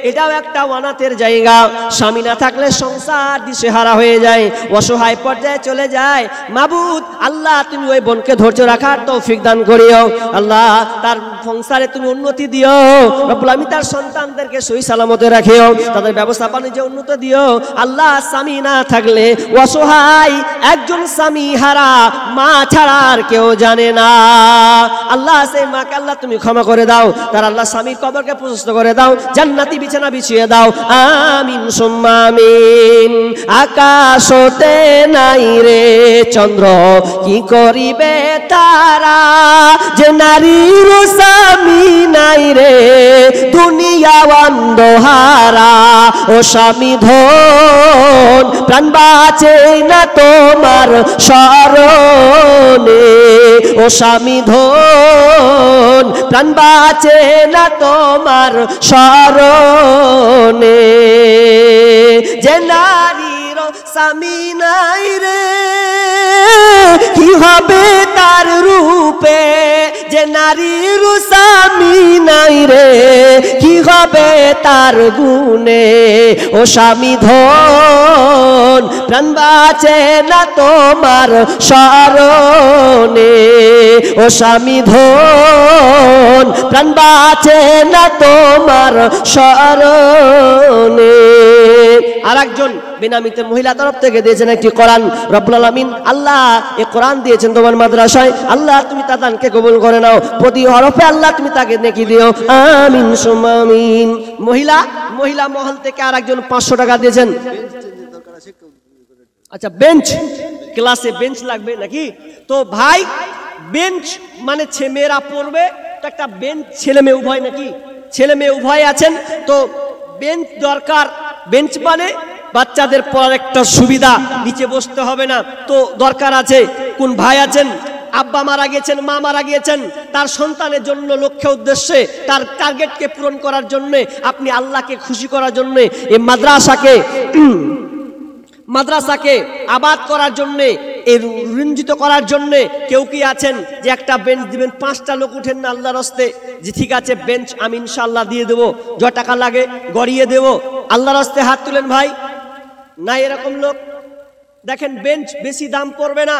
এটাও একটা অনাথের জায়গা। স্বামী না থাকলে সংসার দিশেহারা হয়ে যায়, অসহায় পর্যায়ে চলে যায়। মাবুদ আল্লাহ তুমি ওই বোনকে ধৈর্য রাখার তৌফিক দান করিও। আল্লাহ তার সংসারে তুমি উন্নতি দিও। রব্বুল আলামিন তার সন্তানদেরকে সহি সালামতে রাখিও, তাদের ব্যবসা বাণিজ্যে উন্নতি দিও। আল্লাহ স্বামী না থাকলে অসহায় একজন স্বামী হারা মা ছাড়া আর কেউ জানে না। আল্লাহ সেই মাকে আল্লাহ তুমি ক্ষমা করে দাও, তার আল্লাহ স্বামীর কবরকে প্রশস্ত করে দাও, জান্নাতি বিছানা বিছিয়ে দাও, আমিন সুম্মা আমিন। আকাশতে নাই রে চন্দ্র, কি করিবে তারা, যে নারীর স্বামী নাই রে দুনিয়া অন্ধহারা। ও স্বামী ধন প্রাণ বাঁচে না তোমার শরণে, ও স্বামী ধন প্রাণ বাঁচে না তোমার শরণে। যে নারীর স্বামী নাই রে কি হবে তার রূপে, যে নারীর স্বামী নাই রে কি হবে তার গুণে। ও স্বামী ধন প্রাণ বাঁচে না তোমার শরণে, ও স্বামী ধন প্রাণ বাঁচে না তোমার শরণে। আর একজন বেনামিতে মহিলা তরফ থেকে দিয়েছেন একটি কোরআন। রব্বুল আলামিন আল্লাহ এই কোরআন দিয়েছেন তোমার মাদ্রাসায়, আল্লাহ তুমি তার দানকে কবুল করে নাও, প্রতি হরফে আল্লাহ তুমি তাকে নেকি দিও, আমিন সুম্মা আমিন। মহিলা মহল থেকে আর একজন 500 টাকা দিয়েছেন। আচ্ছা, বেঞ্চ, ক্লাসে বেঞ্চ লাগবে নাকি? তো ভাই বেঞ্চ মানে মেয়েরা পড়বে, তো একটা বেঞ্চ ছেলে মেয়ে উভয় নাকি? ছেলে মেয়ে উভয় আছেন, তো বেঞ্চ দরকার। বেঞ্চ মানে বাচ্চাদের পড়ার একটা সুবিধা, নিচে বসতে হবে না, তো দরকার আছে। কোন ভাই আছেন আব্বা মারা গিয়েছেন, মা মারা গিয়েছেন, তার সন্তানের জন্য লক্ষ্য উদ্দেশ্যে তার টার্গেটকে পূরণ করার জন্য, আপনি আল্লাহকে খুশি করার জন্য এই মাদ্রাসাকে আবাদ করার জন্য, এর রঞ্জিত করার জন্য কেউ কি আছেন যে একটা বেঞ্চ দিবেন? 5টা লোক উঠেন না আল্লাহর রাস্তে যে ঠিক আছে বেঞ্চ আমি ইনশাআল্লাহ দিয়ে দেবো, যত টাকা লাগে গড়িয়ে দেব, আল্লাহর রাস্তে হাত তুলেন ভাই। না এরকম লোক দেখেন, বেঞ্চ বেশি দাম পড়বে না,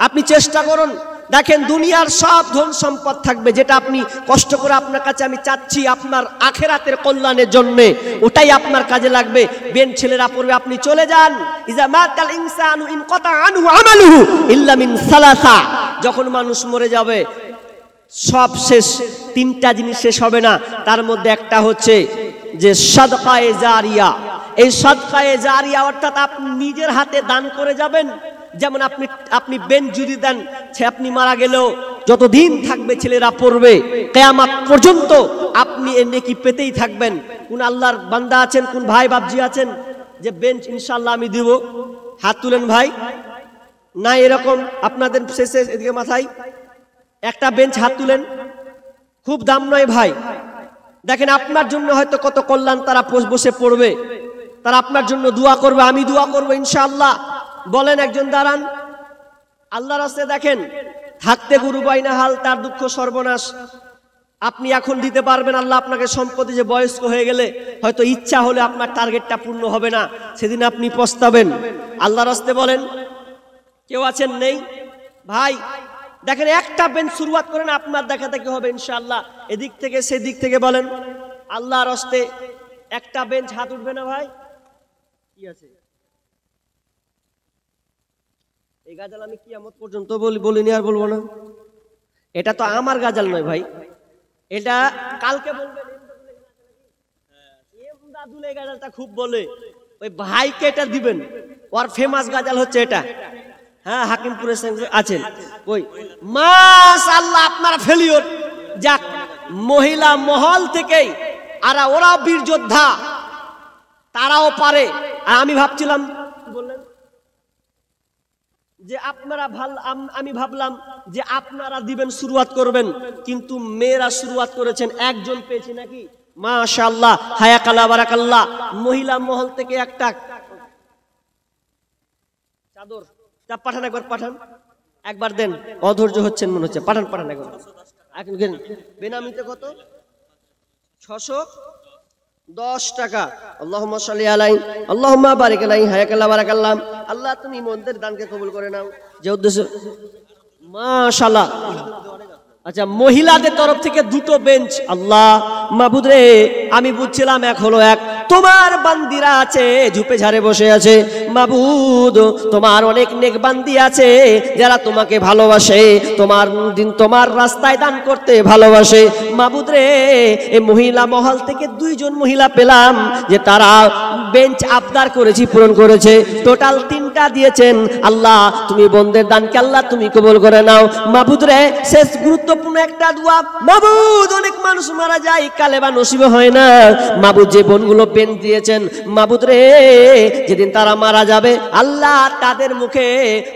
আপনি চেষ্টা করুন। দেখেন দুনিয়ার সব ধন সম্পদ থাকবে, যেটা আপনি কষ্ট করে আপনার কাছে আমি চাচ্ছি আপনার আখেরাতের কল্যাণের জন্য, ওটাই আপনার কাজে লাগবে। বেন ছেলেরা পড়বে, আপনি চলে যান। ইজা মাতাল ইনসানু ইনকাতা আনহু আমালুহু ইল্লা মিন সালাসা, যখন মানুষ মরে যাবে সব শেষ, 3টা জিনিস শেষ হবে না, তার মধ্যে একটা হচ্ছে যে সাদকায়ে জারিয়া। এই সাদকায়ে জারিয়া অর্থাৎ আপনি নিজের হাতে দান করে যাবেন। যেমন আপনি বেঞ্চ যদি দেন, সে আপনি মারা গেলেও যতদিন থাকবে ছেলেরা পড়বে, কিয়ামত পর্যন্ত আপনি এর নেকি পেতেই থাকবেন। কোন আল্লাহর বান্দা আছেন, কোন ভাই বাপজি আছেন যে বেঞ্চ ইনশাআল্লাহ আমি দিব? হাত তুলেন ভাই। না এরকম আপনাদের শেষে এদিকে মাথায় একটা বেঞ্চ, হাত তুলেন। খুব দাম নয় ভাই। দেখেন আপনার জন্য হয়তো কত কল্যাণ, তারা বসে পড়বে, তারা আপনার জন্য দোয়া করবে, আমি দোয়া করবো ইনশাআল্লাহ। বলেন একজন দাঁড়ান আল্লাহর রাস্তায়, দেখেন থাকতে গুরু বাইনা হাল, তার দুঃখ সর্বনাশ। আপনি এখন দিতে পারবেন, আল্লাহ আপনাকে সম্পত্তি, যে বয়স্ক হয়ে গেলে হয়তো ইচ্ছা হলে আপনার টার্গেটটা পূর্ণ হবে না, সেদিন আপনি পস্তাবেন। আল্লাহর রাস্তায় বলেন কেউ আছেন? নেই ভাই। দেখেন একটা বেঞ্চ শুরুয়াত করেন, আপনার দেখা দেখি হবে ইনশাআল্লাহ। এদিক থেকে সেদিক থেকে বলেন আল্লাহর হস্তে একটা বেঞ্চ হাত উঠবে না ভাই? কি আছে এই গাজাল আমি কিয়ামত পর্যন্ত বলিনি আর বলবো না। এটা তো আমার গাজাল নয় ভাই, এটা কালকে বলবেন এমদাদুল এই গাজালটা খুব বলে, ওই ভাইকে এটা দিবেন, ওর ফেমাস গাজাল হচ্ছে এটা। হ্যাঁ হাকিমপুরের সঙ্গে আছেন ওই মাশাআল্লাহ আপনারা ফেলিওর যাক মহিলা মহল থেকেই আর ওরা বীর যোদ্ধা, তারাও পারে। আর আমি ভাবছিলাম বললেন যে আপনারা আমি ভাবলাম যে আপনারা দিবেন শুরুয়াত করবেন, কিন্তু মেয়েরা শুরুয়াত করেছেন, একজন পেয়েছি নাকি মাশাআল্লাহ হায়াকাল্লাহ বারাকাল্লাহ। মহিলা মহল থেকে একটা চাদর তা পাঠান, একবার পাঠান, একবার দেন, অধৈর্য হচ্ছেন মনে হচ্ছে, পাঠান পাঠান একবার। বেনামিতে কত? 610 টাকা। আল্লাহুম্মা সাল্লি আলাইহি আল্লাহুম্মা বারিক আলাইহি হায়াকাল্লাহ বারাকাল্লাহ। আল্লাহ তুমি মন্দের দানকে কবুল করে নাও যে উদ্দেশ্য মাশাআল্লাহ। আচ্ছা মহিলাদের তরফ থেকে দুটো বেঞ্চ। আল্লাহ মাবুদ রে, আমি বুঝছিলাম এক হলো এক, তোমার বান্দিরা আছে ঝুপে ঝাড়ে বসে আছে মাবুদ, তোমার অনেক নেক বান্দি আছে যারা তোমাকে ভালোবাসে, তোমার দিন তোমার রাস্তায় দান করতে ভালোবাসে মাবুদ রে। এই মহিলা মহল থেকে 2 জন মহিলা পেলাম যে তারা বেঞ্চ আবদার করেছি পূরণ করেছে, টোটাল 3টা দিয়েছেন। আল্লাহ তুমি বন্দের দানকে আল্লাহ তুমি কবুল করে নাও মাবুদ রে। শেষ গুরুত্বপূর্ণ একটা দোয়া মাবুদ, অনেক মানুষ মারা যায় কালেমা নসিব হয় না মাবুদ, যে বোনগুলো বেঞ্চ দিয়েছেন মাবুদ রে, যেদিন তারা মারা যাবে আল্লাহ তাদের মুখে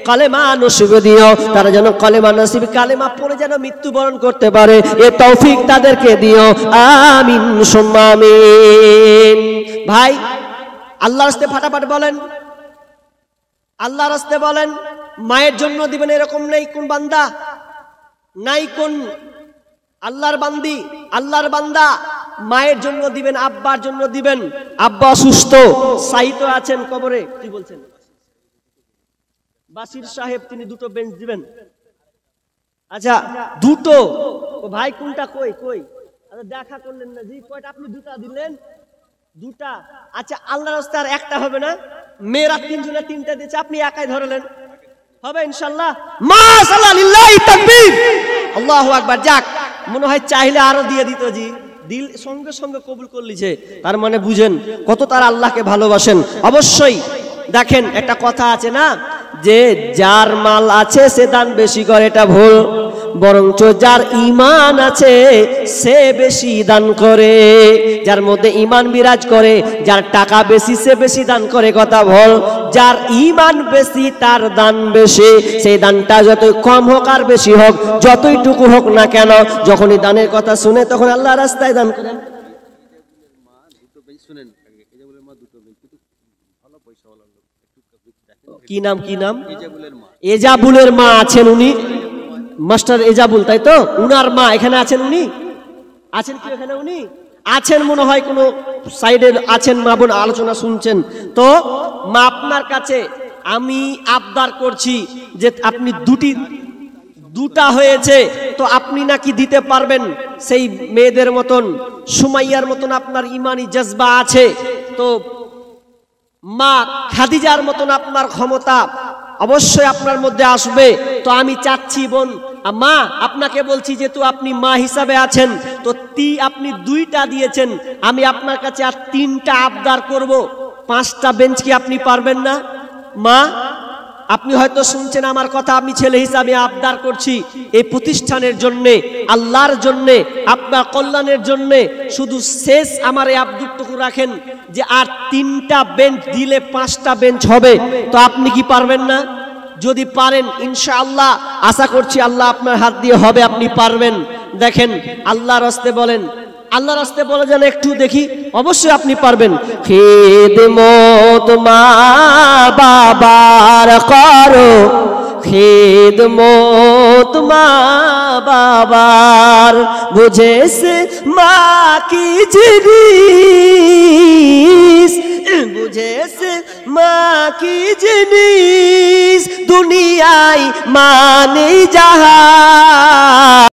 কালেমা নসিব দিও, তারা যেন কালেমা নসিব কালেমা পড়ে যেন মৃত্যুবরণ করতে পারে, এ তৌফিক তাদেরকে দিও, আমিন সুম্মা আমিন। ভাই আল্লাহর রাস্তায় ফাটাফাট বলেন, আল্লাহর রাস্তায় বলেন। মায়ের জন্য দিবেন এরকম নেই কোন বান্দা, নাই কোন আল্লাহর বান্দি আল্লাহর বান্দা মায়ের জন্য দিবেন, আব্বার জন্য দিবেন। আব্বা অসুস্থ, সাহিত্য আছেন কবরে, কি বলছেন বাসির সাহেব, তিনি 2টো বেঞ্চ দিবেন। আচ্ছা 2টো, ও ভাই কোনটা কই কই? আচ্ছা দেখা করলেন না জি, কয়টা আপনি 2টা দিলেন? 2টা। আচ্ছা আল্লাহর রাস্তায় আর একটা হবে না? মেয়েরা 3 জনে 3টা দিয়েছে, আপনি একাই ধরলেন, হবে ইনশাআল্লাহ? মাশাআল্লাহ লিল্লাহি তাকবীর, আল্লাহু আকবার। যাক মনে হয় চাইলে আরো দিয়ে দিত জি, দিল সঙ্গে সঙ্গে কবুল করলিছে, তার মানে বুঝেন কত তারা আল্লাহকে ভালোবাসেন। অবশ্যই দেখেন একটা কথা আছে না, যে যার মাল আছে সে দান বেশি করে, এটা ভুল, বরঞ্চ যার ঈমান আছে সে বেশি দান করে, যার মধ্যে ঈমান বিরাজ করে, যার টাকা বেশি সে বেশি দান করে, কথা ভুল। যার ঈমান বেশি তার দান বেশি, সেই দানটা যতই কম হোক আর বেশি হোক, যতইটুকু হোক না কেন, যখনই দানের কথা শুনে তখন আল্লাহর রাস্তায় দান করেন। কি নাম কি নাম? এজাবুলের মা আছেন, উনি মাস্টার এজাবুল, তাই তো? উনার মা এখানে আছেন, উনি আছেন কি এখানে? উনি আছেন মনে হয় কোনো সাইডে আছেন, মা বোন আলোচনা শুনছেন তো। মা আপনার কাছে আমি আবদার করছি যে আপনি 2টা হয়েছে তো আপনি নাকি দিতে পারবেন, সেই মেয়েদের মতন সুমাইয়ার মতন আপনার ইমানি জজবা আছে, তো মা খাদিজার মতন আপনার ক্ষমতা অবশ্যই আপনার মধ্যে আসবে। তো আমি চাচ্ছি বোন, মা আপনাকে বলছি যেহেতু আপনি মা হিসাবে আছেন, তো আপনি 2টা দিয়েছেন, আমি আপনার কাছে আর 3টা আবদার করব। 5টা বেঞ্চ কি আপনি পারবেন না মা? আপনি হয়তো শুনছেন আমার কথা, আমি ছেলে হিসাবে আবদার করছি এই প্রতিষ্ঠানের জন্যে, আল্লাহর জন্যে, আপনার কল্যাণের জন্যে। শুধু শেষ আমার এই আবদারটুকু রাখেন যে আর 3টা বেঞ্চ দিলে 5টা বেঞ্চ হবে, তো আপনি কি পারবেন না? যদি পারেন ইনশাআল্লাহ আশা করছি আল্লাহ আপনার হাত দিয়ে হবে, আপনি পারবেন। দেখেন আল্লাহর রাস্তায় বলেন, আল্লাহর রাস্তায় বলে যেন একটু দেখি, অবশ্যই আপনি পারবেন। খিদমত মা বাবার করো, খিদমত মা বাবার, বুঝেছে মা কি জিনিস, বুঝেছে মা কি জিনিস, দুনিয়ায় মানে যাহা